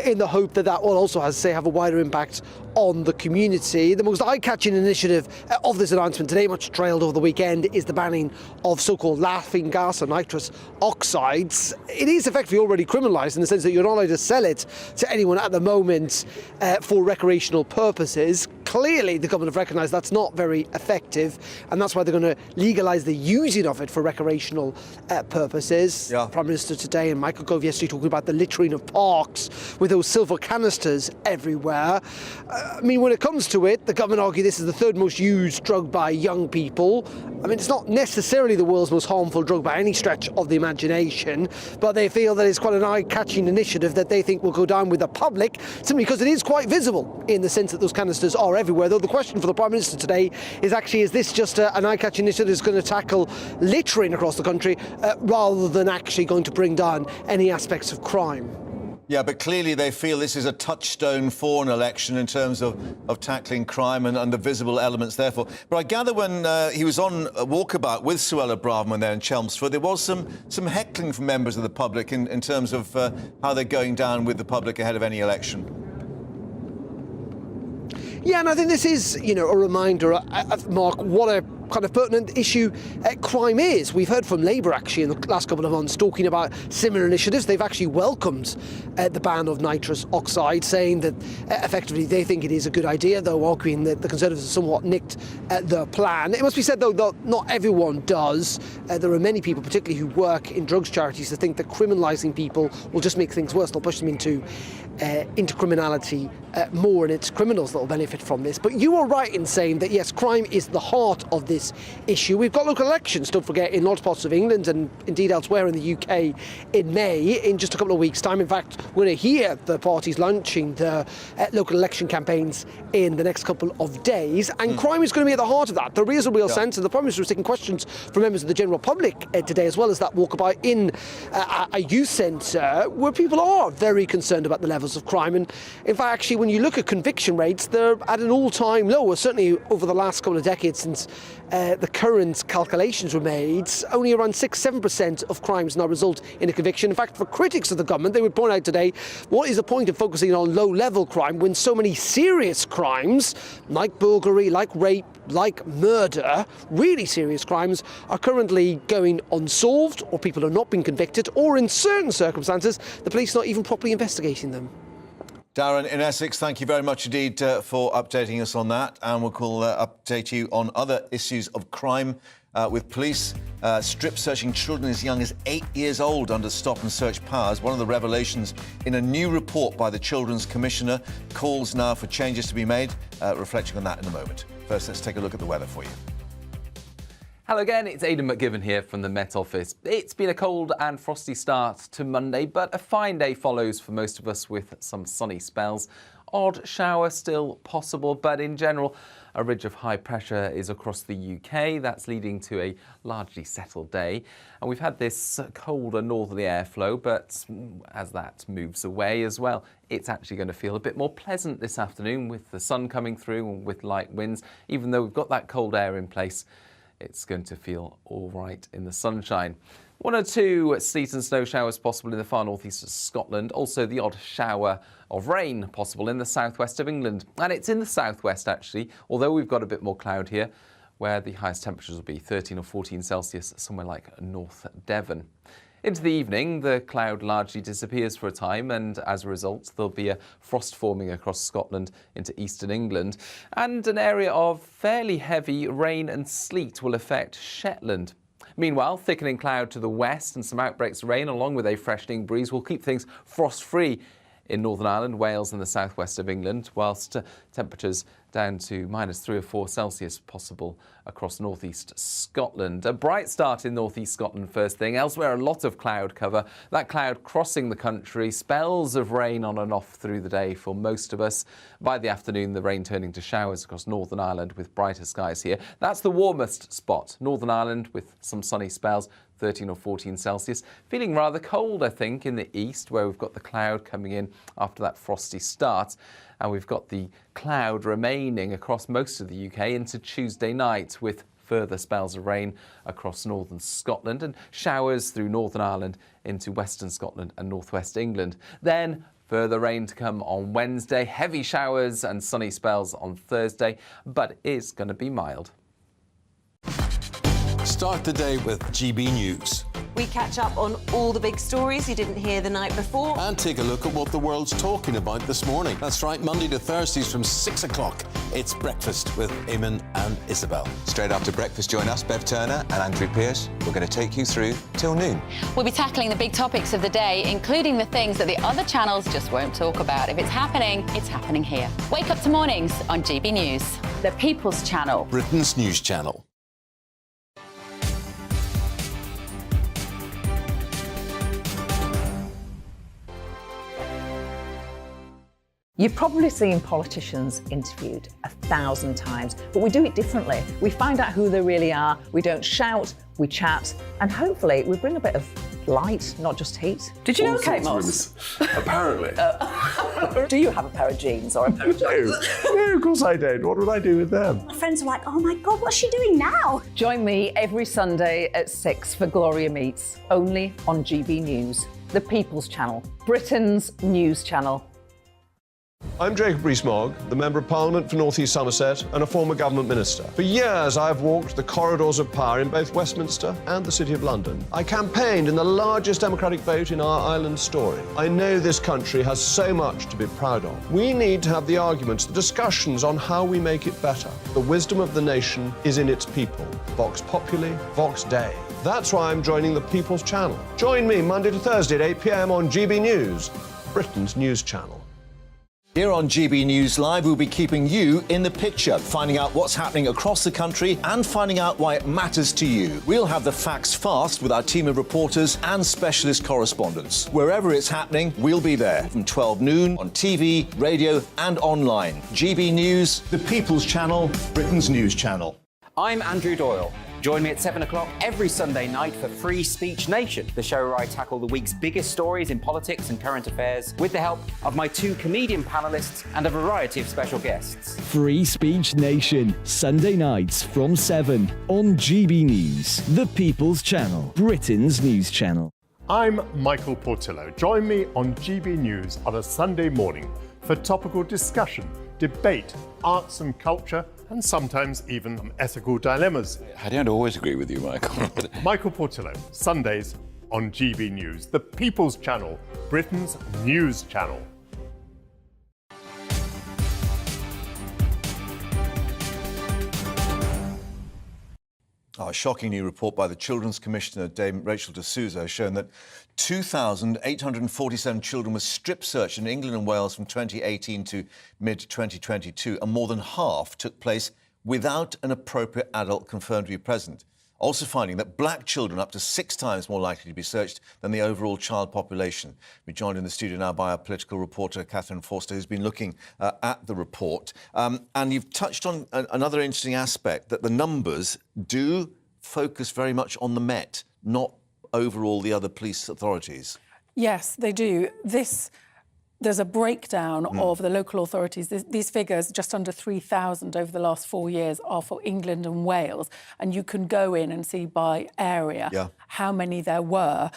in the hope that that will also, as I say, have a wider impact on the community. The most eye-catching initiative of this announcement today, much trailed over the weekend, is the banning of so-called laughing gas or nitrous oxides. It is effectively already criminalised in the sense that you're not allowed to sell it to anyone at the moment for recreational purposes. Clearly, the government have recognised that's not very effective, and that's why they're going to legalise the using of it for recreational purposes. Yeah. Prime Minister today and Michael Gove yesterday talking about the littering of parks with those silver canisters everywhere. I mean, when it comes to it, the government argue this is the third most used drug by young people. I mean, it's not necessarily the world's most harmful drug by any stretch of the imagination, but they feel that it's quite an eye-catching initiative that they think will go down with the public, simply because it is quite visible in the sense that those canisters are everywhere. Though the question for the Prime Minister today is actually, is this just an eye-catching initiative that's going to tackle littering across the country rather than actually going to bring down any aspects of crime? Yeah, but clearly they feel this is a touchstone for an election in terms of tackling crime and the visible elements, therefore. But I gather when he was on a walkabout with Suella Braverman there in Chelmsford, there was some heckling from members of the public in terms of how they're going down with the public ahead of any election. Yeah, and I think this is, a reminder, Mark, what a kind of pertinent issue crime is. We've heard from Labour, actually, in the last couple of months, talking about similar initiatives. They've actually welcomed the ban of nitrous oxide, saying that effectively they think it is a good idea, though arguing that the Conservatives have somewhat nicked the plan. It must be said, though, that not everyone does. There are many people, particularly who work in drugs charities, that think that criminalising people will just make things worse. They'll push them into criminality more, and it's criminals that will benefit from this. But you are right in saying that, yes, crime is the heart of this issue. We've got local elections, don't forget, in lots of parts of England and indeed elsewhere in the UK in May, in just a couple of weeks' time. In fact, we're going to hear the parties launching the local election campaigns in the next couple of days, and crime is going to be at the heart of that. There is a real sense, and the Prime Minister was taking questions from members of the general public today, as well as that walkabout in a youth centre where people are very concerned about the levels of crime. And in fact, actually, when you look at conviction rates, they're at an all-time low, certainly over the last couple of decades since the current calculations were made. Only around 6-7% of crimes now result in a conviction. In fact, for critics of the government, they would point out today, what is the point of focusing on low-level crime when so many serious crimes, like burglary, like rape, like murder, really serious crimes, are currently going unsolved, or people are not being convicted, or in certain circumstances, the police not even properly investigating them. Darren in Essex, thank you very much indeed for updating us on that, and we'll update you on other issues of crime with police strip-searching children as young as 8 years old under stop and search powers. One of the revelations in a new report by the Children's Commissioner. Calls now for changes to be made, reflecting on that in a moment. First, let's take a look at the weather for you. Hello again, it's Aidan McGibbon here from the Met Office. It's been a cold and frosty start to Monday, but a fine day follows for most of us with some sunny spells. Odd shower still possible, but in general, a ridge of high pressure is across the UK. That's leading to a largely settled day. And we've had this colder northerly airflow, but as that moves away as well, it's actually going to feel a bit more pleasant this afternoon with the sun coming through and with light winds. Even though we've got that cold air in place, it's going to feel all right in the sunshine. 1 or 2 sleet and snow showers possible in the far northeast of Scotland. Also the odd shower of rain possible in the southwest of England. And it's in the southwest actually, although we've got a bit more cloud here, where the highest temperatures will be 13 or 14 Celsius, somewhere like North Devon. Into the evening, the cloud largely disappears for a time, and as a result, there'll be a frost forming across Scotland into eastern England, and an area of fairly heavy rain and sleet will affect Shetland. Meanwhile, thickening cloud to the west and some outbreaks of rain, along with a freshening breeze, will keep things frost-free in Northern Ireland, Wales and the southwest of England, whilst temperatures down to -3 or 4 Celsius possible across northeast Scotland. A bright start in northeast Scotland first thing. Elsewhere, a lot of cloud cover. That cloud crossing the country, spells of rain on and off through the day for most of us. By the afternoon, the rain turning to showers across Northern Ireland with brighter skies here. That's the warmest spot, Northern Ireland with some sunny spells. 13 or 14 Celsius. Feeling rather cold, I think, in the east, where we've got the cloud coming in after that frosty start. And we've got the cloud remaining across most of the UK into Tuesday night, with further spells of rain across northern Scotland and showers through Northern Ireland into western Scotland and northwest England. Then further rain to come on Wednesday, heavy showers and sunny spells on Thursday, but it's going to be mild. Start the day with GB News. We catch up on all the big stories you didn't hear the night before. And take a look at what the world's talking about this morning. That's right, Monday to Thursdays from 6 o'clock. It's Breakfast with Eamon and Isabel. Straight after breakfast, join us, Bev Turner and Andrew Pearce. We're going to take you through till noon. We'll be tackling the big topics of the day, including the things that the other channels just won't talk about. If it's happening here. Wake up to mornings on GB News, the People's Channel. Britain's news channel. You've probably seen politicians interviewed 1,000 times, but we do it differently. We find out who they really are, we don't shout, we chat, and hopefully we bring a bit of light, not just heat. Did you know Kate Moss? Apparently. Do you have a pair of jeans or a pair of jeans? No, of course I don't. What would I do with them? My friends are like, oh my God, what's she doing now? Join me every Sunday at 6 for Gloria Meets, only on GB News, the People's Channel, Britain's news channel. I'm Jacob Rees-Mogg, the Member of Parliament for North East Somerset and a former government minister. For years, I've walked the corridors of power in both Westminster and the City of London. I campaigned in the largest democratic vote in our island story. I know this country has so much to be proud of. We need to have the arguments, the discussions on how we make it better. The wisdom of the nation is in its people. Vox Populi, Vox Dei. That's why I'm joining the People's Channel. Join me Monday to Thursday at 8 p.m. on GB News, Britain's news channel. Here on GB News Live, we'll be keeping you in the picture, finding out what's happening across the country and finding out why it matters to you. We'll have the facts fast with our team of reporters and specialist correspondents. Wherever it's happening, we'll be there from 12 noon on TV, radio and online. GB News, the People's Channel, Britain's news channel. I'm Andrew Doyle. Join me at 7 o'clock every Sunday night for Free Speech Nation, the show where I tackle the week's biggest stories in politics and current affairs with the help of my 2 comedian panellists and a variety of special guests. Free Speech Nation, Sunday nights from 7 on GB News, the People's Channel, Britain's news channel. I'm Michael Portillo. Join me on GB News on a Sunday morning for topical discussion, debate, arts and culture, and sometimes even ethical dilemmas. I don't always agree with you, Michael. Michael Portillo, Sundays on GB News, the People's Channel, Britain's news channel. A shocking new report by the Children's Commissioner, Dame Rachel de Souza, has shown that 2,847 children were strip-searched in England and Wales from 2018 to mid-2022, and more than half took place without an appropriate adult confirmed to be present. Also finding that black children are up to 6 times more likely to be searched than the overall child population. We're joined in the studio now by our political reporter, Catherine Forster, who's been looking at the report. And you've touched on another interesting aspect, that the numbers do focus very much on the Met, not overall the other police authorities. Yes, they do. This there's a breakdown of the local authorities. These figures, just under 3,000 over the last 4 years, are for England and Wales. And you can go in and see by area how many there were.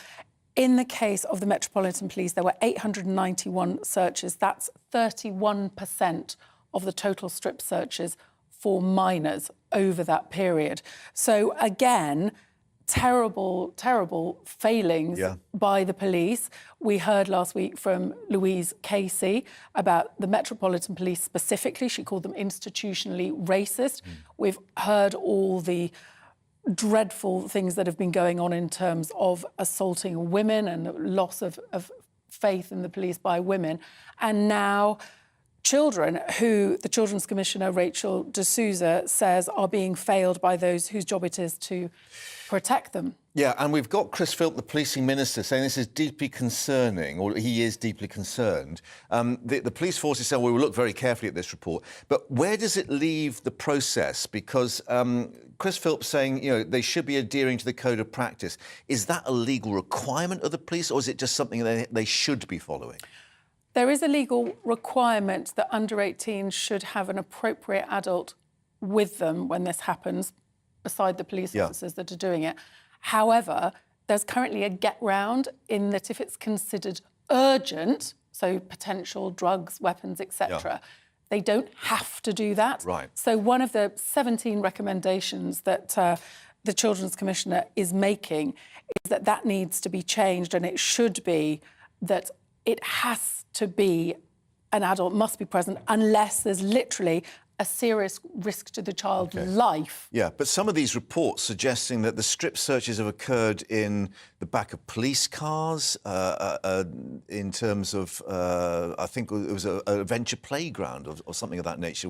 In the case of the Metropolitan Police, there were 891 searches. That's 31% of the total strip searches for minors over that period. So again, terrible, terrible failings by the police. We heard last week from Louise Casey about the Metropolitan Police specifically. She called them institutionally racist. We've heard all the dreadful things that have been going on in terms of assaulting women and loss of faith in the police by women. And now children who the Children's Commissioner, Rachel de Souza, says are being failed by those whose job it is to protect them. Yeah, and we've got Chris Philp, the policing minister, saying this is deeply concerning, or he is deeply concerned. The police forces say, well, we'll look very carefully at this report. But where does it leave the process? Because Chris Philp's saying, you know, they should be adhering to the code of practice. Is that a legal requirement of the police, or is it just something that they should be following? There is a legal requirement that under 18s should have an appropriate adult with them when this happens, beside the police officers that are doing it. However, there's currently a get round in that if it's considered urgent, so potential drugs, weapons, etc., they don't have to do that. Right. So one of the 17 recommendations that the Children's Commissioner is making is that that needs to be changed, and it should be that it has to be an adult must be present unless there's literally a serious risk to the child's life. Yeah, but some of these reports suggesting that the strip searches have occurred in the back of police cars, in terms of, I think it was a adventure playground or something of that nature.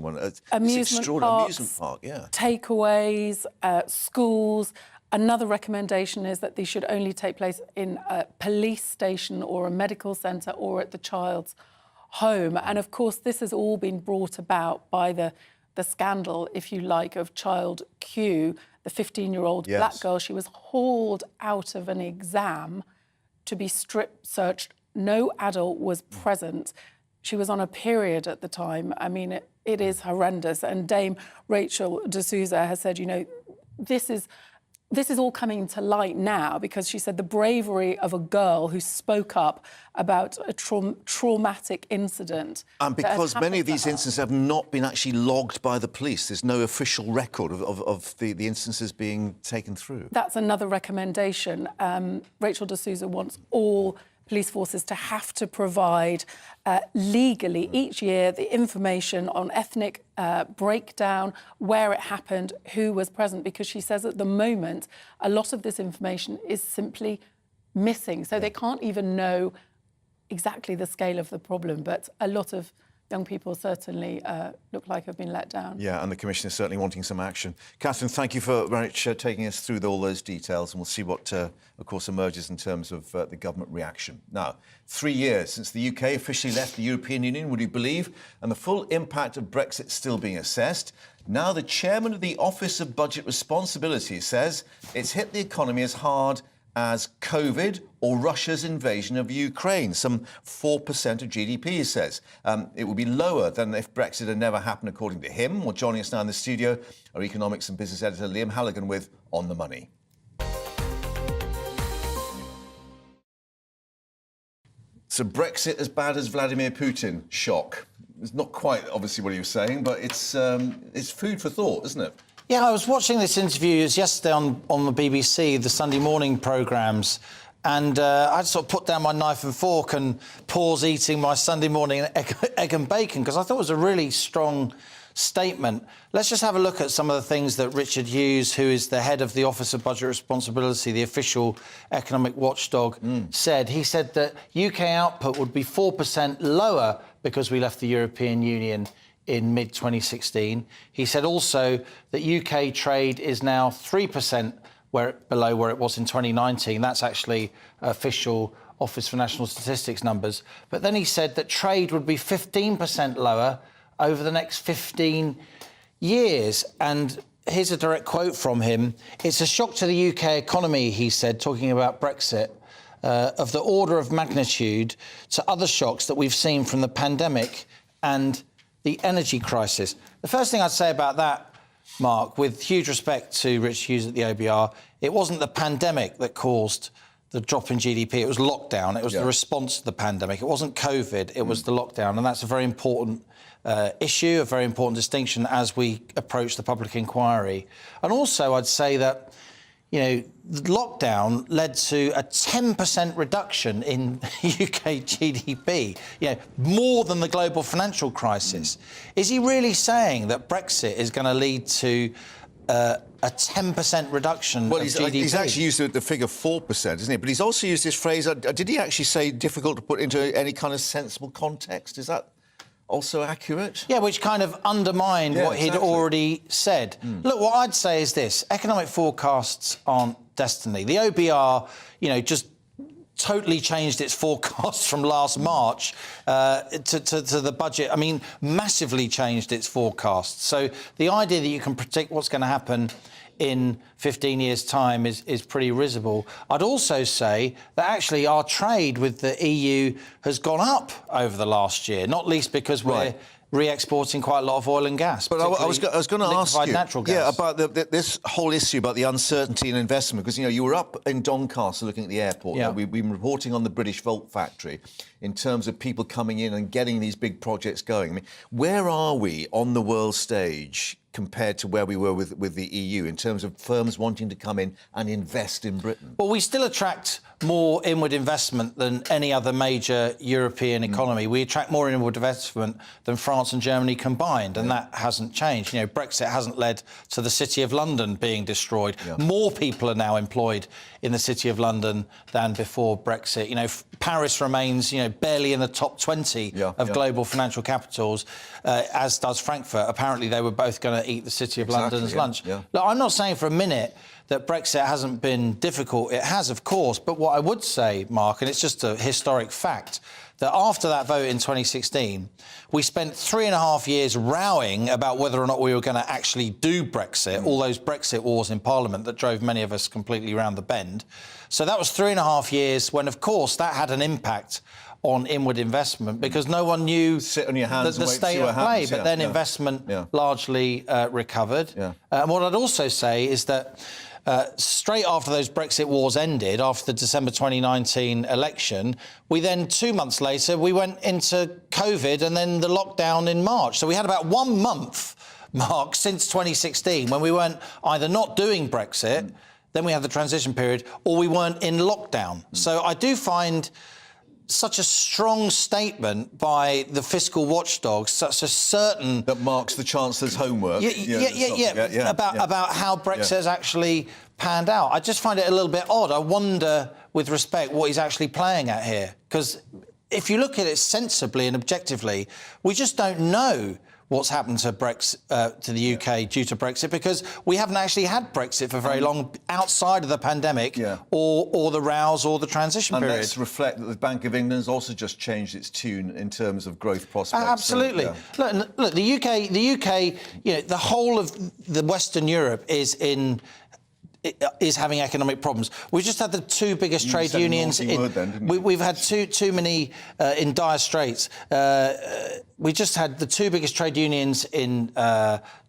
Amusement parks, amusement park, takeaways, schools. Another recommendation is that these should only take place in a police station or a medical centre or at the child's home. And of course, this has all been brought about by the scandal, if you like, of child Q, the 15-year-old black girl. She was hauled out of an exam to be strip searched. No adult was present. She was on a period at the time. I mean, it is horrendous. And Dame Rachel de Souza has said, you know, this is all coming to light now because she said the bravery of a girl who spoke up about a traumatic incident. And because many of these instances have not been actually logged by the police. There's no official record of the instances being taken through. That's another recommendation. Rachel de Souza wants all police forces to have to provide legally each year the information on ethnic breakdown, where it happened, who was present, because she says at the moment a lot of this information is simply missing. So they can't even know exactly the scale of the problem, but a lot of young people certainly look like have been let down. Yeah, and the Commissioner is certainly wanting some action. Catherine, thank you for very much taking us through all those details, and we'll see what, of course, emerges in terms of the government reaction. Now, 3 years since the UK officially left the European Union, would you believe, and the full impact of Brexit still being assessed. Now the chairman of the Office of Budget Responsibility says it's hit the economy as hard as COVID or Russia's invasion of Ukraine, some 4% of GDP, he says. It would be lower than if Brexit had never happened, according to him. Well, joining us now in the studio, our economics and business editor, Liam Halligan, with On the Money. So Brexit as bad as Vladimir Putin? Shock. It's not quite, obviously, what he was saying, but it's food for thought, isn't it? Yeah, I was watching this interview yesterday on the BBC, the Sunday morning programmes, and I sort of put down my knife and fork and pause eating my Sunday morning egg and bacon, because I thought it was a really strong statement. Let's just have a look at some of the things that Richard Hughes, who is the head of the Office of Budget Responsibility, the official economic watchdog, said. He said that UK output would be 4% lower because we left the European Union in mid-2016. He said also that UK trade is now 3% below where it was in 2019. That's actually official Office for National Statistics numbers. But then he said that trade would be 15% lower over the next 15 years. And here's a direct quote from him. It's a shock to the UK economy, he said, talking about Brexit. of the order of magnitude to other shocks that we've seen from the pandemic and the energy crisis. The first thing I'd say about that, Mark, with huge respect to Rich Hughes at the OBR, it wasn't the pandemic that caused the drop in GDP. It was lockdown. It was the response to the pandemic. It wasn't COVID. It was the lockdown. And that's a very important issue, a very important distinction as we approach the public inquiry. And also, I'd say that, you know, the lockdown led to a 10% reduction in UK GDP, you know, more than the global financial crisis. Is he really saying that Brexit is going to lead to a 10% reduction of GDP? He's actually used the figure 4%, isn't he? But he's also used this phrase, did he actually say difficult to put into any kind of sensible context? Is that also accurate? Yeah, which kind of undermined what he'd already said. Look, what I'd say is this. Economic forecasts aren't destiny. The OBR, you know, just totally changed its forecasts from last March to the budget. I mean, massively changed its forecasts. So the idea that you can predict what's going to happen in 15 years' time is pretty risible. I'd also say that actually our trade with the EU has gone up over the last year, not least because we're re-exporting quite a lot of oil and gas. But I was going to ask you, natural gas. about this whole issue about the uncertainty in investment, because, you know, you were up in Doncaster looking at the airport. Yeah. We've been reporting on the British Volt factory in terms of people coming in and getting these big projects going. I mean, where are we on the world stage compared to where we were with the EU in terms of firms wanting to come in and invest in Britain? Well, we still attract more inward investment than any other major European economy. We attract more inward investment than France and Germany combined, and that hasn't changed. You know, Brexit hasn't led to the City of London being destroyed. More people are now employed in the City of London than before Brexit. You know, Paris remains, you know, barely in the top 20 of global financial capitals, as does Frankfurt. Apparently, they were both going to eat the City of London's lunch. Look, I'm not saying for a minute that Brexit hasn't been difficult. It has, of course. But what I would say, Mark, and it's just a historic fact, that after that vote in 2016, we spent 3.5 years rowing about whether or not we were going to actually do Brexit, all those Brexit wars in Parliament that drove many of us completely round the bend. So that was 3.5 years when, of course, that had an impact on inward investment because no one knew the state of play. But then investment largely recovered. And what I'd also say is that straight after those Brexit wars ended, after the December 2019 election, we then, 2 months later, we went into COVID and then the lockdown in March. So we had about 1 month, Mark, since 2016 when we weren't either not doing Brexit, then we had the transition period, or we weren't in lockdown. So I do find such a strong statement by the fiscal watchdog, such a certain... That marks the Chancellor's homework. About how Brexit has actually panned out. I just find it a little bit odd. I wonder, with respect, what he's actually playing at here. Because if you look at it sensibly and objectively, we just don't know what's happened to to the UK due to Brexit, because we haven't actually had Brexit for very long outside of the pandemic or the rows or the transition period. And let's reflect that the Bank of England has also just changed its tune in terms of growth prospects. Absolutely. Look, the UK, you know, the whole of the Western Europe is having economic problems. We've just had the two biggest trade unions. We've had too many in dire straits. We just had the two biggest trade unions in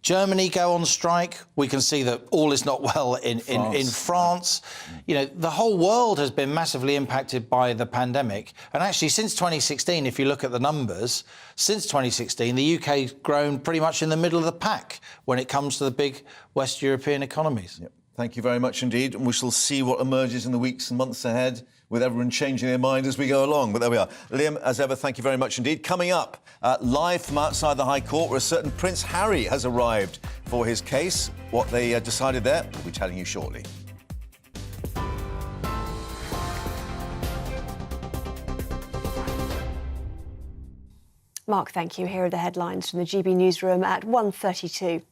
Germany go on strike. We can see that all is not well in France. You know, the whole world has been massively impacted by the pandemic. And actually, since 2016, if you look at the numbers, since 2016, the UK's grown pretty much in the middle of the pack when it comes to the big West European economies. Thank you very much indeed. And we shall see what emerges in the weeks and months ahead, with everyone changing their mind as we go along. But there we are. Liam, as ever, thank you very much indeed. Coming up, live from outside the High Court, where a certain Prince Harry has arrived for his case. What they decided there, we'll be telling you shortly. Mark, thank you. Here are the headlines from the GB newsroom at 1:32.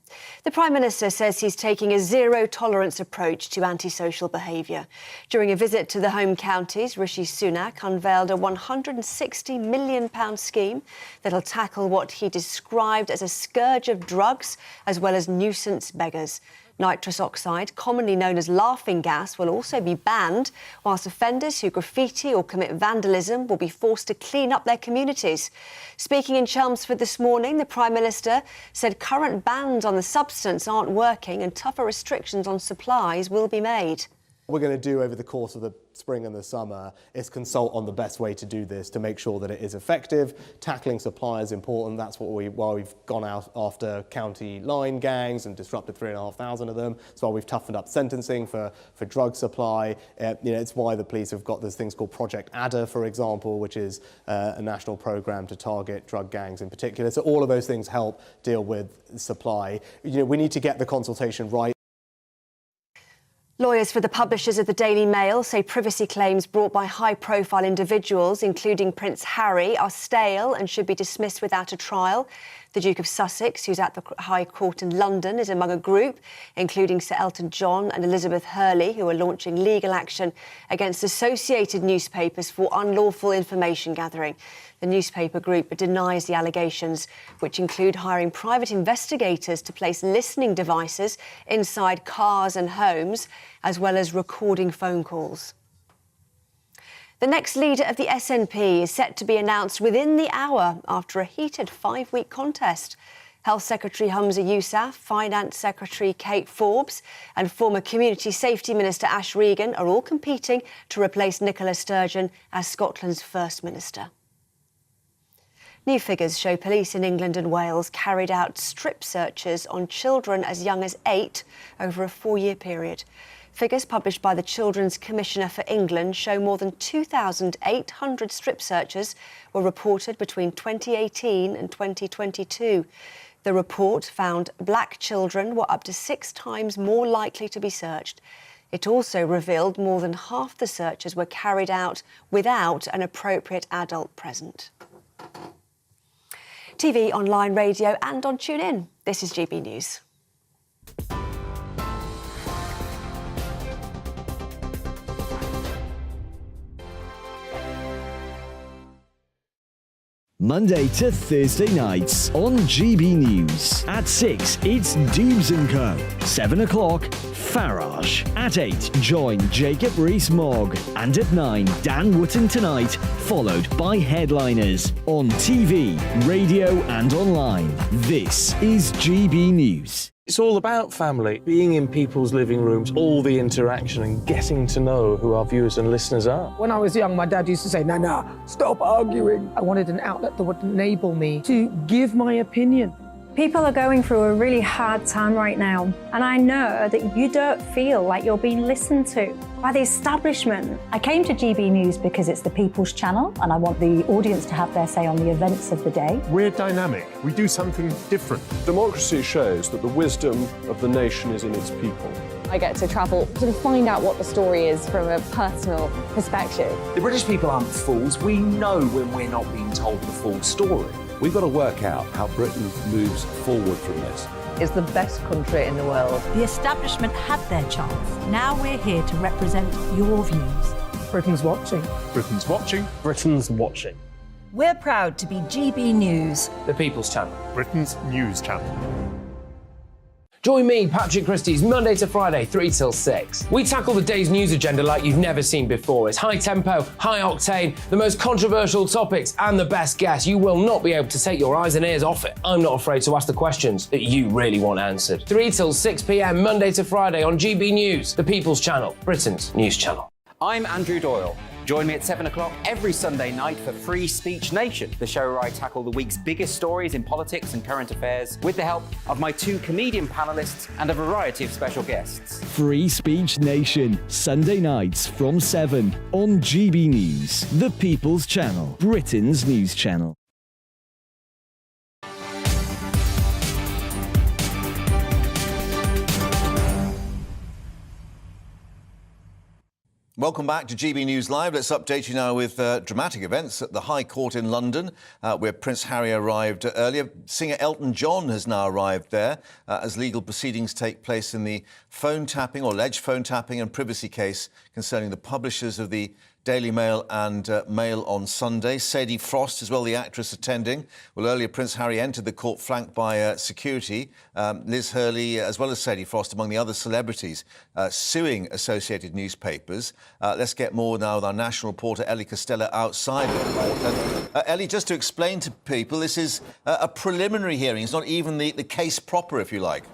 The Prime Minister says he's taking a zero-tolerance approach to antisocial behaviour. During a visit to the home counties, Rishi Sunak unveiled a £160 million scheme that'll tackle what he described as a scourge of drugs as well as nuisance beggars. Nitrous oxide, commonly known as laughing gas, will also be banned, whilst offenders who graffiti or commit vandalism will be forced to clean up their communities. Speaking in Chelmsford this morning, the Prime Minister said current bans on the substance aren't working and tougher restrictions on supplies will be made. What we're going to do over the course of the spring and the summer is consult on the best way to do this to make sure that it is effective. Tackling supply is important. That's why we've gone out after county line gangs and disrupted 3,500 of them. It's why we've toughened up sentencing for drug supply. It's why the police have got these things called Project Adder, for example, which is a national programme to target drug gangs in particular. So all of those things help deal with supply. We need to get the consultation right. Lawyers for the publishers of the Daily Mail say privacy claims brought by high-profile individuals, including Prince Harry, are stale and should be dismissed without a trial. The Duke of Sussex, who's at the High Court in London, is among a group, including Sir Elton John and Elizabeth Hurley, who are launching legal action against associated newspapers for unlawful information gathering. The newspaper group denies the allegations, which include hiring private investigators to place listening devices inside cars and homes, as well as recording phone calls. The next leader of the SNP is set to be announced within the hour after a heated 5-week contest. Health Secretary Humza Yousaf, Finance Secretary Kate Forbes and former Community Safety Minister Ash Regan are all competing to replace Nicola Sturgeon as Scotland's First Minister. New figures show police in England and Wales carried out strip searches on children as young as 8 over a 4-year period. Figures published by the Children's Commissioner for England show more than 2,800 strip searches were reported between 2018 and 2022. The report found black children were up to 6 times more likely to be searched. It also revealed more than half the searches were carried out without an appropriate adult present. TV, online radio and on TuneIn. This is GB News. Monday to Thursday nights on GB News. At 6, it's Dubes & Co. 7 o'clock, Farage. At 8, join Jacob Rees-Mogg. And at 9, Dan Wootton Tonight, followed by Headliners. On TV, radio and online. This is GB News. It's all about family, being in people's living rooms, all the interaction and getting to know who our viewers and listeners are. When I was young, my dad used to say, Nana, stop arguing. I wanted an outlet that would enable me to give my opinion. People are going through a really hard time right now, and I know that you don't feel like you're being listened to by the establishment. I came to GB News because it's the People's Channel, and I want the audience to have their say on the events of the day. We're dynamic. We do something different. Democracy shows that the wisdom of the nation is in its people. I get to travel to find out what the story is from a personal perspective. The British people aren't fools. We know when we're not being told the full story. We've got to work out how Britain moves forward from this. It's the best country in the world. The establishment had their chance. Now we're here to represent your views. Britain's watching. Britain's watching. Britain's watching. We're proud to be GB News. The People's Channel. Britain's news channel. Join me, Patrick Christie's, Monday to Friday, 3 till 6. We tackle the day's news agenda like you've never seen before. It's high tempo, high octane, the most controversial topics, and the best guests. You will not be able to take your eyes and ears off it. I'm not afraid to ask the questions that you really want answered. 3 till 6 p.m, Monday to Friday on GB News, the People's Channel, Britain's news channel. I'm Andrew Doyle. Join me at 7 o'clock every Sunday night for Free Speech Nation, the show where I tackle the week's biggest stories in politics and current affairs with the help of my 2 comedian panellists and a variety of special guests. Free Speech Nation, Sunday nights from 7 on GB News, the People's Channel, Britain's news channel. Welcome back to GB News Live. Let's update you now with dramatic events at the High Court in London, where Prince Harry arrived earlier. Singer Elton John has now arrived there as legal proceedings take place in the phone tapping or alleged phone tapping and privacy case concerning the publishers of the Daily Mail and Mail on Sunday. Sadie Frost as well, the actress, attending. Well, earlier Prince Harry entered the court flanked by security. Liz Hurley, as well as Sadie Frost, among the other celebrities suing associated newspapers. Let's get more now with our national reporter Ellie Costello outside the court. And, Ellie, just to explain to people, this is a preliminary hearing. It's not even the case proper, if you like.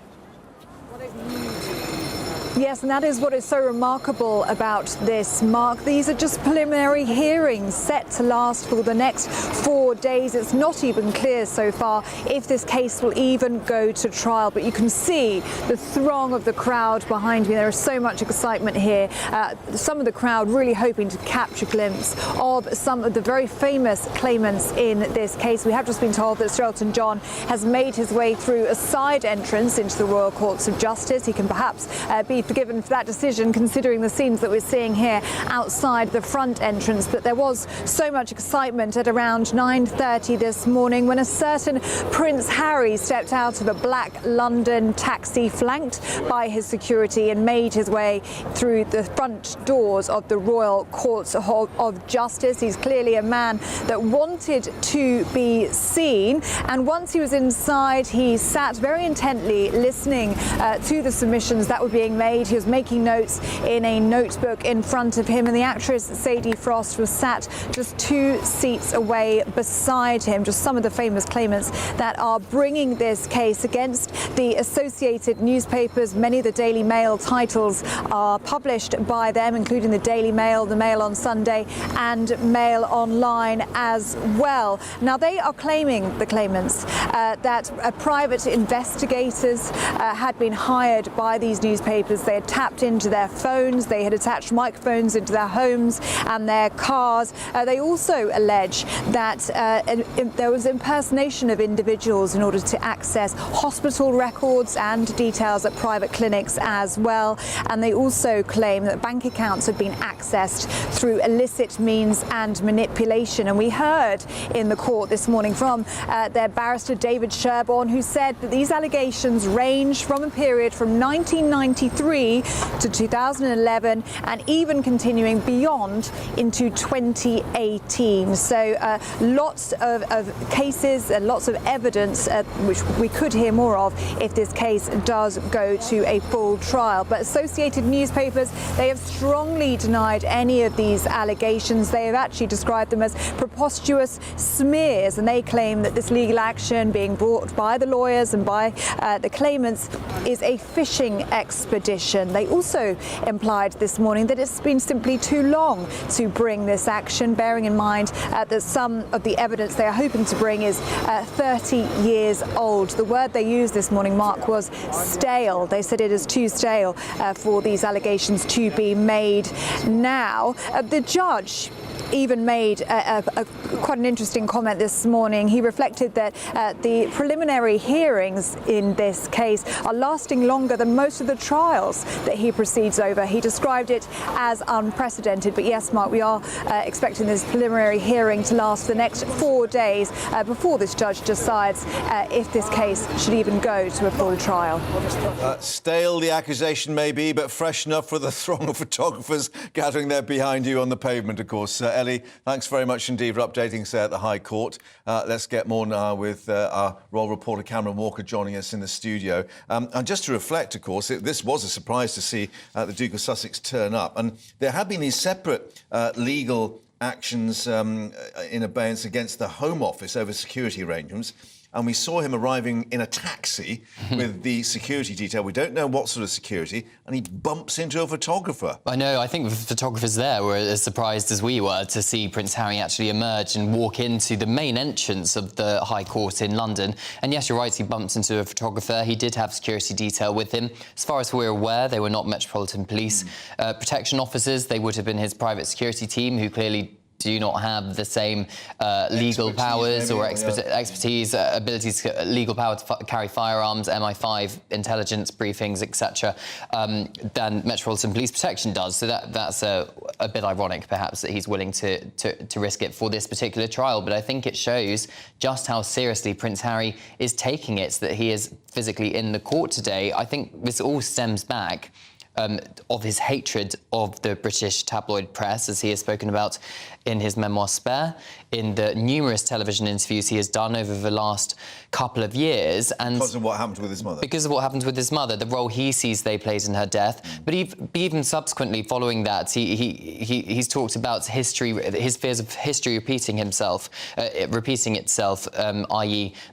Yes, and that is what is so remarkable about this, Mark. These are just preliminary hearings set to last for the next 4 days. It's not even clear so far if this case will even go to trial, but you can see the throng of the crowd behind me. There is so much excitement here. Some of the crowd really hoping to catch a glimpse of some of the very famous claimants in this case. We have just been told that Sir Elton John has made his way through a side entrance into the Royal Courts of Justice. He can perhaps be forgiven for that decision, considering the scenes that we're seeing here outside the front entrance. But there was so much excitement at around 9:30 this morning when a certain Prince Harry stepped out of a black London taxi, flanked by his security, and made his way through the front doors of the Royal Courts of Justice. He's clearly a man that wanted to be seen, and once he was inside, he sat very intently listening to the submissions that were being made. He was making notes in a notebook in front of him, and the actress Sadie Frost was sat just 2 seats away beside him. Just some of the famous claimants that are bringing this case against the associated newspapers. Many of the Daily Mail titles are published by them, including the Daily Mail, the Mail on Sunday, and Mail Online as well. Now, they are claiming, the claimants, that private investigators had been hired by these newspapers. They had tapped into their phones, they had attached microphones into their homes and their cars. They also allege that there was impersonation of individuals in order to access hospital records and details at private clinics as well. And they also claim that bank accounts had been accessed through illicit means and manipulation. And we heard in the court this morning from their barrister David Sherborne, who said that these allegations range from a period from 1993 to 2011 and even continuing beyond into 2018. So lots of cases and lots of evidence which we could hear more of if this case does go to a full trial. But associated newspapers, they have strongly denied any of these allegations. They have actually described them as preposterous smears, and they claim that this legal action being brought by the lawyers and by the claimants is a fishing expedition. They also implied this morning that it's been simply too long to bring this action, bearing in mind that some of the evidence they are hoping to bring is 30 years old. The word they used this morning, Mark, was stale. They said it is too stale for these allegations to be made now. The judge even made quite an interesting comment this morning. He reflected that the preliminary hearings in this case are lasting longer than most of the trials that he proceeds over. He described it as unprecedented. But yes, Mark, we are expecting this preliminary hearing to last the next 4 days before this judge decides if this case should even go to a full trial. Stale the accusation may be, but fresh enough for the throng of photographers gathering there behind you on the pavement, of course. Ellie, thanks very much indeed for updating us at the High Court. Let's get more now with our royal reporter Cameron Walker joining us in the studio. And just to reflect, of course, this was a surprise to see the Duke of Sussex turn up. And there have been these separate legal actions in abeyance against the Home Office over security arrangements. And we saw him arriving in a taxi with the security detail. We don't know what sort of security, and he bumps into a photographer. I know. I think the photographers there were as surprised as we were to see Prince Harry actually emerge and walk into the main entrance of the High Court in London. And yes, you're right, he bumps into a photographer. He did have security detail with him. As far as we're aware, they were not Metropolitan Police protection officers. They would have been his private security team, who clearly do not have the same legal powers or expertise, abilities, legal power to carry firearms, MI5 intelligence briefings, etc., than Metropolitan Police Protection does. So that's a bit ironic, perhaps, that he's willing to risk it for this particular trial. But I think it shows just how seriously Prince Harry is taking it, that he is physically in the court today. I think this all stems back of his hatred of the British tabloid press, as he has spoken about in his memoir Spare, in the numerous television interviews he has done over the last couple of years. And because of what happened with his mother. Because of what happened with his mother, the role he sees they played in her death. But even subsequently, following that, he's talked about history, his fears of history repeating itself, i.e.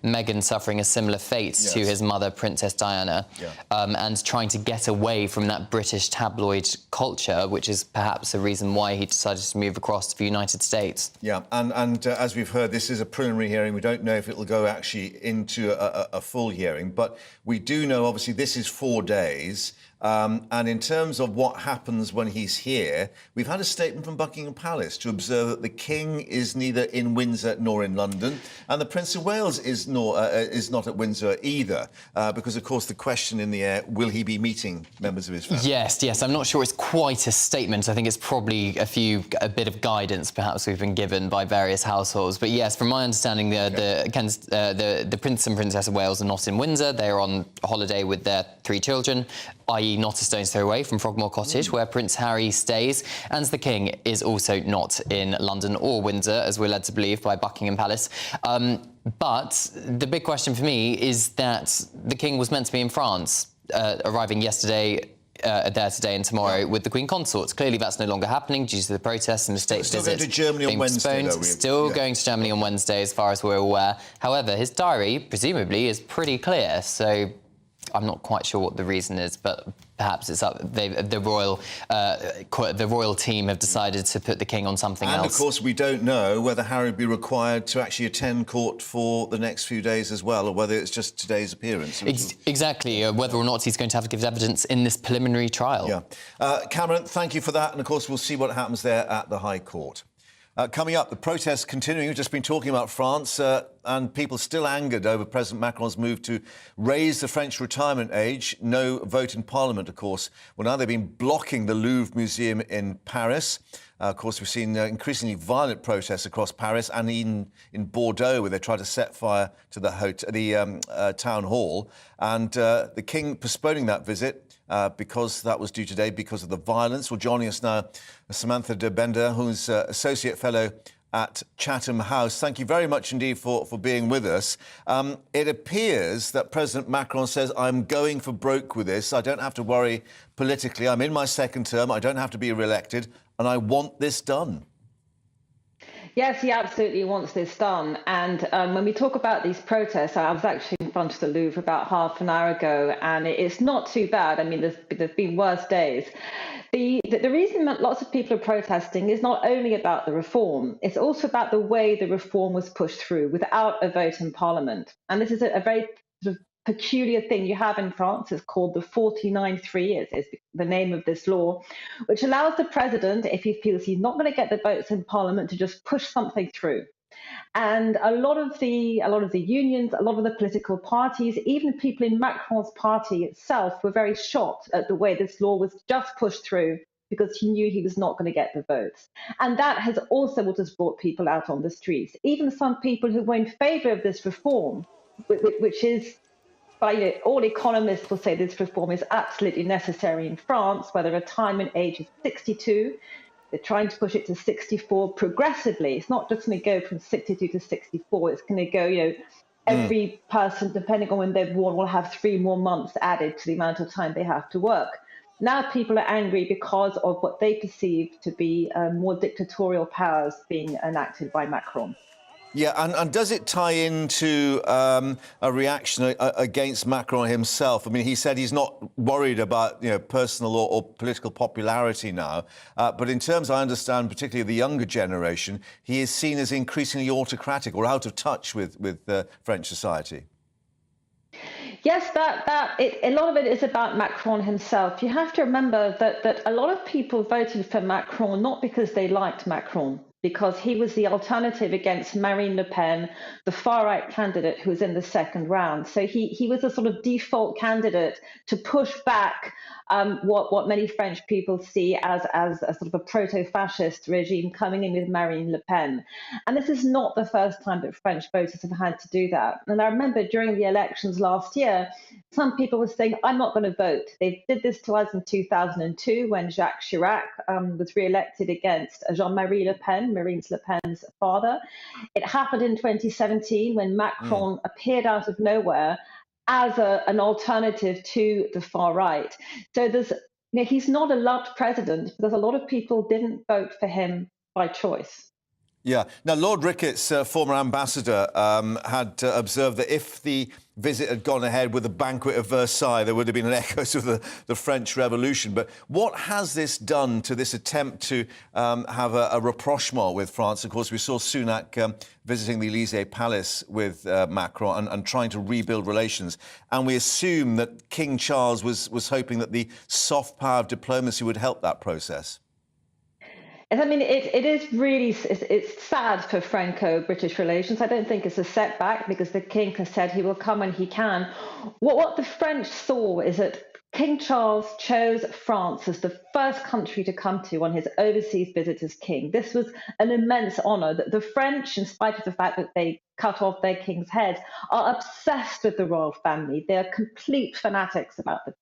Meghan suffering a similar fate to his mother, Princess Diana, and trying to get away from that British tabloid culture, which is perhaps the reason why he decided to move across to the United States. Yeah, and as we've heard, this is a preliminary hearing. We don't know if it will go actually into a full hearing, but we do know, obviously, this is 4 days. And in terms of what happens when he's here, we've had a statement from Buckingham Palace to observe that the King is neither in Windsor nor in London, and the Prince of Wales is not at Windsor either, because, of course, the question in the air, will he be meeting members of his family? Yes, I'm not sure it's quite a statement. I think it's probably a bit of guidance, perhaps, we've been given by various households. But yes, from my understanding, the Prince and Princess of Wales are not in Windsor. They are on holiday with their 3 children, i.e. not a stone's throw away from Frogmore Cottage, where Prince Harry stays, and the King is also not in London or Windsor, as we're led to believe by Buckingham Palace. But the big question for me is that the King was meant to be in France, arriving yesterday, there today and tomorrow with the Queen Consorts. Clearly that's no longer happening due to the protests and the state still visit going to Germany on Wednesday, though, Still going to Germany on Wednesday, as far as we're aware. However, his diary, presumably, is pretty clear, so I'm not quite sure what the reason is, but perhaps it's up. The royal team have decided to put the King on something else. And of course, we don't know whether Harry would be required to actually attend court for the next few days as well, or whether it's just today's appearance. Exactly. Whether or not he's going to have to give evidence in this preliminary trial. Yeah. Cameron, thank you for that. And of course, we'll see what happens there at the High Court. Coming up, the protests continuing. We've just been talking about France and people still angered over President Macron's move to raise the French retirement age. No vote in Parliament, of course. Well, now they've been blocking the Louvre Museum in Paris. Of course, we've seen increasingly violent protests across Paris and even in Bordeaux, where they tried to set fire to the town hall. And the King postponing that visit because that was due today because of the violence. Well, joining us now, Samantha de Bender, who's Associate Fellow at Chatham House. Thank you very much indeed for being with us. It appears that President Macron says, I'm going for broke with this. I don't have to worry politically. I'm in my second term. I don't have to be re-elected. And I want this done. Yes, he absolutely wants this done. And when we talk about these protests, I was actually in front of the Louvre about half an hour ago, and it's not too bad. I mean, there's been worse days. The reason that lots of people are protesting is not only about the reform, it's also about the way the reform was pushed through without a vote in Parliament. And this is a very sort of peculiar thing you have in France. It's called the 49-3, is the name of this law, which allows the president, if he feels he's not going to get the votes in Parliament, to just push something through. And a lot of the unions, a lot of the political parties, even people in Macron's party itself, were very shocked at the way this law was just pushed through, because he knew he was not going to get the votes. And that has also what has brought people out on the streets. Even some people who were in favour of this reform, which is, all economists will say this reform is absolutely necessary in France, where the retirement age is 62. They're trying to push it to 64 progressively. It's not just going to go from 62 to 64. It's going to go, every person, depending on when they're born, will have 3 more months added to the amount of time they have to work. Now people are angry because of what they perceive to be more dictatorial powers being enacted by Macron. Yeah, and does it tie into a reaction against Macron himself? I mean, he said he's not worried about personal or political popularity now, but in terms, I understand, particularly of the younger generation, he is seen as increasingly autocratic or out of touch with French society. Yes, a lot of it is about Macron himself. You have to remember that a lot of people voted for Macron not because they liked Macron, because he was the alternative against Marine Le Pen, the far-right candidate who was in the second round. So he was a sort of default candidate to push back what many French people see as a sort of a proto-fascist regime coming in with Marine Le Pen. And this is not the first time that French voters have had to do that. And I remember during the elections last year, some people were saying, I'm not going to vote. They did this to us in 2002 when Jacques Chirac was re-elected against Jean-Marie Le Pen, Marine Le Pen's father. It happened in 2017 when Macron appeared out of nowhere as an alternative to the far right. So he's not a loved president because a lot of people didn't vote for him by choice. Yeah. Now, Lord Ricketts, former ambassador, had observed that if the visit had gone ahead with the banquet of Versailles, there would have been an echo of the French Revolution. But what has this done to this attempt to have a rapprochement with France? Of course, we saw Sunak visiting the Élysée Palace with Macron and trying to rebuild relations. And we assume that King Charles was hoping that the soft power of diplomacy would help that process. I mean, it is really, it's sad for Franco-British relations. I don't think it's a setback because the king has said he will come when he can. What the French saw is that King Charles chose France as the first country to come to on his overseas visit as king. This was an immense honour. The French, in spite of the fact that they cut off their king's head, are obsessed with the royal family. They are complete fanatics about the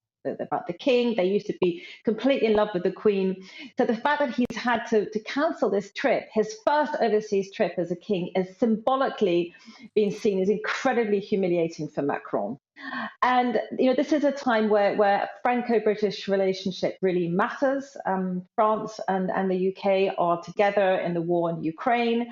king. They used to be completely in love with the queen. So the fact that he's had to cancel this trip, his first overseas trip as a king, is symbolically being seen as incredibly humiliating for Macron. And this is a time where Franco-British relationship really matters. France and the UK are together in the war in Ukraine.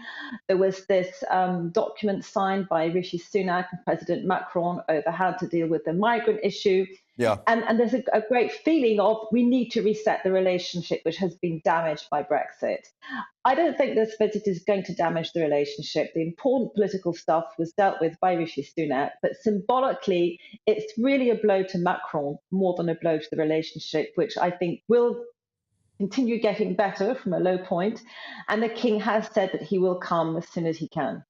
There was this document signed by Rishi Sunak and President Macron over how to deal with the migrant issue. Yeah. And there's a great feeling of we need to reset the relationship, which has been damaged by Brexit. I don't think this visit is going to damage the relationship. The important political stuff was dealt with by Rishi Sunak, but symbolically, it's really a blow to Macron more than a blow to the relationship, which I think will continue getting better from a low point. And the king has said that he will come as soon as he can.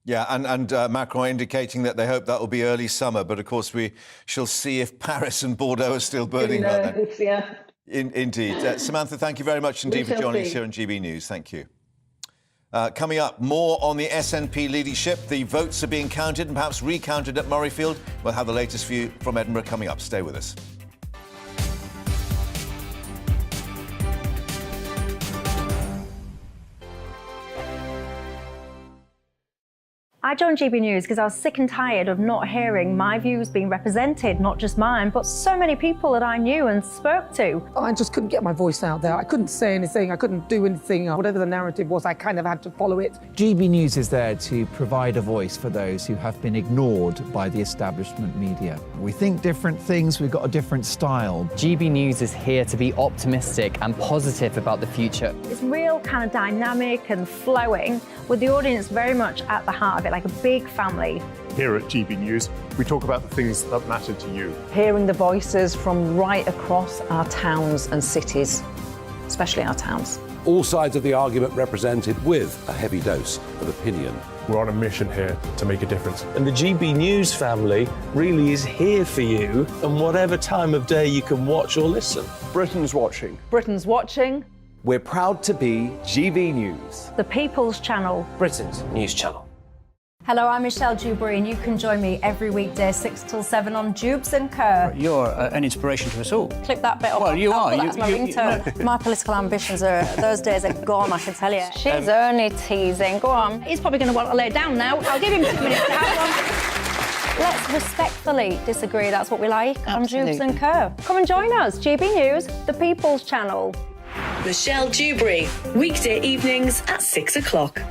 Yeah, and Macron indicating that they hope that will be early summer. But, of course, we shall see if Paris and Bordeaux are still burning. Yeah. Indeed. Samantha, thank you very much indeed for joining us here on GB News. Thank you. Coming up, more on the SNP leadership. The votes are being counted and perhaps recounted at Murrayfield. We'll have the latest view from Edinburgh coming up. Stay with us. I joined GB News because I was sick and tired of not hearing my views being represented, not just mine, but so many people that I knew and spoke to. I just couldn't get my voice out there. I couldn't say anything. I couldn't do anything. Whatever the narrative was, I kind of had to follow it. GB News is there to provide a voice for those who have been ignored by the establishment media. We think different things. We've got a different style. GB News is here to be optimistic and positive about the future. It's real kind of dynamic and flowing, with the audience very much at the heart of it, like a big family. Here at GB News, we talk about the things that matter to you. Hearing the voices from right across our towns and cities, especially our towns. All sides of the argument represented with a heavy dose of opinion. We're on a mission here to make a difference. And the GB News family really is here for you, and whatever time of day you can watch or listen. Britain's watching. Britain's watching. We're proud to be GB News. The People's Channel. Britain's news channel. Hello, I'm Michelle Dewberry, and you can join me every weekday 6 till 7 on Jubes and Co. You're an inspiration to us all. Clip that bit up. Well, you are. That's my ringtone. My political ambitions those days are gone, I can tell you. She's only teasing. Go on. He's probably going to want to lay down now. I'll give him 2 minutes to have one. Let's respectfully disagree. That's what we like on Jubes and Co. Come and join us. GB News, the People's Channel. Michelle Dewberry, weekday evenings at 6 o'clock.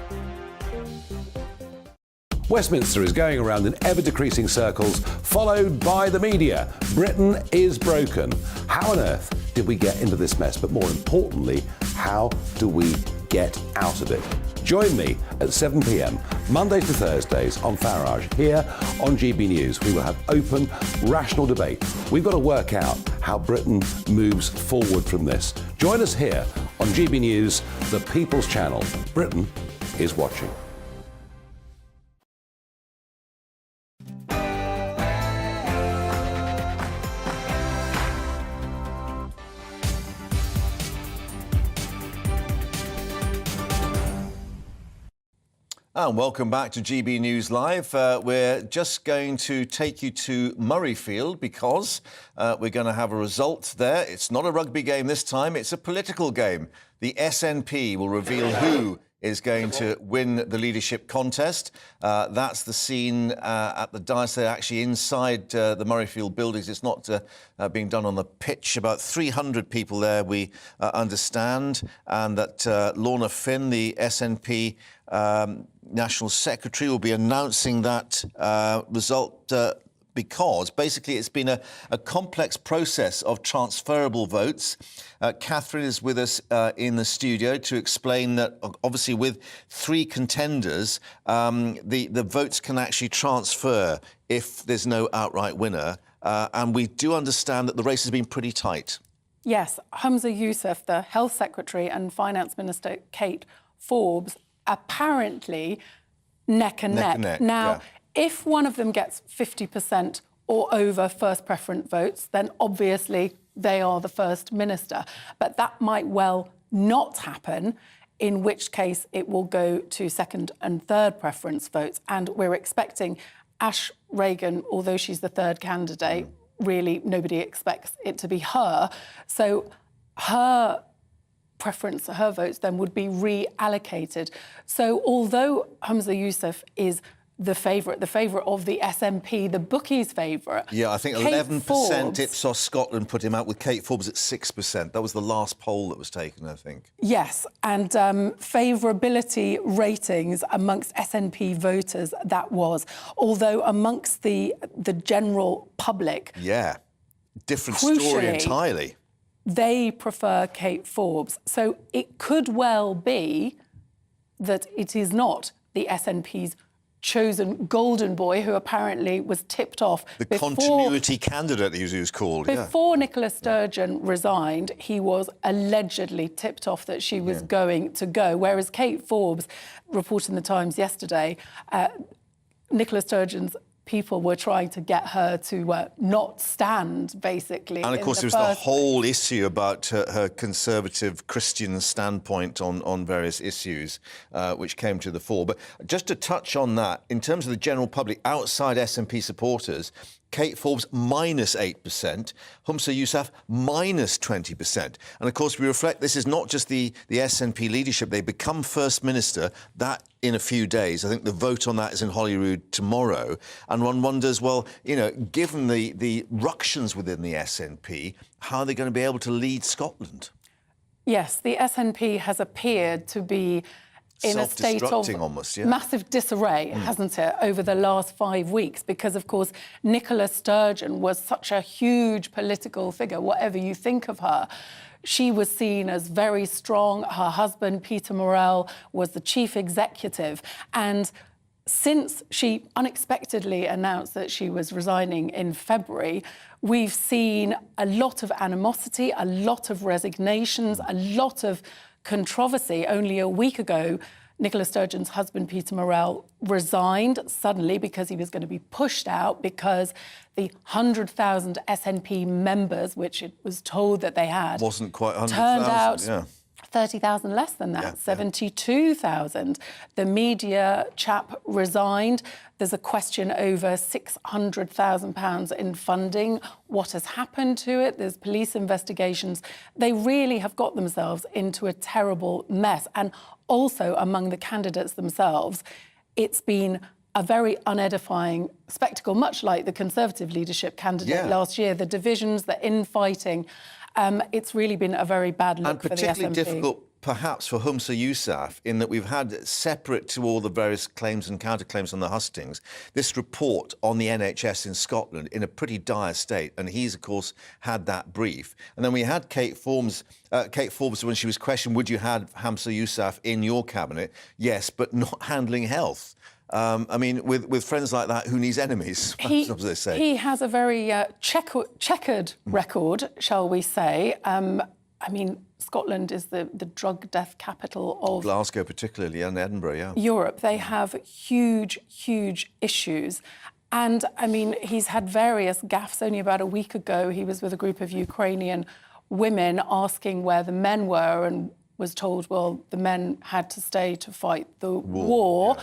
Westminster is going around in ever-decreasing circles, followed by the media. Britain is broken. How on earth did we get into this mess? But more importantly, how do we get out of it? Join me at 7 p.m, Mondays to Thursdays on Farage, here on GB News. We will have open, rational debate. We've got to work out how Britain moves forward from this. Join us here on GB News, the People's Channel. Britain is watching. And welcome back to GB News Live. We're just going to take you to Murrayfield because we're going to have a result there. It's not a rugby game this time, it's a political game. The SNP will reveal who is going to win the leadership contest. That's the scene at the dais. They're actually inside the Murrayfield buildings. It's not being done on the pitch. About 300 people there, we understand, and that Lorna Finn, the SNP National Secretary, will be announcing that result because basically it's been a complex process of transferable votes. Catherine is with us in the studio to explain that obviously with three contenders, the votes can actually transfer if there's no outright winner. And we do understand that the race has been pretty tight. Yes, Humza Yousaf, the Health Secretary, and Finance Minister Kate Forbes, apparently neck and neck. Now, if one of them gets 50% or over first preference votes, then obviously they are the First Minister. But that might well not happen, in which case it will go to second and third preference votes. And we're expecting Ash Reagan, although she's the third candidate, really nobody expects it to be her. So her preference, her votes then would be reallocated. So although Humza Yousaf is the favourite of the SNP, the bookies' favourite. Yeah, I think 11% Ipsos Scotland put him out, with Kate Forbes at 6%. That was the last poll that was taken, I think. Yes, and favourability ratings amongst SNP voters, that was. Although amongst the general public... Yeah, different story entirely. They prefer Kate Forbes. So it could well be that it is not the SNP's chosen golden boy, who apparently was tipped off. The continuity candidate, he was called. Before Nicola Sturgeon resigned, he was allegedly tipped off that she was going to go, whereas Kate Forbes, reported in the Times yesterday, Nicola Sturgeon's people were trying to get her to not stand, basically. And of course, there was the whole issue about her conservative Christian standpoint on various issues, which came to the fore. But just to touch on that, in terms of the general public, outside SNP supporters, Kate Forbes minus 8%, Humza Yousaf minus 20%. And of course, we reflect this is not just the SNP leadership. They become First Minister, that in a few days. I think the vote on that is in Holyrood tomorrow. And one wonders, well, you know, given the ructions within the SNP, how are they going to be able to lead Scotland? Yes, the SNP has appeared to be in a state of almost, massive disarray, hasn't it, over the last 5 weeks? Because, of course, Nicola Sturgeon was such a huge political figure, whatever you think of her. She was seen as very strong. Her husband, Peter Morrell, was the chief executive. And since she unexpectedly announced that she was resigning in February, we've seen a lot of animosity, a lot of resignations, a lot of controversy. Only a week ago, Nicola Sturgeon's husband, Peter Morrell, resigned suddenly because he was going to be pushed out because the 100,000 SNP members, which it was told that they had, wasn't quite 100,000, turned out 30,000 less than that, 72,000. The media chap resigned. There's a question over £600,000 in funding. What has happened to it? There's police investigations. They really have got themselves into a terrible mess. And also among the candidates themselves, it's been a very unedifying spectacle, much like the Conservative leadership candidate last year. The divisions, the infighting, it's really been a very bad look for the SNP. And particularly difficult, perhaps, for Humza Yousaf, in that we've had, separate to all the various claims and counterclaims on the hustings, this report on the NHS in Scotland in a pretty dire state. And he's, of course, had that brief. And then we had Kate Forbes, when she was questioned, would you have Humza Yousaf in your cabinet? Yes, but not handling health. I mean, with friends like that, who needs enemies, as they say? He has a very checkered record, shall we say. I mean, Scotland is the drug death capital of... Glasgow particularly, and Edinburgh, Europe. They have huge, huge issues. And, I mean, he's had various gaffes. Only about a week ago, he was with a group of Ukrainian women asking where the men were and was told, well, the men had to stay to fight the war.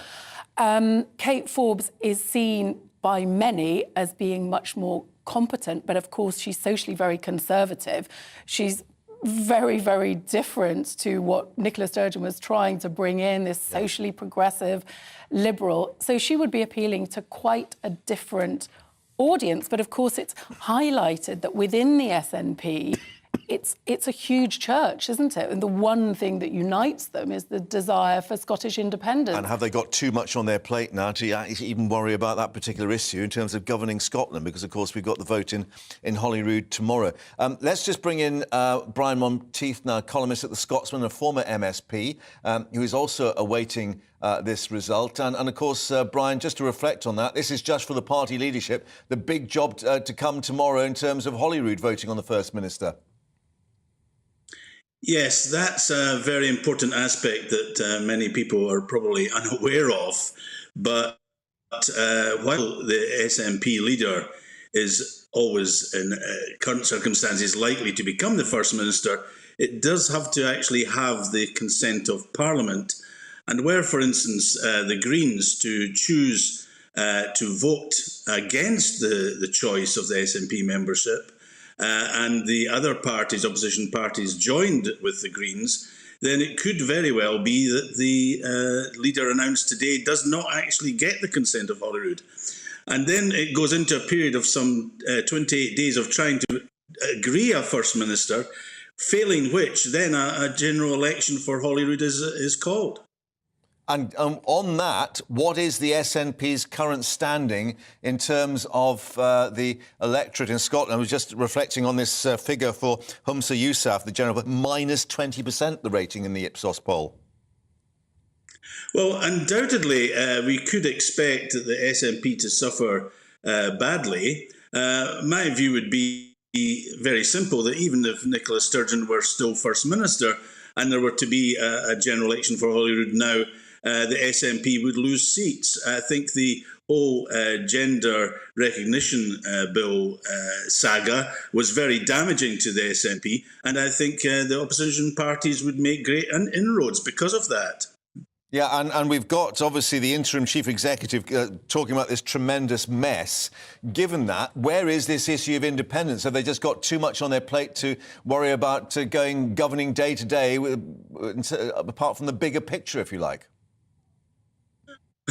Kate Forbes is seen by many as being much more competent, but of course she's socially very conservative. She's very, very different to what Nicola Sturgeon was trying to bring in, this socially progressive liberal. So she would be appealing to quite a different audience. But of course, it's highlighted that within the SNP, it's a huge church, isn't it? And the one thing that unites them is the desire for Scottish independence. And have they got too much on their plate now to even worry about that particular issue in terms of governing Scotland? Because, of course, we've got the vote in Holyrood tomorrow. Let's just bring in Brian Monteith, now columnist at The Scotsman, a former MSP, who is also awaiting this result. And of course, Brian, just to reflect on that, this is just for the party leadership, the big job to come tomorrow in terms of Holyrood voting on the First Minister. Yes, that's a very important aspect that many people are probably unaware of. But while the SNP leader is always, in current circumstances, likely to become the First Minister, it does have to actually have the consent of Parliament. And where, for instance, the Greens to choose to vote against the choice of the SNP membership, and the other parties, opposition parties, joined with the Greens, then it could very well be that the leader announced today does not actually get the consent of Holyrood. And then it goes into a period of some 28 days of trying to agree a First Minister, failing which then a general election for Holyrood is called. And on that, what is the SNP's current standing in terms of the electorate in Scotland? I was just reflecting on this figure for Humza Yousaf, the general, but minus 20% the rating in the Ipsos poll. Well, undoubtedly, we could expect the SNP to suffer badly. My view would be very simple, that even if Nicola Sturgeon were still First Minister and there were to be a general election for Holyrood now, the SNP would lose seats. I think the whole gender recognition bill saga was very damaging to the SNP, and I think the opposition parties would make great inroads because of that. Yeah, and we've got, obviously, the interim chief executive talking about this tremendous mess. Given that, where is this issue of independence? Have they just got too much on their plate to worry about governing day to day, apart from the bigger picture, if you like?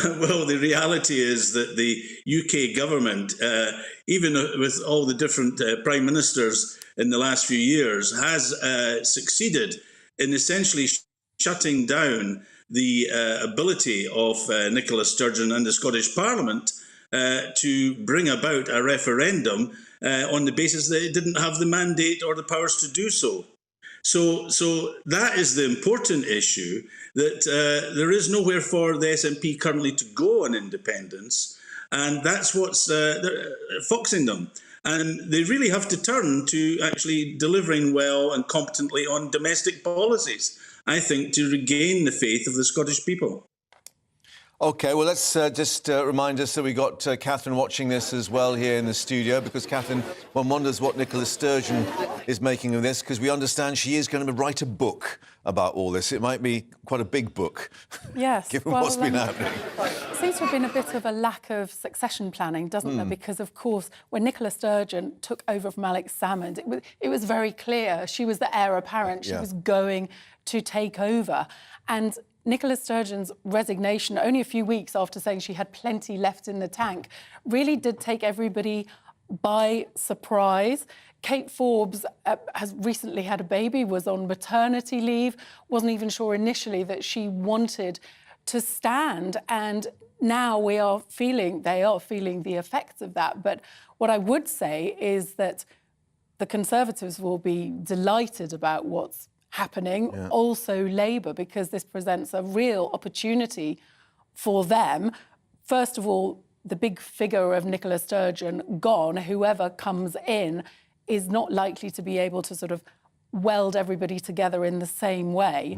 Well, the reality is that the UK government, even with all the different prime ministers in the last few years, has succeeded in essentially shutting down the ability of Nicola Sturgeon and the Scottish Parliament to bring about a referendum on the basis that it didn't have the mandate or the powers to do so. So that is the important issue, that there is nowhere for the SNP currently to go on independence, and that's what's foxing them. And they really have to turn to actually delivering well and competently on domestic policies, I think, to regain the faith of the Scottish people. OK, well, let's just remind us that we got Catherine watching this as well here in the studio, because, Catherine, one wonders what Nicola Sturgeon is making of this, because we understand she is going to write a book about all this. It might be quite a big book, yes, given what's been happening. Seems to have been a bit of a lack of succession planning, doesn't there? Because, of course, when Nicola Sturgeon took over from Alex Salmond, it was very clear she was the heir apparent. She was going to take over. And Nicola Sturgeon's resignation, only a few weeks after saying she had plenty left in the tank, really did take everybody by surprise. Kate Forbes has recently had a baby, was on maternity leave, wasn't even sure initially that she wanted to stand, and now they are feeling the effects of that. But what I would say is that the Conservatives will be delighted about what's happening, also Labour, because this presents a real opportunity for them. First of all, the big figure of Nicola Sturgeon gone, whoever comes in is not likely to be able to sort of weld everybody together in the same way.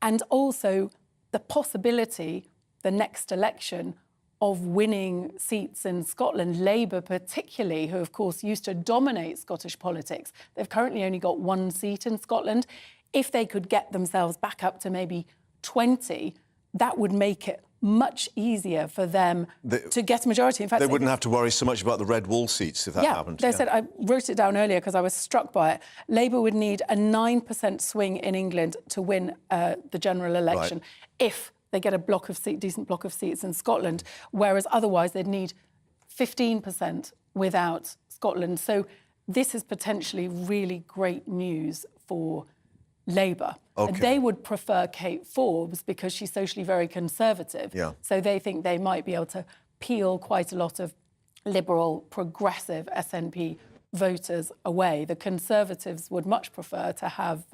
And also the possibility, the next election, of winning seats in Scotland, Labour particularly, who of course used to dominate Scottish politics. They've currently only got one seat in Scotland. if they could get themselves back up to maybe 20, that would make it much easier for them to get a majority. In fact, they wouldn't have to worry so much about the red wall seats if that happened. They said, I wrote it down earlier because I was struck by it, Labour would need a 9% swing in England to win the general election if they get a decent block of seats in Scotland, whereas otherwise they'd need 15% without Scotland. So this is potentially really great news for Labour. Okay. They would prefer Kate Forbes because she's socially very conservative. Yeah. So they think they might be able to peel quite a lot of liberal, progressive SNP voters away. The Conservatives would much prefer to have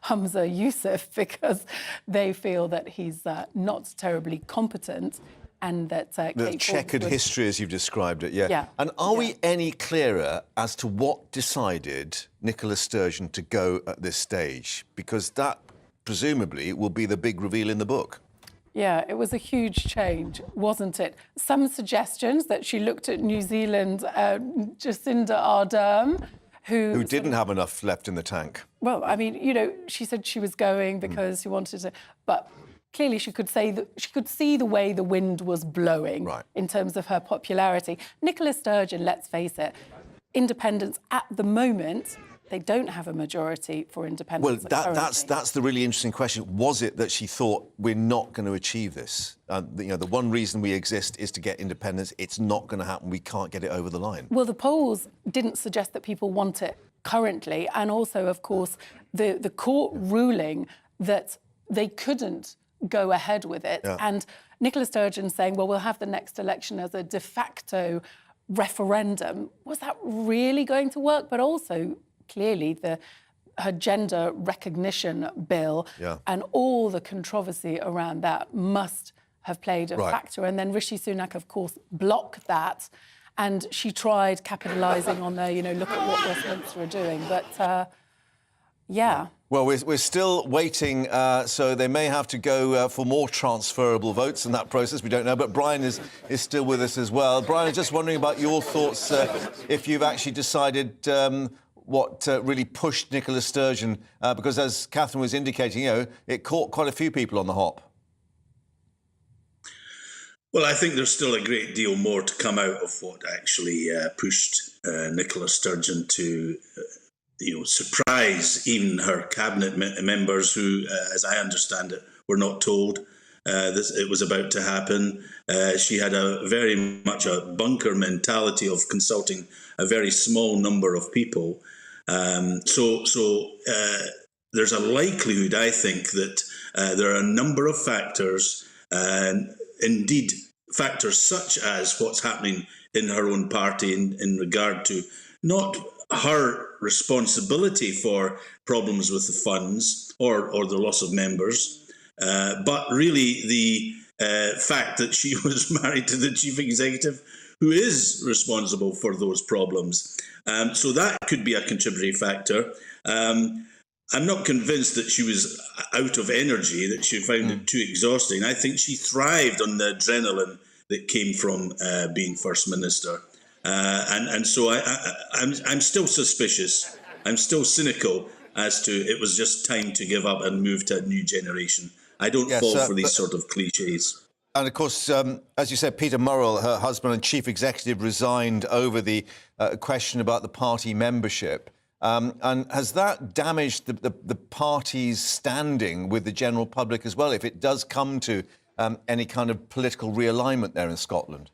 Humza Yousaf because they feel that he's not terribly competent and that the checkered history, as you've described it, yeah. And are we any clearer as to what decided Nicola Sturgeon to go at this stage? Because that, presumably, will be the big reveal in the book. Yeah, it was a huge change, wasn't it? Some suggestions that she looked at New Zealand, Jacinda Ardern, who didn't have enough left in the tank. Well, I mean, you know, she said she was going because she wanted to, but clearly she could say that she could see the way the wind was blowing in terms of her popularity. Nicola Sturgeon, let's face it, independents at the moment, they don't have a majority for independents. Well, that's the really interesting question. Was it that she thought we're not going to achieve this? You know, the one reason we exist is to get independence. It's not going to happen. We can't get it over the line. Well, the polls didn't suggest that people want it currently, and also, of course, the court ruling that they couldn't go ahead with it. And Nicola Sturgeon saying, well, we'll have the next election as a de facto referendum. Was that really going to work? But also, clearly, her gender recognition bill and all the controversy around that must have played a factor. And then Rishi Sunak, of course, blocked that. And she tried capitalising on the, you know, look at what Westminster are doing. But, Well, we're still waiting, so they may have to go for more transferable votes in that process. We don't know, but Brian is still with us as well. Brian, I'm just wondering about your thoughts, if you've actually decided what really pushed Nicola Sturgeon, because as Catherine was indicating, you know, it caught quite a few people on the hop. Well, I think there's still a great deal more to come out of what actually pushed Nicola Sturgeon to surprise even her cabinet members who, as I understand it, were not told it was about to happen. She had very much a bunker mentality of consulting a very small number of people. So there's a likelihood, I think, that there are a number of factors, indeed factors such as what's happening in her own party in regard to not her responsibility for problems with the funds or the loss of members, but really the fact that she was married to the chief executive who is responsible for those problems. So that could be a contributory factor. I'm not convinced that she was out of energy, that she found it too exhausting. I think she thrived on the adrenaline that came from being First Minister. And so I'm still suspicious. I'm still cynical as to it was just time to give up and move to a new generation. I don't fall for these sort of cliches. And of course, as you said, Peter Murrell, her husband and chief executive, resigned over the question about the party membership. And has that damaged the party's standing with the general public as well, if it does come to any kind of political realignment there in Scotland?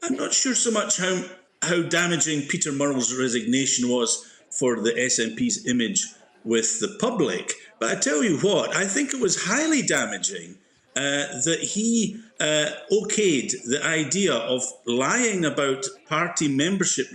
I'm not sure so much how damaging Peter Murrell's resignation was for the SNP's image with the public. But I tell you what, I think it was highly damaging that he okayed the idea of lying about party membership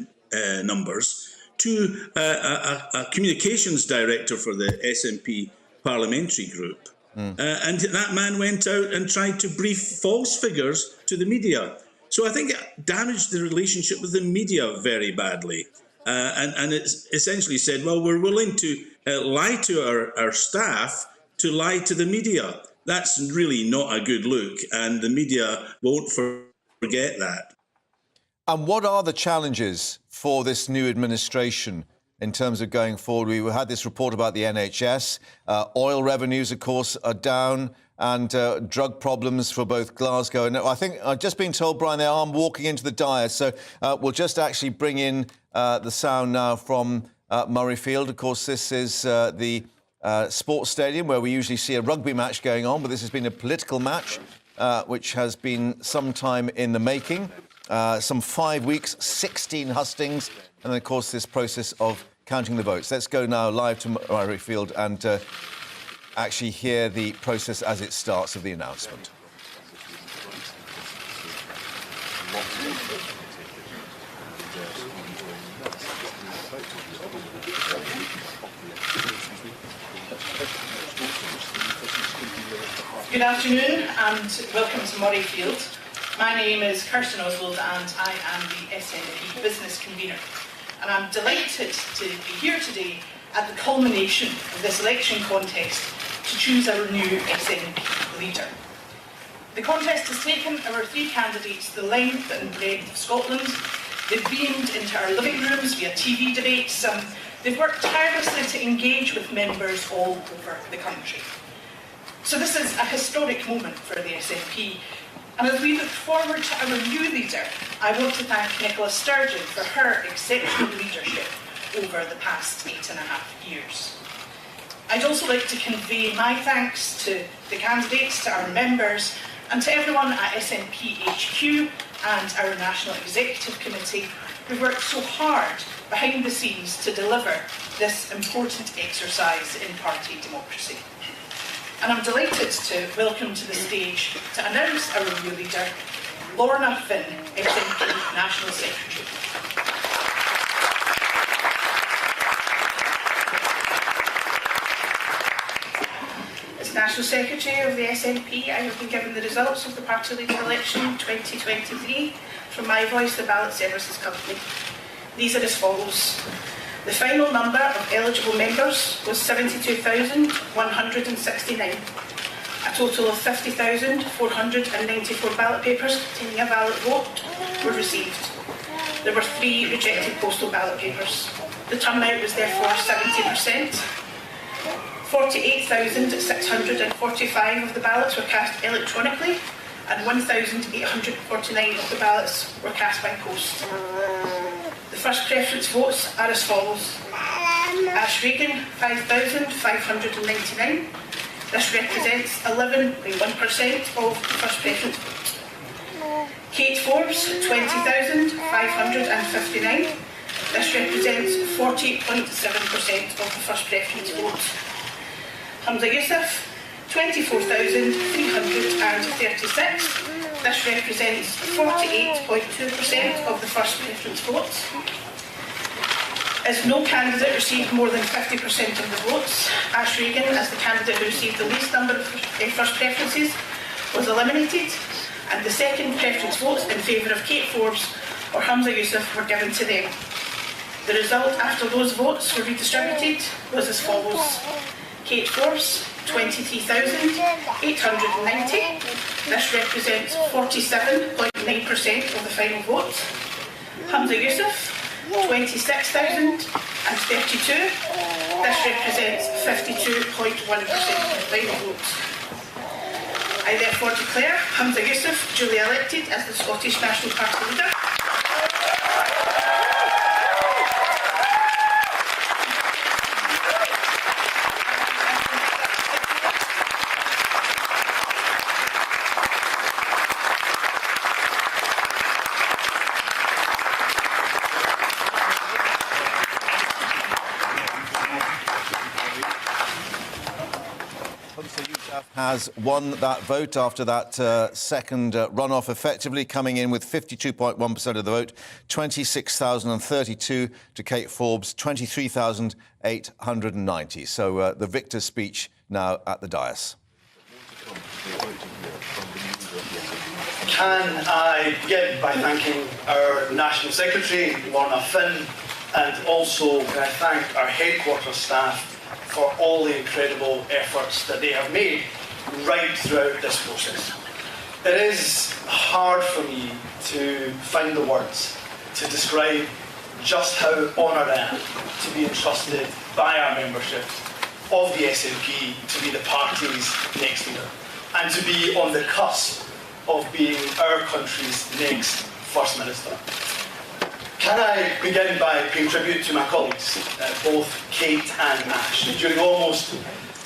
numbers to a communications director for the SNP parliamentary group. And that man went out and tried to brief false figures to the media. So I think it damaged the relationship with the media very badly. And it's essentially said, well, we're willing to lie to our staff to lie to the media. That's really not a good look, and the media won't forget that. And what are the challenges for this new administration in terms of going forward. We had this report about the NHS. Oil revenues, of course, are down, and drug problems for both Glasgow and I think I've just been told, Brian, they are walking into the dais. So we'll just actually bring in the sound now from Murrayfield. Of course, this is the sports stadium where we usually see a rugby match going on, but this has been a political match which has been some time in the making. Some 5 weeks, 16 hustings, and then, of course, this process of counting the votes. Let's go now live to Murrayfield and actually hear the process as it starts of the announcement. Good afternoon and welcome to Murrayfield. My name is Kirsten Oswald and I am the SNP Business Convener. And I'm delighted to be here today at the culmination of this election contest to choose our new SNP leader. The contest has taken our three candidates the length and breadth of Scotland. They've beamed into our living rooms via TV debates. They've worked tirelessly to engage with members all over the country. So this is a historic moment for the SNP. And as we look forward to our new leader, I want to thank Nicola Sturgeon for her exceptional leadership over the past 8.5 years. I'd also like to convey my thanks to the candidates, to our members, and to everyone at SNP HQ and our National Executive Committee who worked so hard behind the scenes to deliver this important exercise in party democracy. And I'm delighted to welcome to the stage to announce our new leader, Lorna Finn, SNP National Secretary. As National Secretary of the SNP, I have been given the results of the party leader election 2023 from My Voice, the Ballot Services Company. These are as follows. The final number of eligible members was 72,169. A total of 50,494 ballot papers containing a valid vote were received. There were 3 rejected postal ballot papers. The turnout was therefore 70%. 48,645 of the ballots were cast electronically and 1,849 of the ballots were cast by post. The first preference votes are as follows. Ash Regan, 5,599. This represents 11.1% of the first preference vote. Kate Forbes, 20,559. This represents 40.7% of the first preference vote. Hamza Youssef, 24,336. This represents 48.2% of the first preference votes. As no candidate received more than 50% of the votes, Ash Regan, as the candidate who received the least number of first preferences, was eliminated, and the second preference votes in favour of Kate Forbes or Hamza Youssef were given to them. The result after those votes were redistributed was as follows. Kate Forbes, 23,890. This represents 47.9% of the final vote. Hamza Youssef, 26,032. This represents 52.1% of the final vote. I therefore declare Hamza Youssef duly elected as the Scottish National Party leader. Has won that vote after that second runoff, effectively coming in with 52.1% of the vote, 26,032 to Kate Forbes, 23,890. So the victor's speech now at the dais. Can I begin by thanking our National Secretary, Lorna Finn, and also can I thank our headquarters staff for all the incredible efforts that they have made right throughout this process. It is hard for me to find the words to describe just how honoured I am to be entrusted by our membership of the SNP to be the party's next leader and to be on the cusp of being our country's next First Minister. Can I begin by paying tribute to my colleagues, both Kate and Ash. During almost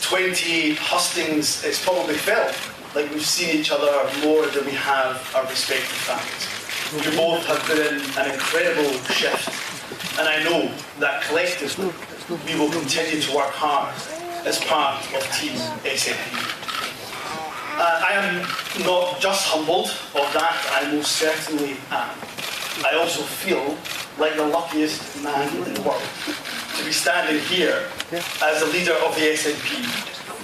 20 hustings, it's probably felt like we've seen each other more than we have our respective families. You both have put in an incredible shift, and I know that collectively we will continue to work hard as part of Team SNP. I am not just humbled of that, I most certainly am. I also feel like the luckiest man in the world to be standing here as the leader of the SNP,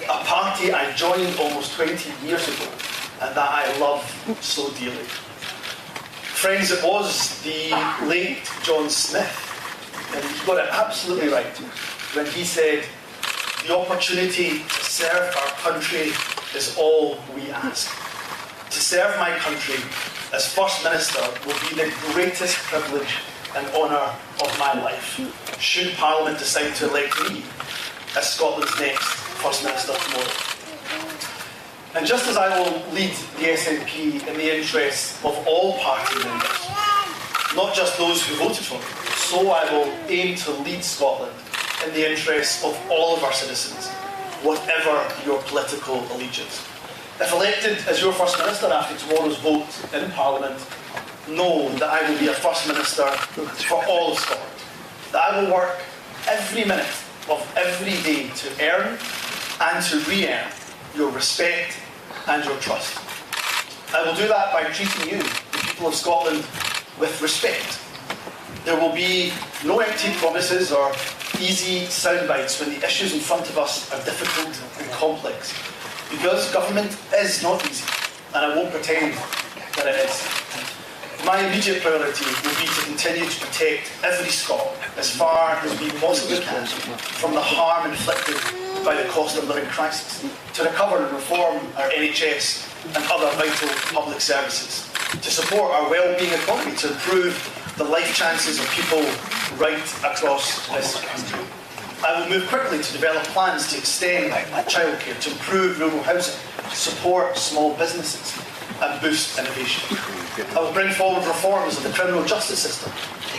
a party I joined almost 20 years ago and that I love so dearly. Friends, it was the late John Smith, and he got it absolutely right when he said, "The opportunity to serve our country is all we ask. To serve my country as First Minister will be the greatest privilege and honour of my life, should Parliament decide to elect me as Scotland's next First Minister tomorrow." And just as I will lead the SNP in the interests of all party members, not just those who voted for me, so I will aim to lead Scotland in the interests of all of our citizens, whatever your political allegiance. If elected as your First Minister after tomorrow's vote in Parliament, know that I will be a First Minister for all of Scotland, that I will work every minute of every day to earn and to re-earn your respect and your trust. I will do that by treating you, the people of Scotland, with respect. There will be no empty promises or easy sound bites when the issues in front of us are difficult and complex, because government is not easy, and I won't pretend that it is. My immediate priority will be to continue to protect every Scot as far as we possibly can from the harm inflicted by the cost of living crisis, to recover and reform our NHS and other vital public services, to support our well-being economy, to improve the life chances of people right across this country. I will move quickly to develop plans to extend childcare, to improve rural housing, to support small businesses and boost innovation. I will bring forward reforms of the criminal justice system.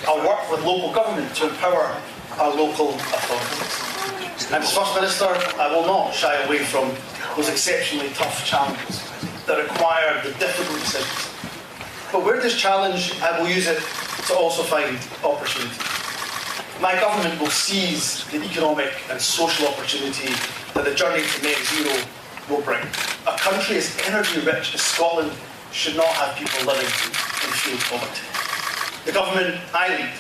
I'll work with local government to empower our local authorities. And as First Minister, I will not shy away from those exceptionally tough challenges that require the difficult decisions. But where there's challenge, I will use it to also find opportunity. My government will seize the economic and social opportunity that the journey to net zero will bring. A country as energy rich as Scotland should not have people living in fuel poverty. The government I lead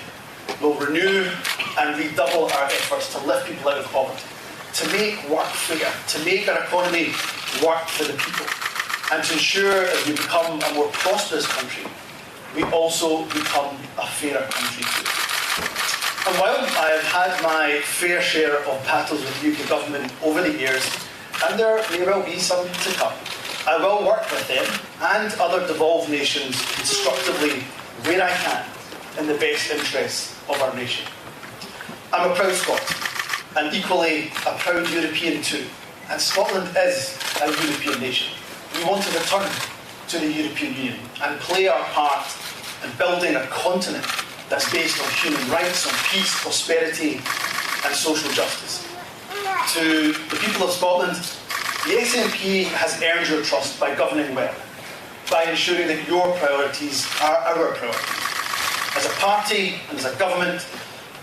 will renew and redouble our efforts to lift people out of poverty, to make work fair, to make our economy work for the people, and to ensure as we become a more prosperous country, we also become a fairer country too. And while I have had my fair share of battles with the UK government over the years, and there may well be some to come, I will work with them and other devolved nations constructively where I can in the best interests of our nation. I'm a proud Scot, and equally a proud European too, and Scotland is a European nation. We want to return to the European Union and play our part in building a continent that's based on human rights, on peace, prosperity and social justice. To the people of Scotland, the SNP has earned your trust by governing well, by ensuring that your priorities are our priorities. As a party and as a government,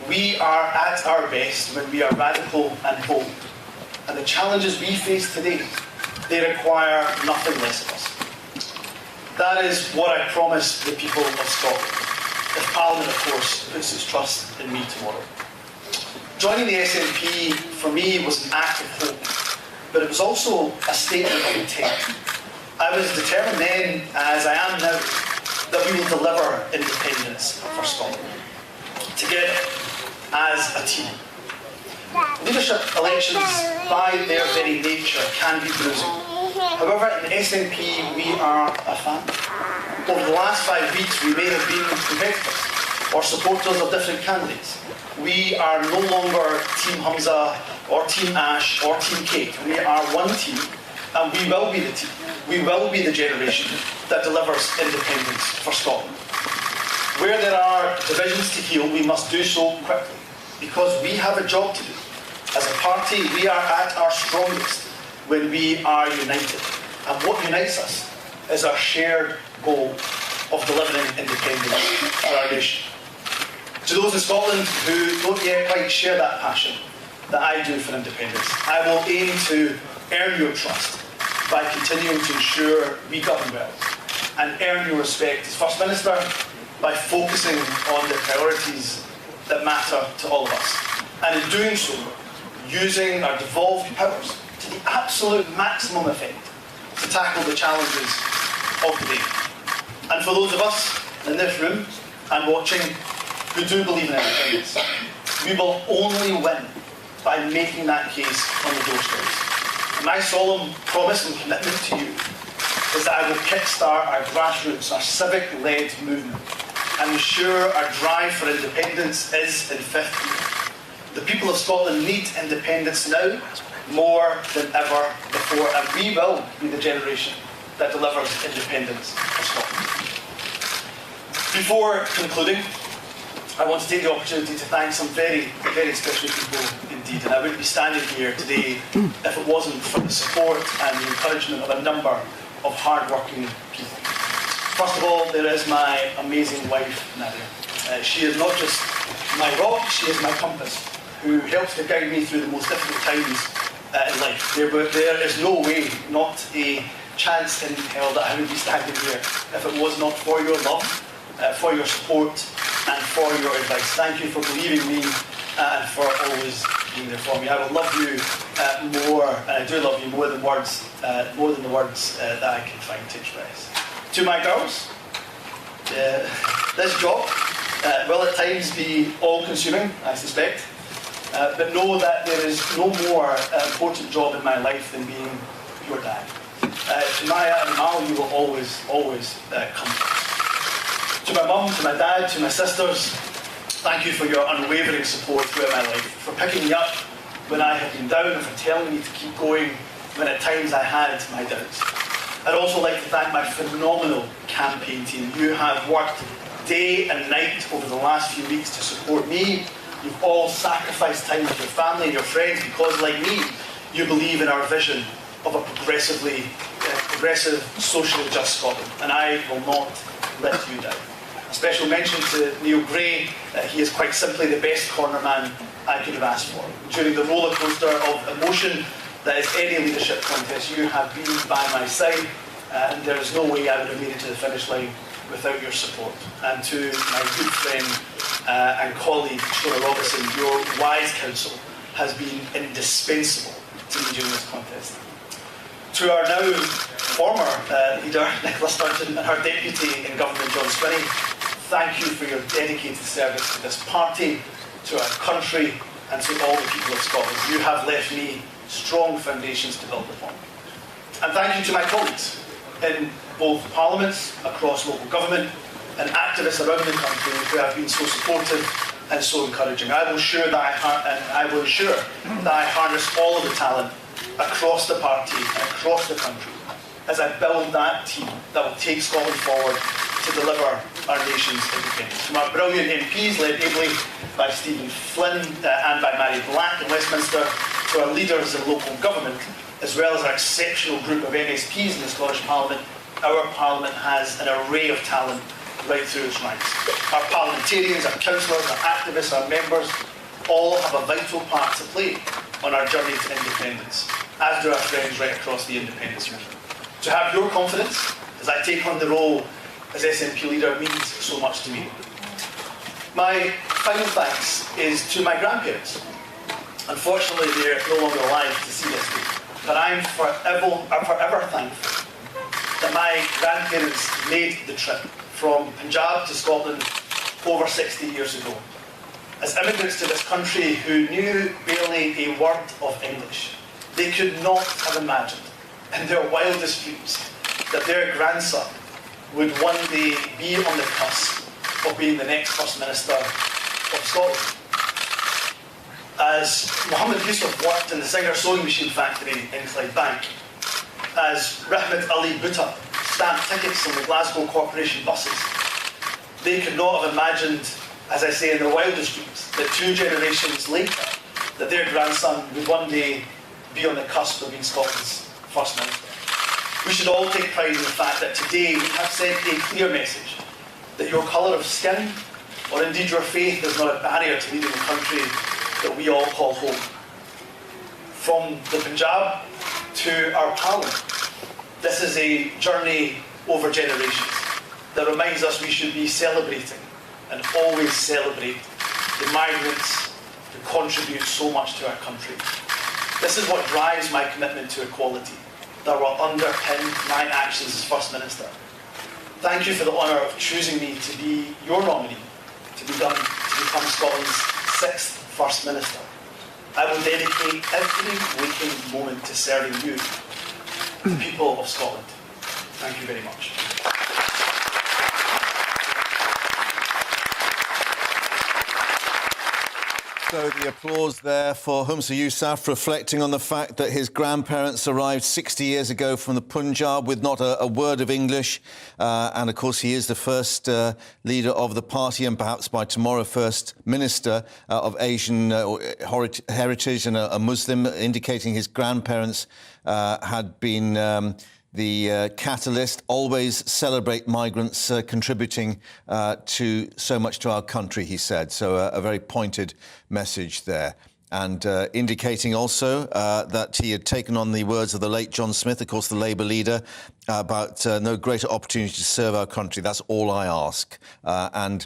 we are at our best when we are radical and bold. And the challenges we face today, they require nothing less of us. That is what I promise the people of Scotland, if Parliament, of course, puts its trust in me tomorrow. Joining the SNP, for me, was an act of hope, but it was also a statement of intent. I was determined then, as I am now, that we will deliver independence for Scotland, together, as a team. Leadership elections, by their very nature, can be bruising. However, in the SNP, we are a family. Over the last 5 weeks, we may have been competitors, or supporters of different candidates. We are no longer Team Hamza or Team Ash or Team Kate. We are one team, and we will be the team. We will be the generation that delivers independence for Scotland. Where there are divisions to heal, we must do so quickly, because we have a job to do. As a party, we are at our strongest when we are united. And what unites us is our shared goal of delivering independence for our nation. To those in Scotland who don't yet quite share that passion that I do for independence, I will aim to earn your trust by continuing to ensure we govern well, and earn your respect as First Minister by focusing on the priorities that matter to all of us. And in doing so, using our devolved powers to the absolute maximum effect to tackle the challenges of the day. And for those of us in this room and watching who do believe in independence, we will only win by making that case on the doorsteps. And my solemn promise and commitment to you is that I will kickstart our grassroots, our civic-led movement, and ensure our drive for independence is in fifth gear. The people of Scotland need independence now more than ever before, and we will be the generation that delivers independence for Scotland. Before concluding, I want to take the opportunity to thank some very, very special people indeed, and I wouldn't be standing here today if it wasn't for the support and the encouragement of a number of hard-working people. First of all, there is my amazing wife, Nadia. She is not just my rock, she is my compass, who helps to guide me through the most difficult times in life. There is no way, not a chance in hell, that I would be standing here if it was not for your love, for your support, and for your advice. Thank you for believing me and for always being there for me. I will love you more, and I do love you more than words, more than the words that I can find to express. To my girls, this job will at times be all-consuming, I suspect, but know that there is no more important job in my life than being your dad. To Maya and Mal, you will always, always come first. To my mum, to my dad, to my sisters, thank you for your unwavering support throughout my life, for picking me up when I have been down and for telling me to keep going when at times I had my doubts. I'd also like to thank my phenomenal campaign team. You have worked day and night over the last few weeks to support me. You've all sacrificed time with your family and your friends because, like me, you believe in our vision of a progressive, socially just Scotland, and I will not let you down. A special mention to Neil Gray. He is quite simply the best corner man I could have asked for. During the roller coaster of emotion that is any leadership contest, you have been by my side, and there is no way I would have made it to the finish line without your support. And to my good friend and colleague, Shona Robertson, your wise counsel has been indispensable to me during this contest. To our now former leader, Nicola Sturgeon, and her deputy in government, John Swinney, thank you for your dedicated service to this party, to our country, and to all the people of Scotland. You have left me strong foundations to build upon. And thank you to my colleagues in both parliaments, across local government, and activists around the country who have been so supportive and so encouraging. I will ensure that I harness all of the talent across the party and across the country as I build that team that will take Scotland forward to deliver our nation's independence. From our brilliant MPs, led ably by Stephen Flynn and by Mary Black in Westminster, to our leaders in local government, as well as our exceptional group of MSPs in the Scottish Parliament, our Parliament has an array of talent right through its ranks. Our parliamentarians, our councillors, our activists, our members, all have a vital part to play on our journey to independence, as do our friends right across the independence movement. To have your confidence as I take on the role as SNP leader means so much to me. My final thanks is to my grandparents. Unfortunately, they're no longer alive to see this day, but I'm forever thankful that my grandparents made the trip from Punjab to Scotland over 60 years ago. As immigrants to this country who knew barely a word of English, they could not have imagined in their wildest dreams that their grandson would one day be on the cusp of being the next First Minister of Scotland. As Mohammed Yusuf worked in the Singer sewing machine factory in Clydebank, as Rahmat Ali Bhutta stamped tickets on the Glasgow Corporation buses, they could not have imagined, as I say, in their wildest dreams, that 2 generations later, that their grandson would one day be on the cusp of being Scotland's First Minister. We should all take pride in the fact that today we have sent a clear message that your colour of skin, or indeed your faith, is not a barrier to leading the country that we all call home. From the Punjab to our Parliament, this is a journey over generations that reminds us we should be celebrating and always celebrate the migrants who contribute so much to our country. This is what drives my commitment to equality, that will underpin my actions as First Minister. Thank you for the honour of choosing me to be your nominee to become Scotland's 6th First Minister. I will dedicate every waking moment to serving you, the people of Scotland. Thank you very much. So the applause there for Humza Yousaf, reflecting on the fact that his grandparents arrived 60 years ago from the Punjab with not a word of English. And, of course, he is the first leader of the party and perhaps by tomorrow first minister of Asian heritage and a Muslim, indicating his grandparents had been the catalyst. Always celebrate migrants contributing to so much to our country, he said. So a very pointed message there. And indicating also that he had taken on the words of the late John Smith, of course, the Labour leader, about no greater opportunity to serve our country. That's all I ask. And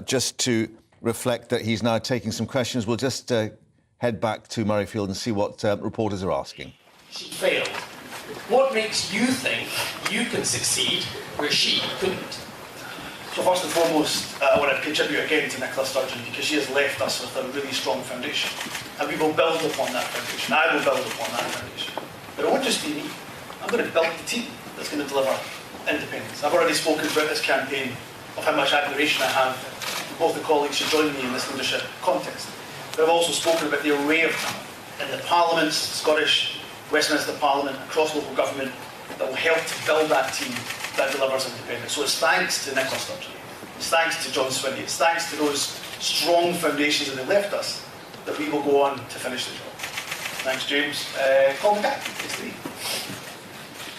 just to reflect that he's now taking some questions, we'll just head back to Murrayfield and see what reporters are asking. She failed. What makes you think you can succeed where she couldn't? So first and foremost, I want to pay tribute again to Nicola Sturgeon, because she has left us with a really strong foundation. And we will build upon that foundation. I will build upon that foundation. But it won't just be me. I'm going to build the team that's going to deliver independence. I've already spoken throughout this campaign of how much admiration I have for both the colleagues who joined me in this leadership context. But I've also spoken about the array of talent in the Parliaments, Scottish, Westminster Parliament, across local government, that will help to build that team that delivers independence. So it's thanks to Nicola Sturgeon, it's thanks to John Swinney, it's thanks to those strong foundations that they left us that we will go on to finish the job. Thanks, James. Call me back.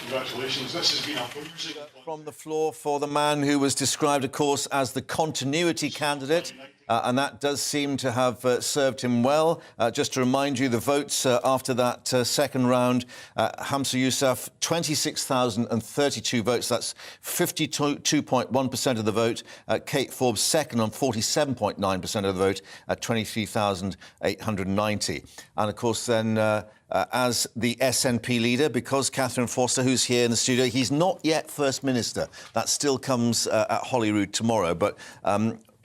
Congratulations. This has been a bruising. From the floor for the man who was described, of course, as the continuity candidate. And that does seem to have served him well. Just to remind you, the votes after that second round, Humza Yousaf, 26,032 votes. That's 52.1% of the vote. Kate Forbes, second on 47.9% of the vote at 23,890. And, of course, then as the SNP leader, because Catherine Foster, who's here in the studio, he's not yet First Minister. That still comes at Holyrood tomorrow. But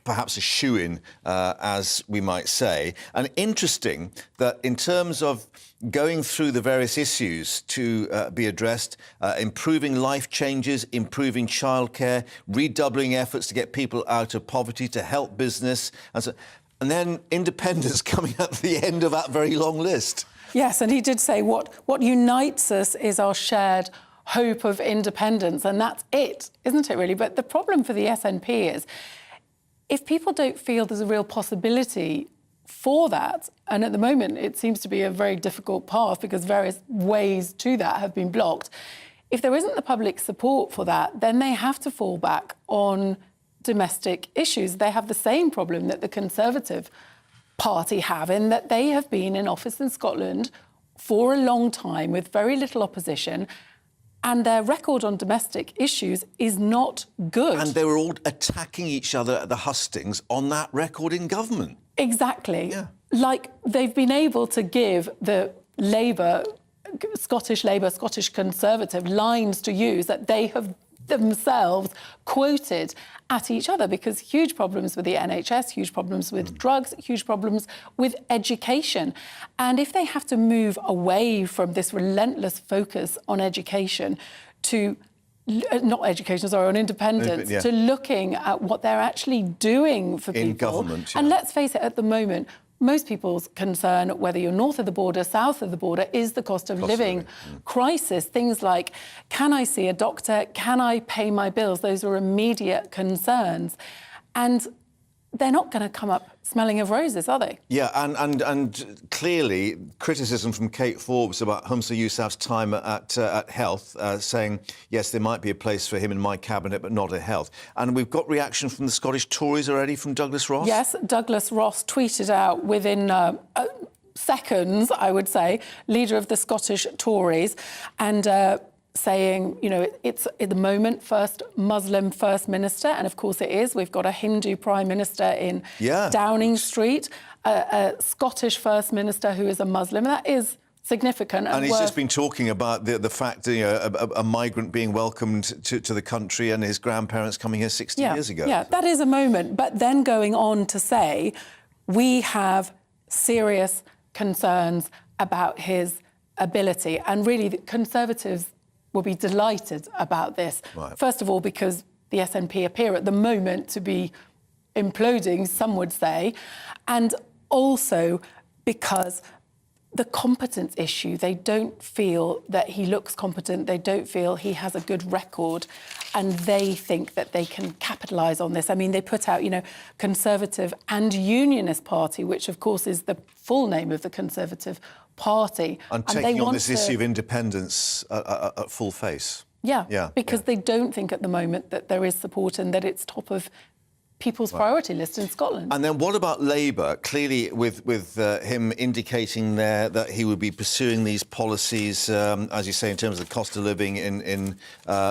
perhaps a shoo-in, as we might say. And interesting that in terms of going through the various issues to be addressed, improving life changes, improving childcare, redoubling efforts to get people out of poverty, to help business, and then independence coming at the end of that very long list. Yes, and he did say what unites us is our shared hope of independence, and that's it, isn't it, really? But the problem for the SNP is, if people don't feel there's a real possibility for that, and at the moment it seems to be a very difficult path because various ways to that have been blocked, if there isn't the public support for that, then they have to fall back on domestic issues. They have the same problem that the Conservative Party have, in that they have been in office in Scotland for a long time with very little opposition, and their record on domestic issues is not good. And they were all attacking each other at the hustings on that record in government. Exactly. Yeah. Like, they've been able to give the Labour, Scottish Conservative lines to use that they have themselves quoted at each other, because huge problems with the NHS, huge problems with drugs, huge problems with education. And if they have to move away from this relentless focus on education to not education, sorry, on independence, to looking at what they're actually doing for people. In government, And let's face it, at the moment, most people's concern, whether you're north of the border, south of the border, is the cost of living crisis. Things like, can I see a doctor? Can I pay my bills? Those are immediate concerns. And they're not going to come up smelling of roses, are they? Yeah, and clearly criticism from Kate Forbes about Humza Yousaf's time at Health, saying, yes, there might be a place for him in my cabinet, but not at Health. And we've got reaction from the Scottish Tories already, from Douglas Ross? Yes, Douglas Ross tweeted out within seconds, I would say, leader of the Scottish Tories, and saying, you know, it's at the moment first Muslim First Minister, and of course it is. We've got a Hindu Prime Minister in Downing Street, a Scottish First Minister who is a Muslim. That is significant. And he's just been talking about the fact that, you know, a migrant being welcomed to the country and his grandparents coming here 60 years ago. Yeah, that is a moment. But then going on to say, we have serious concerns about his ability, and really the Conservatives will be delighted about this. First of all, because the SNP appear at the moment to be imploding, some would say, and also because the competence issue, they don't feel that he looks competent, they don't feel he has a good record, and they think that they can capitalise on this. I mean, they put out, you know, Conservative and Unionist Party, which of course is the full name of the Conservative Party. And taking on this issue of independence at full face. Yeah, because they don't think at the moment that there is support and that it's top of people's priority list in Scotland. And then what about Labour? Clearly, with him indicating there that he would be pursuing these policies, as you say, in terms of the cost of living, in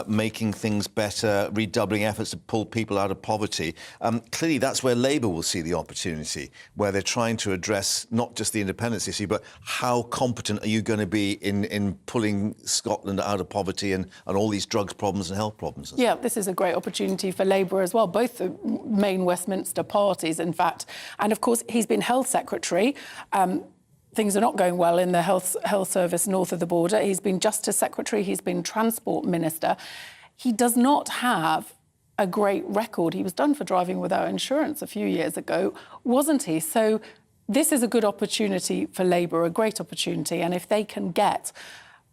making things better, redoubling efforts to pull people out of poverty. Clearly, that's where Labour will see the opportunity, where they're trying to address not just the independence issue, but how competent are you going to be in pulling Scotland out of poverty and all these drugs problems and health problems? Yeah, this is a great opportunity for Labour as well, both the main Westminster parties, in fact. And of course, he's been Health Secretary. Things are not going well in the health service north of the border. He's been Justice Secretary. He's been Transport Minister. He does not have a great record. He was done for driving without insurance a few years ago, wasn't he? So this is a good opportunity for Labour, a great opportunity. And if they can get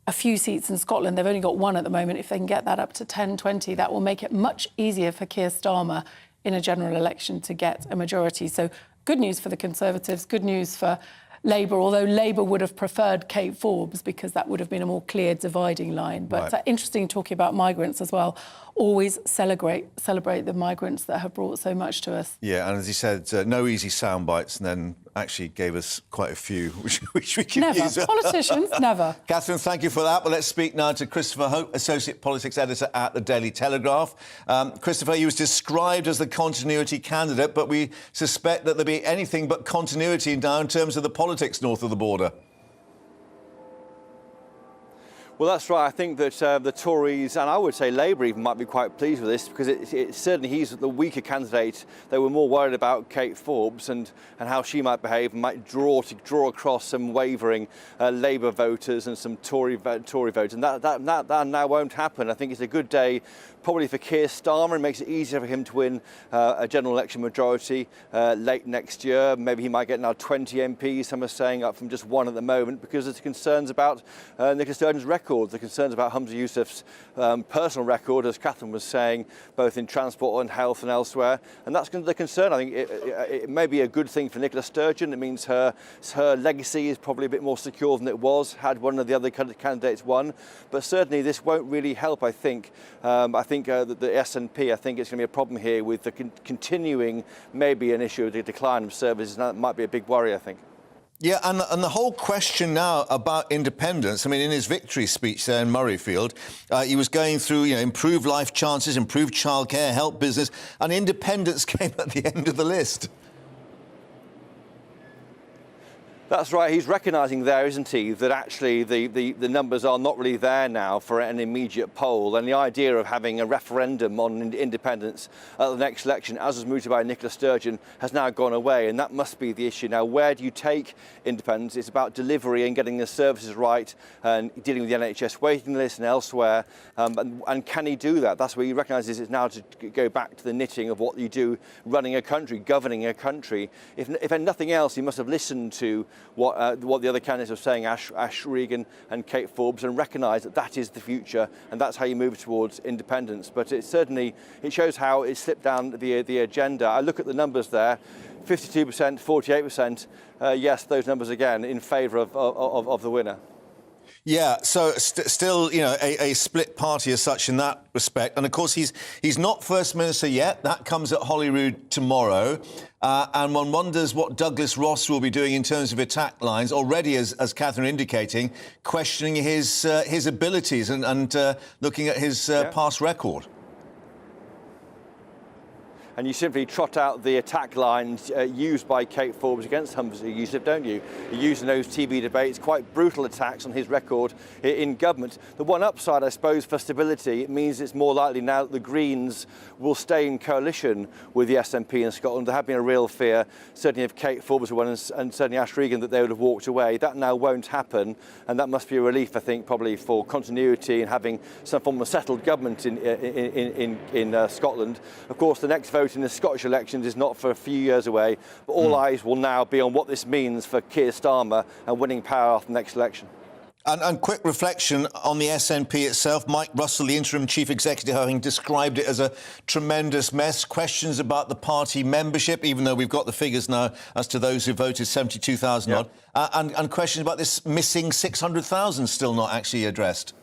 a few seats in Scotland, they've only got one at the moment, if they can get that up to 10, 20, that will make it much easier for Keir Starmer in a general election to get a majority. So good news for the Conservatives, good news for Labour, although Labour would have preferred Kate Forbes because that would have been a more clear dividing line. But interesting talking about migrants as well. Always celebrate the migrants that have brought so much to us. Yeah, and as he said, no easy sound bites, and then actually gave us quite a few, which we can use. Never. Politicians, never. Catherine, thank you for that. But let's speak now to Christopher Hope, Associate Politics Editor at the Daily Telegraph. Christopher, he was described as the continuity candidate, but we suspect that there'll be anything but continuity now in terms of the politics north of the border. Well, that's right. I think that the Tories, and I would say Labour even, might be quite pleased with this, because it certainly he's the weaker candidate. They were more worried about Kate Forbes and how she might behave and might draw across some wavering Labour voters and some Tory voters. And that now won't happen. I think it's a good day probably for Keir Starmer. It makes it easier for him to win a general election majority late next year. Maybe he might get now 20 MPs, some are saying, up from just one at the moment, because there's concerns about Nicola Sturgeon's record, the concerns about Humza Yousaf's personal record, as Catherine was saying, both in transport and health and elsewhere. And that's the concern. I think it may be a good thing for Nicola Sturgeon. It means her legacy is probably a bit more secure than it was had one of the other candidates won. But certainly this won't really help, I think. The SNP, I think it's going to be a problem here with the continuing, maybe an issue of the decline of services. That might be a big worry, I think. Yeah, and the whole question now about independence, I mean, in his victory speech there in Murrayfield, he was going through, improved life chances, improved childcare, help business, and independence came at the end of the list. That's right. He's recognising there, isn't he, that actually the numbers are not really there now for an immediate poll. And the idea of having a referendum on independence at the next election, as was mooted by Nicola Sturgeon, has now gone away. And that must be the issue. Now, where do you take independence? It's about delivery and getting the services right and dealing with the NHS waiting list and elsewhere. And can he do that? That's where he recognises it's now to go back to the knitting of what you do running a country, governing a country. If nothing else, he must have listened to what the other candidates are saying, Ash Regan and Kate Forbes, and recognise that that is the future and that's how you move towards independence. But it shows how it slipped down the agenda. I look at the numbers there, 52%, 48%. Yes, those numbers again in favour of the winner. Yeah, so still, a split party as such in that respect. And of course, he's not First Minister yet. That comes at Holyrood tomorrow. And one wonders what Douglas Ross will be doing in terms of attack lines. Already, as Catherine indicating, questioning his abilities and looking at his past record. And you simply trot out the attack lines used by Kate Forbes against Humza Yousaf, don't you? You use in those TV debates quite brutal attacks on his record in government. The one upside, I suppose, for stability, it means it's more likely now that the Greens will stay in coalition with the SNP in Scotland. There had been a real fear, certainly if Kate Forbes were one and certainly Ash Regan, that they would have walked away. That now won't happen, and that must be a relief, I think, probably for continuity and having some form of settled government in Scotland. Of course, the next vote in the Scottish elections is not for a few years away, but all eyes will now be on what this means for Keir Starmer and winning power after the next election. And quick reflection on the SNP itself. Mike Russell, the interim chief executive, having described it as a tremendous mess. Questions about the party membership, even though we've got the figures now as to those who voted, 72,000 odd. And questions about this missing 600,000 still not actually addressed.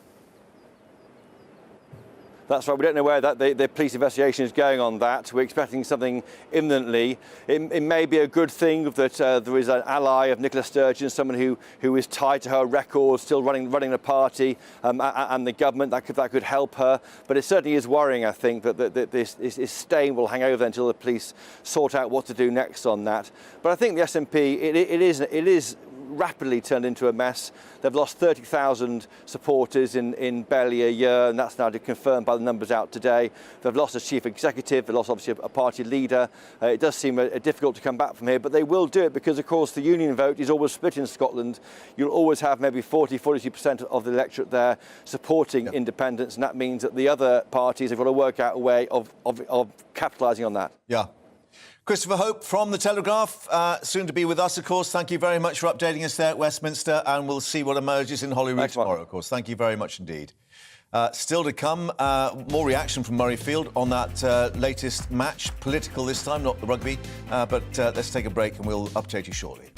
That's right. We don't know where the police investigation is going on that. We're expecting something imminently. It may be a good thing that there is an ally of Nicola Sturgeon, someone who is tied to her record, still running the party and the government. That could help her. But it certainly is worrying, I think, that this stain will hang over until the police sort out what to do next on that. But I think the SNP, it is rapidly turned into a mess. They've lost 30,000 supporters in barely a year, and that's now confirmed by the numbers out today. They've lost a chief executive, they've lost obviously a party leader. It does seem difficult to come back from here, but they will do it because, of course, the union vote is always split in Scotland. You'll always have maybe 42% of the electorate there supporting independence, and that means that the other parties have got to work out a way of capitalising on that. Yeah. Christopher Hope from The Telegraph, soon to be with us, of course. Thank you very much for updating us there at Westminster, and we'll see what emerges in Holyrood tomorrow, of course. Thank you very much indeed. Still to come, more reaction from Murrayfield on that latest match, political this time, not the rugby. But let's take a break and we'll update you shortly.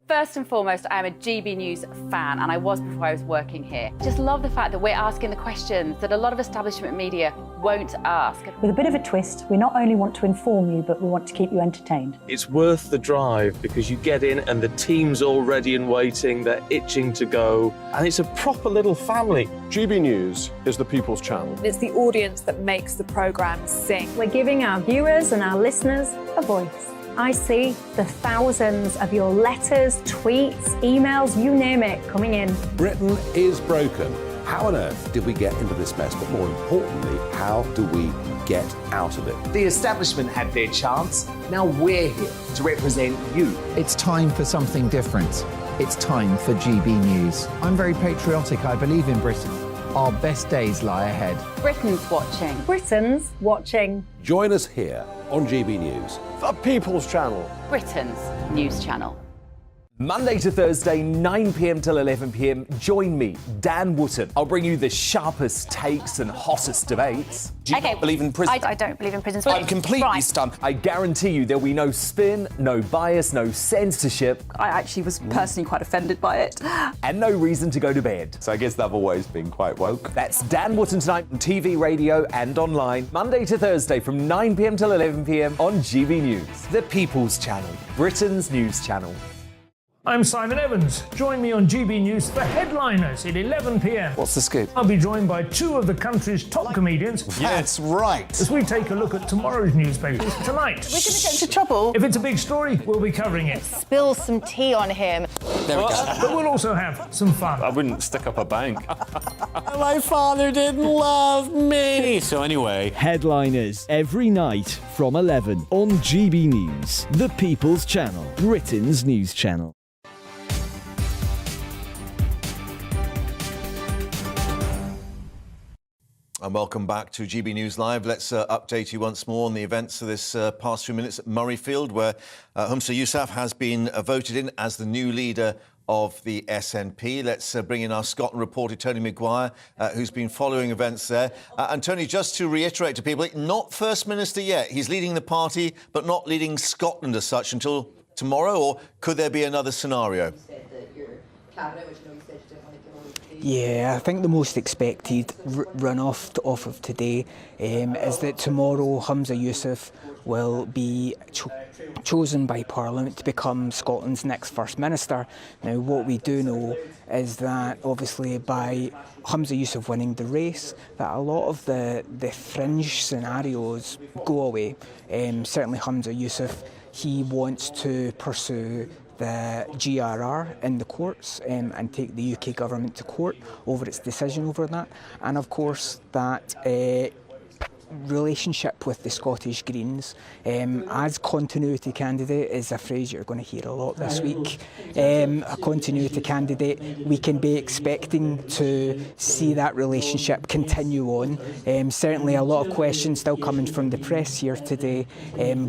First and foremost, I am a GB News fan, and I was before I was working here. Just love the fact that we're asking the questions that a lot of establishment media won't ask. With a bit of a twist, we not only want to inform you, but we want to keep you entertained. It's worth the drive because you get in and the team's all ready and waiting, they're itching to go, and it's a proper little family. GB News is the People's Channel. It's the audience that makes the programme sing. We're giving our viewers and our listeners a voice. I see the thousands of your letters, tweets, emails, you name it, coming in. Britain is broken. How on earth did we get into this mess? But more importantly, how do we get out of it? The establishment had their chance. Now we're here to represent you. It's time for something different. It's time for GB News. I'm very patriotic. I believe in Britain. Our best days lie ahead. Britain's watching. Britain's watching. Join us here on GB News. The People's Channel. Britain's news channel. Monday to Thursday, 9 p.m. till 11 p.m. Join me, Dan Wootton. I'll bring you the sharpest takes and hottest debates. Do you not believe in prison? I don't believe in prison. I'm completely stunned. I guarantee you there'll be no spin, no bias, no censorship. I actually was personally quite offended by it. And no reason to go to bed. So I guess they've always been quite woke. That's Dan Wootton tonight on TV, radio and online. Monday to Thursday from 9 p.m. till 11 p.m. on GB News. The People's Channel, Britain's news channel. I'm Simon Evans. Join me on GB News for Headliners at 11 p.m. What's the scoop? I'll be joined by two of the country's top comedians. That's right. As we take a look at tomorrow's newspapers tonight. We're going to get into trouble. If it's a big story, we'll be covering it. Spill some tea on him. There we go. But we'll also have some fun. I wouldn't stick up a bank. My father didn't love me. So anyway, Headliners every night from 11 on GB News, the People's Channel, Britain's news channel. And welcome back to GB News Live. Let's update you once more on the events of this past few minutes at Murrayfield, where Humza Yousaf has been voted in as the new leader of the SNP. Let's bring in our Scotland reporter, Tony Maguire, who's been following events there. And Tony, just to reiterate to people, not First Minister yet. He's leading the party, but not leading Scotland as such until tomorrow, or could there be another scenario? Yeah, I think the most expected runoff off of today is that tomorrow Humza Yousaf will be chosen by Parliament to become Scotland's next First Minister. Now, what we do know is that obviously by Humza Yousaf winning the race, that a lot of the fringe scenarios go away. Certainly Humza Yousaf, he wants to pursue the GRR in the courts and take the UK government to court over its decision over that. And of course that relationship with the Scottish Greens as continuity candidate is a phrase you're going to hear a lot this week. A continuity candidate, we can be expecting to see that relationship continue on. Certainly a lot of questions still coming from the press here today,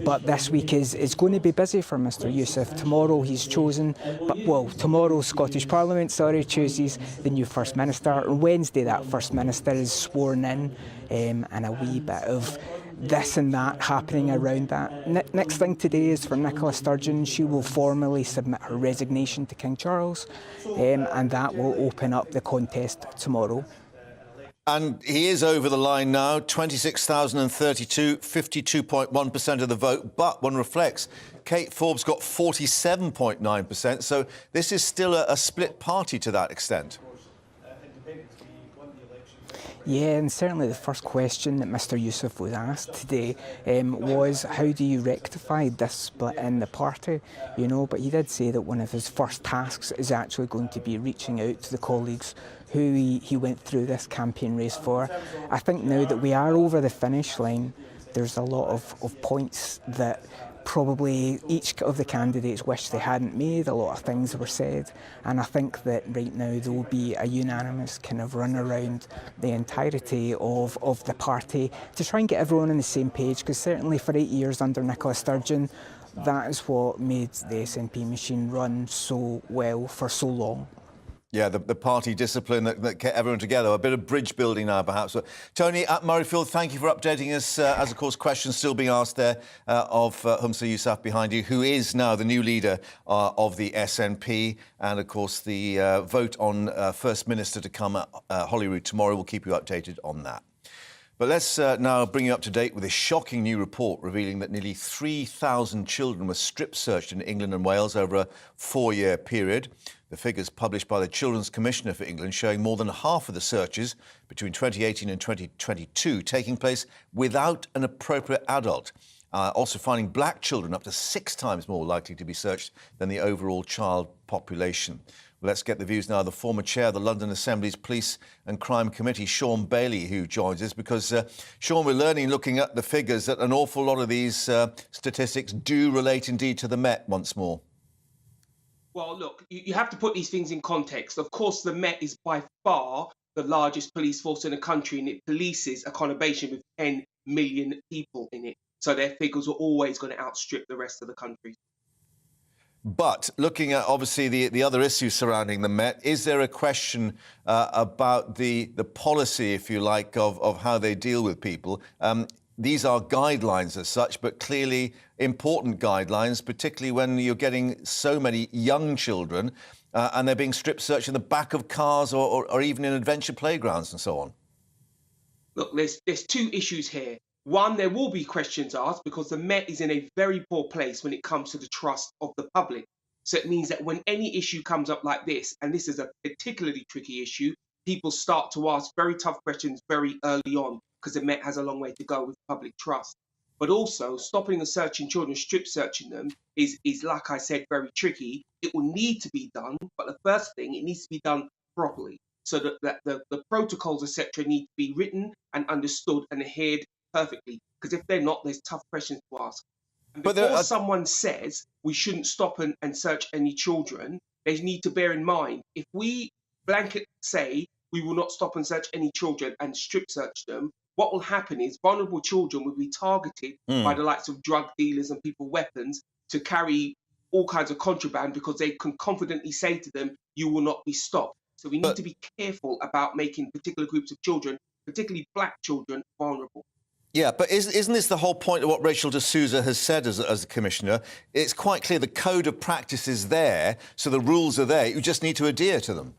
but this week is going to be busy for Mr Yousaf. Tomorrow he's chosen, tomorrow Scottish Parliament, chooses the new First Minister. On Wednesday that First Minister is sworn in, and a wee bit of this and that happening around that. Next thing today is for Nicola Sturgeon. She will formally submit her resignation to King Charles, and that will open up the contest tomorrow. And he is over the line now, 26,032, 52.1% of the vote. But one reflects, Kate Forbes got 47.9%, so this is still a split party to that extent. Yeah, and certainly the first question that Mr Yousaf was asked today was how do you rectify this split in the party, you know, but he did say that one of his first tasks is actually going to be reaching out to the colleagues who he went through this campaign race for. I think now that we are over the finish line, there's a lot of points that probably each of the candidates wish they hadn't made. A lot of things were said, and I think that right now there will be a unanimous kind of run around the entirety of the party to try and get everyone on the same page, because certainly for 8 years under Nicola Sturgeon, that is what made the SNP machine run so well for so long. Yeah, the party discipline that kept everyone together. A bit of bridge building now, perhaps. But Tony, at Murrayfield, thank you for updating us. As, of course, questions still being asked there of Humza Yousaf behind you, who is now the new leader of the SNP. And, of course, the vote on First Minister to come at Holyrood tomorrow. We'll keep you updated on that. But let's now bring you up to date with a shocking new report revealing that nearly 3,000 children were strip-searched in England and Wales over a 4-year period. The figures published by the Children's Commissioner for England showing more than half of the searches between 2018 and 2022 taking place without an appropriate adult. Also finding black children up to 6 times more likely to be searched than the overall child population. Well, let's get the views now of the former chair of the London Assembly's Police and Crime Committee, Sean Bailey, who joins us, because, Sean, we're learning, looking at the figures, that an awful lot of these statistics do relate indeed to the Met once more. Well, look, you have to put these things in context. Of course, the Met is by far the largest police force in the country, and it polices a conurbation with 10 million people in it. So their figures are always going to outstrip the rest of the country. But looking at, obviously, the other issues surrounding the Met, is there a question about the policy, if you like, of how they deal with people? These are guidelines as such, but clearly important guidelines, particularly when you're getting so many young children and they're being strip-searched in the back of cars or even in adventure playgrounds and so on. Look, there's 2 issues here. One, there will be questions asked because the Met is in a very poor place when it comes to the trust of the public. So it means that when any issue comes up like this, and this is a particularly tricky issue, people start to ask very tough questions very early on, because the Met has a long way to go with public trust. But also, stopping and searching children, strip searching them, is like I said, very tricky. It will need to be done, but the first thing, it needs to be done properly, so that the protocols, etc., need to be written and understood and adhered perfectly. Because if they're not, there's tough questions to ask. And before someone says we shouldn't stop and search any children, they need to bear in mind, if we blanket say we will not stop and search any children and strip search them, what will happen is vulnerable children will be targeted by the likes of drug dealers and people with weapons to carry all kinds of contraband, because they can confidently say to them, you will not be stopped. So we need to be careful about making particular groups of children, particularly black children, vulnerable. Yeah, but isn't this the whole point of what Rachel D'Souza has said as the Commissioner? It's quite clear the code of practice is there, so the rules are there. You just need to adhere to them.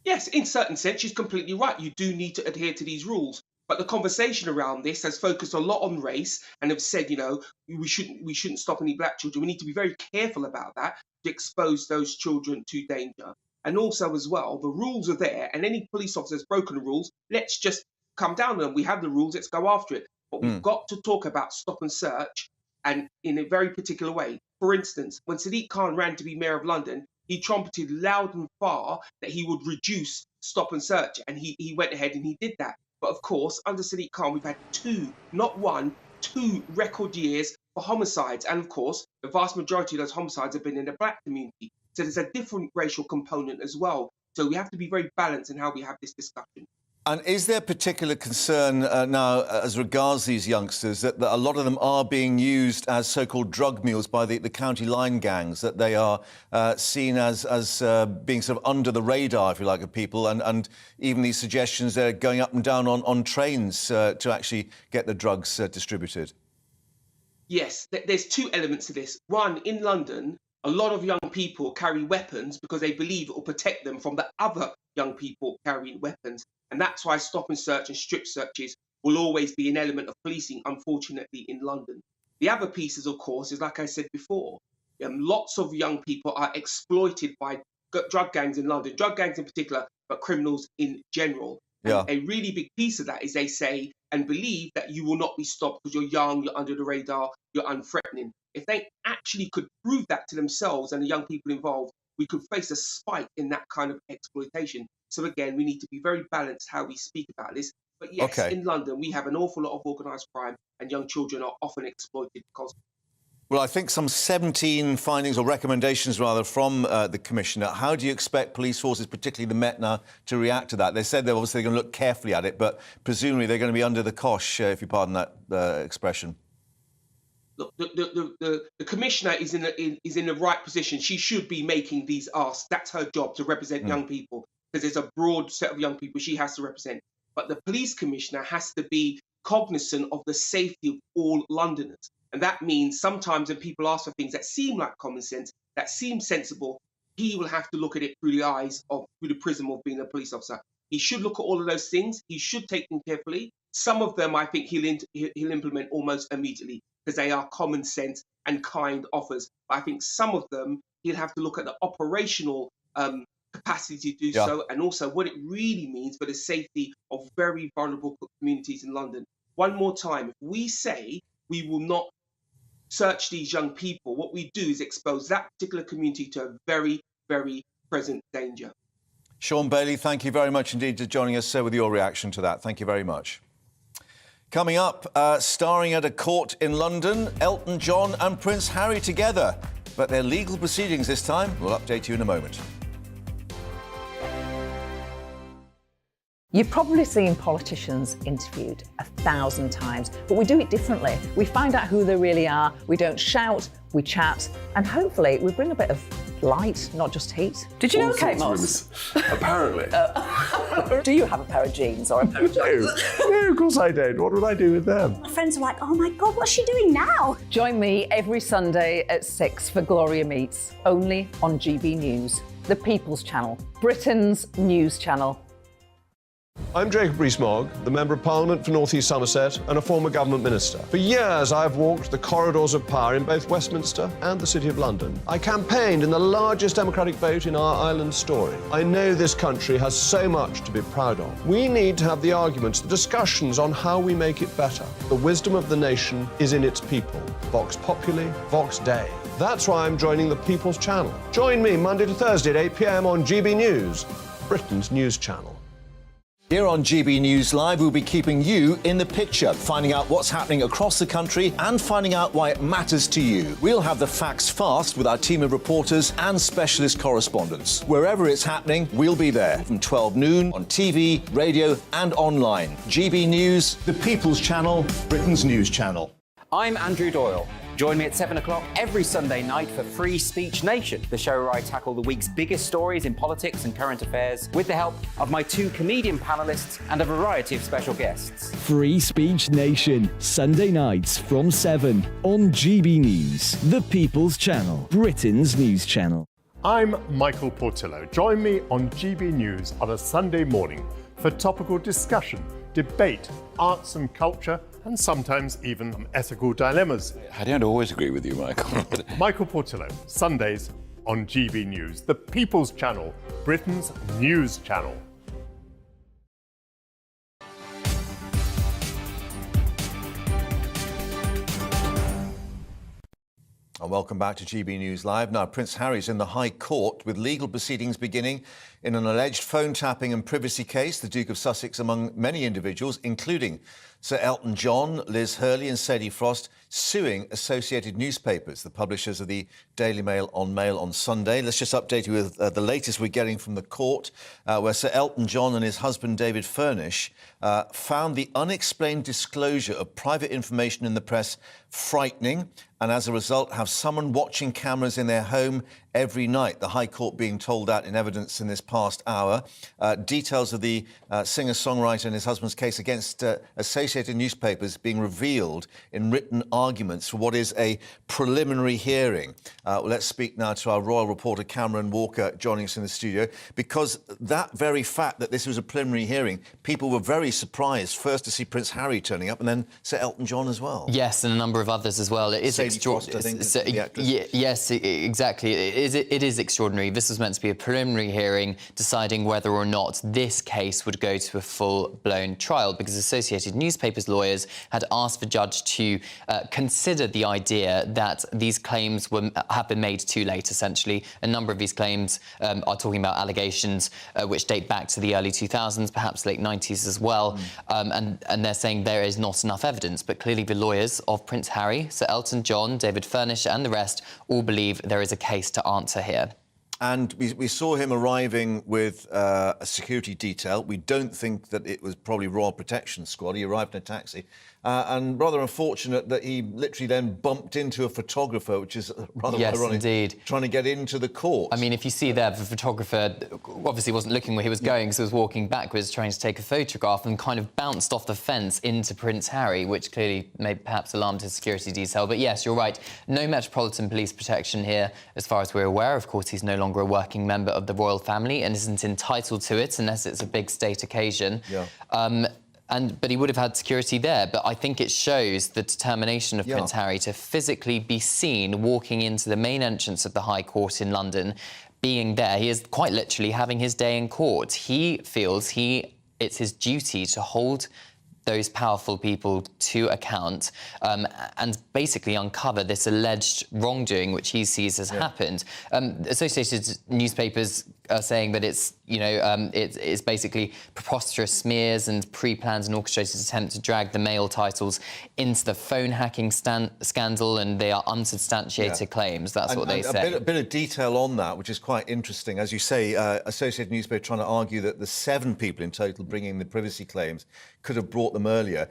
Yes, in certain sense, she's completely right. You do need to adhere to these rules. But the conversation around this has focused a lot on race and have said, you know, we shouldn't stop any black children. We need to be very careful about that to expose those children to danger. And also, as well, the rules are there, and any police officer has broken the rules, let's just come down on them. We have the rules, let's go after it. But we've got to talk about stop and search, and in a very particular way. For instance, when Sadiq Khan ran to be Mayor of London, he trumpeted loud and far that he would reduce stop and search, and he went ahead and he did that. But of course, under Sadiq Khan, we've had two record years for homicides. And of course, the vast majority of those homicides have been in the black community. So there's a different racial component as well. So we have to be very balanced in how we have this discussion. And is there particular concern now as regards these youngsters that a lot of them are being used as so-called drug mules by the county line gangs, that they are seen as being sort of under the radar, if you like, of people, and even these suggestions they're going up and down on trains to actually get the drugs distributed? Yes, there's two elements to this. One, in London, a lot of young people carry weapons because they believe it will protect them from the other young people carrying weapons. And that's why stop and search and strip searches will always be an element of policing, unfortunately, in London. The other pieces, of course, is like I said before, lots of young people are exploited by drug gangs in London, drug gangs in particular, but criminals in general. Yeah. And a really big piece of that is they say and believe that you will not be stopped because you're young, you're under the radar, you're unthreatening. If they actually could prove that to themselves and the young people involved, we could face a spike in that kind of exploitation. So again, we need to be very balanced how we speak about this. But yes, in London, we have an awful lot of organised crime, and young children are often exploited because. Well, I think some 17 findings or recommendations, rather, from the Commissioner. How do you expect police forces, particularly the Met now, to react to that? They said they're obviously going to look carefully at it, but presumably they're going to be under the cosh, if you pardon that expression. Look, the Commissioner is in the right position. She should be making these asks. That's her job, to represent young people, because there's a broad set of young people she has to represent. But the Police Commissioner has to be cognizant of the safety of all Londoners. And that means sometimes when people ask for things that seem like common sense, that seem sensible, he will have to look at it through the prism of being a police officer. He should look at all of those things. He should take them carefully. Some of them, I think, he'll implement almost immediately, because they are common sense and kind offers. But I think some of them, he'll have to look at the operational capacity to do so, and also what it really means for the safety of very vulnerable communities in London. One more time, if we say we will not search these young people, what we do is expose that particular community to a very, very present danger. Sean Bailey, thank you very much indeed for joining us with your reaction to that. Thank you very much. Coming up, starring at a court in London, Elton John and Prince Harry together. But their legal proceedings this time, we'll update you in a moment. You've probably seen politicians interviewed 1,000 times, but we do it differently. We find out who they really are, we don't shout, we chat, and hopefully we bring a bit of light, not just heat. Did you know Kate Moss? Apparently. Do you have a pair of jeans or a pair of jeans? No, of course I don't. What would I do with them? My friends are like, oh my God, what's she doing now? Join me every Sunday at 6 for Gloria Meets, only on GB News, the People's Channel, Britain's news channel. I'm Jacob Rees-Mogg, the Member of Parliament for North East Somerset and a former government minister. For years, I've walked the corridors of power in both Westminster and the City of London. I campaigned in the largest democratic vote in our island story. I know this country has so much to be proud of. We need to have the arguments, the discussions on how we make it better. The wisdom of the nation is in its people. Vox Populi, Vox Dei. That's why I'm joining the People's Channel. Join me Monday to Thursday at 8 p.m. on GB News, Britain's news channel. Here on GB News Live, we'll be keeping you in the picture, finding out what's happening across the country and finding out why it matters to you. We'll have the facts fast with our team of reporters and specialist correspondents. Wherever it's happening, we'll be there from 12 noon on TV, radio and online. GB News, the People's Channel, Britain's news channel. I'm Andrew Doyle. Join me at 7 o'clock every Sunday night for Free Speech Nation, the show where I tackle the week's biggest stories in politics and current affairs with the help of my 2 comedian panellists and a variety of special guests. Free Speech Nation, Sunday nights from 7 on GB News, the People's Channel, Britain's news channel. I'm Michael Portillo. Join me on GB News on a Sunday morning for topical discussion, debate, arts and culture, and sometimes even ethical dilemmas. I don't always agree with you, Michael. Michael Portillo, Sundays on GB News, the People's Channel, Britain's news channel. And welcome back to GB News Live. Now, Prince Harry's in the High Court with legal proceedings beginning in an alleged phone tapping and privacy case. The Duke of Sussex, among many individuals, including Sir Elton John, Liz Hurley and Sadie Frost, suing Associated Newspapers, the publishers of the Daily Mail on Sunday. Let's just update you with the latest we're getting from the court, where Sir Elton John and his husband David Furnish found the unexplained disclosure of private information in the press frightening, and as a result have someone watching cameras in their home every night. The High Court being told that in evidence in this past hour. Details of the singer-songwriter and his husband's case against Associated Newspapers being revealed in written arguments for what is a preliminary hearing. Let's speak now to our royal reporter Cameron Walker joining us in the studio, because that very fact that this was a preliminary hearing, people were very surprised first to see Prince Harry turning up and then Sir Elton John as well. Yes, and a number of others as well. It is extraordinary. Yes, exactly. It is extraordinary. This was meant to be a preliminary hearing deciding whether or not this case would go to a full-blown trial, because Associated Newspapers lawyers had asked the judge to consider the idea that these claims have been made too late, essentially. A number of these claims are talking about allegations which date back to the early 2000s, perhaps late 90s as well, and they're saying there is not enough evidence. But clearly the lawyers of Prince Harry, Sir Elton John, David Furnish and the rest all believe there is a case to answer here. And we saw him arriving with a security detail. We don't think that it was probably Royal Protection Squad. He arrived in a taxi. And rather unfortunate that he literally then bumped into a photographer, which is rather ironic. Indeed. Trying to get into the court. I mean, if you see there, the photographer obviously wasn't looking where he was going, because he was walking backwards trying to take a photograph, and kind of bounced off the fence into Prince Harry, which clearly may perhaps alarmed his security detail. But yes, you're right. No Metropolitan Police protection here, as far as we're aware. Of course, he's no longer a working member of the royal family and isn't entitled to it unless it's a big state occasion. Yeah. But he would have had security there. But I think it shows the determination of Prince Harry to physically be seen walking into the main entrance of the High Court in London, being there. He is quite literally having his day in court. He feels it's his duty to hold those powerful people to account and basically uncover this alleged wrongdoing which he sees has happened. Associated Newspapers are saying that it's basically preposterous smears and pre-planned and orchestrated attempt to drag the Mail titles into the phone hacking scandal, and they are unsubstantiated claims. That's what they say. A bit of detail on that, which is quite interesting. As you say, Associated Newspaper trying to argue that the 7 people in total bringing the privacy claims could have brought them earlier.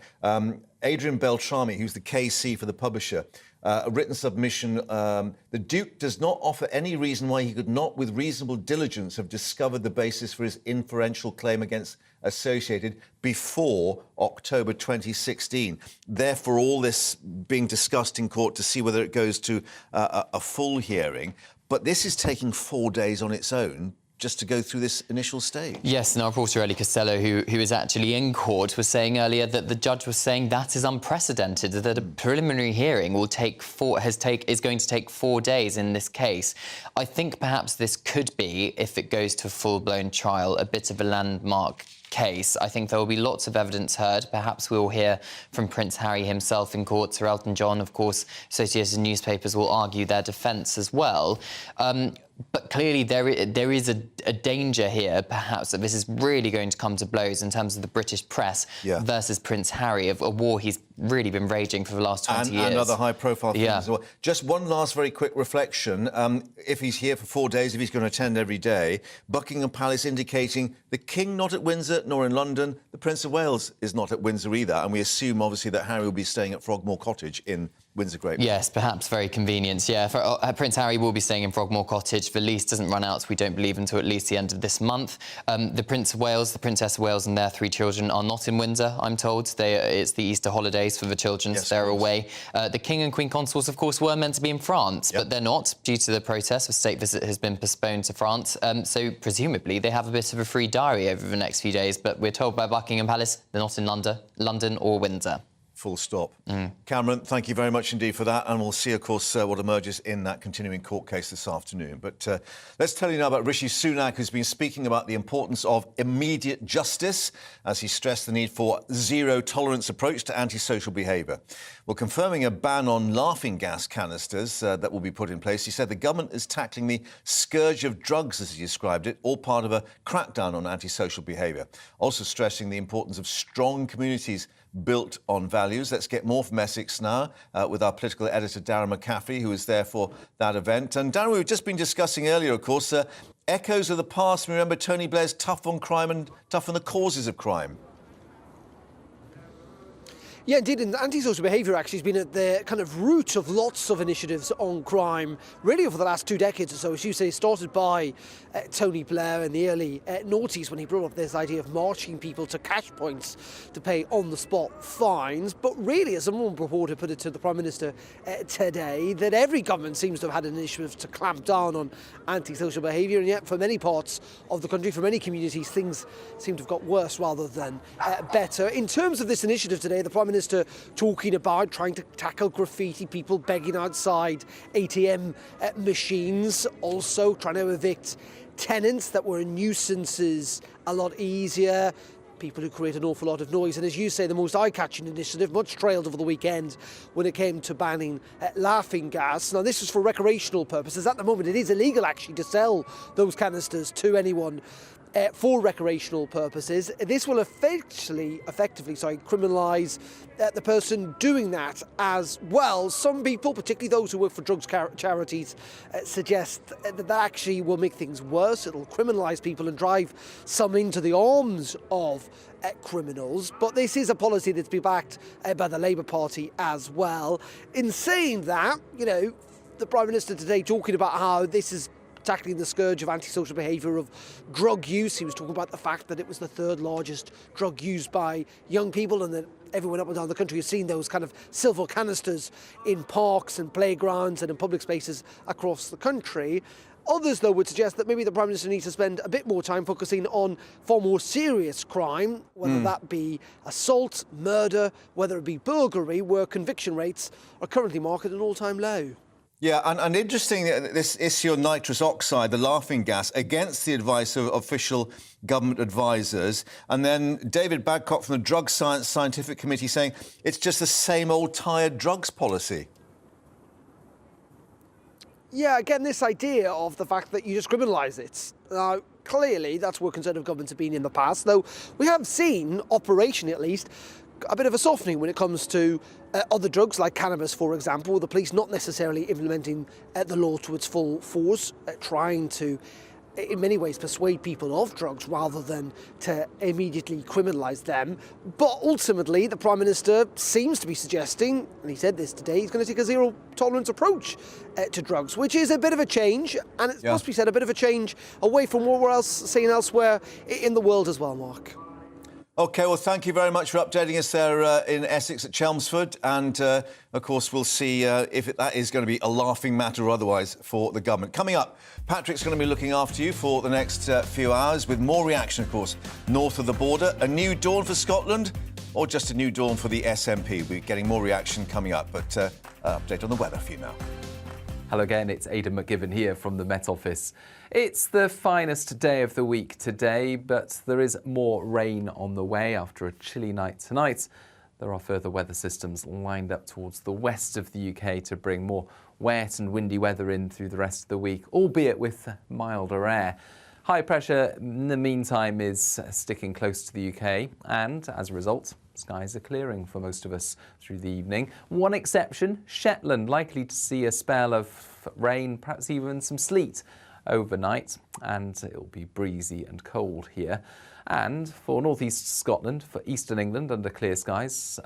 Adrian Beltrami, who's the KC for the publisher, a written submission, the Duke does not offer any reason why he could not, with reasonable diligence, have discovered the basis for his inferential claim against Associated before October 2016. Therefore, all this being discussed in court to see whether it goes to a full hearing. But this is taking 4 days on its own just to go through this initial stage. Yes, and our reporter Ellie Costello, who is actually in court, was saying earlier that the judge was saying that is unprecedented, that a preliminary hearing is going to take 4 days in this case. I think perhaps this could be, if it goes to a full-blown trial, a bit of a landmark case. I think there will be lots of evidence heard. Perhaps we'll hear from Prince Harry himself in court. Sir Elton John, of course, associated newspapers will argue their defence as well. But clearly there is a danger here, perhaps, that this is really going to come to blows in terms of the British press versus Prince Harry, of a war he's really been raging for the last 20 years. And other high-profile things as well. Just one last very quick reflection. If he's here for 4 days, if he's going to attend every day, Buckingham Palace indicating the King not at Windsor nor in London, the Prince of Wales is not at Windsor either, and we assume, obviously, that Harry will be staying at Frogmore Cottage in Windsor Great. Yes, perhaps very convenient. Yeah, Prince Harry will be staying in Frogmore Cottage. The lease doesn't run out, we don't believe, until at least the end of this month. The Prince of Wales, the Princess of Wales and their 3 children are not in Windsor, I'm told. It's the Easter holidays for the children, so they're away. The King and Queen Consorts, of course, were meant to be in France, but they're not, due to the protest. A state visit has been postponed to France. So presumably they have a bit of a free diary over the next few days, but we're told by Buckingham Palace they're not in London or Windsor. Full stop. Cameron, thank you very much indeed for that, and we'll see, of course, what emerges in that continuing court case this afternoon. But let's tell you now about Rishi Sunak, who's been speaking about the importance of immediate justice, as he stressed the need for zero-tolerance approach to antisocial behaviour. Well, confirming a ban on laughing gas canisters that will be put in place, he said the government is tackling the scourge of drugs, as he described it, all part of a crackdown on antisocial behaviour. Also stressing the importance of strong communities built on values. Let's get more from Essex now with our political editor, Darren McCaffrey, who was there for that event. And Darren, we've just been discussing earlier, of course, echoes of the past. Remember Tony Blair's tough on crime and tough on the causes of crime. Yeah, indeed, and antisocial behaviour actually has been at the kind of root of lots of initiatives on crime, really over the last 2 decades or so. As you say, started by Tony Blair in the early noughties when he brought up this idea of marching people to cash points to pay on-the-spot fines. But really, as a one reporter put it to the Prime Minister today, that every government seems to have had an initiative to clamp down on antisocial behaviour, and yet for many parts of the country, for many communities, things seem to have got worse rather than better. In terms of this initiative today, the Prime Minister talking about trying to tackle graffiti, people begging outside ATM machines, also trying to evict tenants that were nuisances a lot easier, people who create an awful lot of noise. And as you say, the most eye-catching initiative, much trailed over the weekend when it came to banning laughing gas. Now, this is for recreational purposes. At the moment, it is illegal actually to sell those canisters to anyone for recreational purposes. This will effectively criminalise the person doing that as well. Some people, particularly those who work for drugs charities, suggest that actually will make things worse. It'll criminalise people and drive some into the arms of criminals. But this is a policy that's been backed by the Labour Party as well. In saying that, you know, the Prime Minister today talking about how this is tackling the scourge of antisocial behaviour of drug use. He was talking about the fact that it was the 3rd largest drug used by young people, and that everyone up and down the country has seen those kind of silver canisters in parks and playgrounds and in public spaces across the country. Others, though, would suggest that maybe the Prime Minister needs to spend a bit more time focusing on far more serious crime, whether that be assault, murder, whether it be burglary, where conviction rates are currently marked at an all-time low. Yeah, and interesting, this issue of nitrous oxide, the laughing gas, against the advice of official government advisers. And then David Badcock from the Drug Science Scientific Committee saying it's just the same old tired drugs policy. Yeah, again, this idea of the fact that you just criminalise it. Now, clearly, that's where Conservative governments have been in the past, though we have seen, operationally at least, a bit of a softening when it comes to other drugs like cannabis, for example, with the police not necessarily implementing the law to its full force, trying to, in many ways, persuade people off drugs rather than to immediately criminalise them. But ultimately, the Prime Minister seems to be suggesting, and he said this today, he's going to take a zero-tolerance approach to drugs, which is a bit of a change, and it must be said, a bit of a change away from what we're seeing elsewhere in the world as well, Mark. OK, well, thank you very much for updating us there in Essex at Chelmsford. And, of course, we'll see if that is going to be a laughing matter or otherwise for the government. Coming up, Patrick's going to be looking after you for the next few hours with more reaction, of course, north of the border. A new dawn for Scotland or just a new dawn for the SNP? We're getting more reaction coming up, but update on the weather for you now. Hello again, it's Aidan McGibbon here from the Met Office. It's the finest day of the week today, but there is more rain on the way after a chilly night tonight. There are further weather systems lined up towards the west of the UK to bring more wet and windy weather in through the rest of the week, albeit with milder air. High pressure, in the meantime, is sticking close to the UK, and as a result, skies are clearing for most of us through the evening. One exception, Shetland, likely to see a spell of rain, perhaps even some sleet overnight, and it'll be breezy and cold here. And for northeast Scotland, for eastern England under clear skies,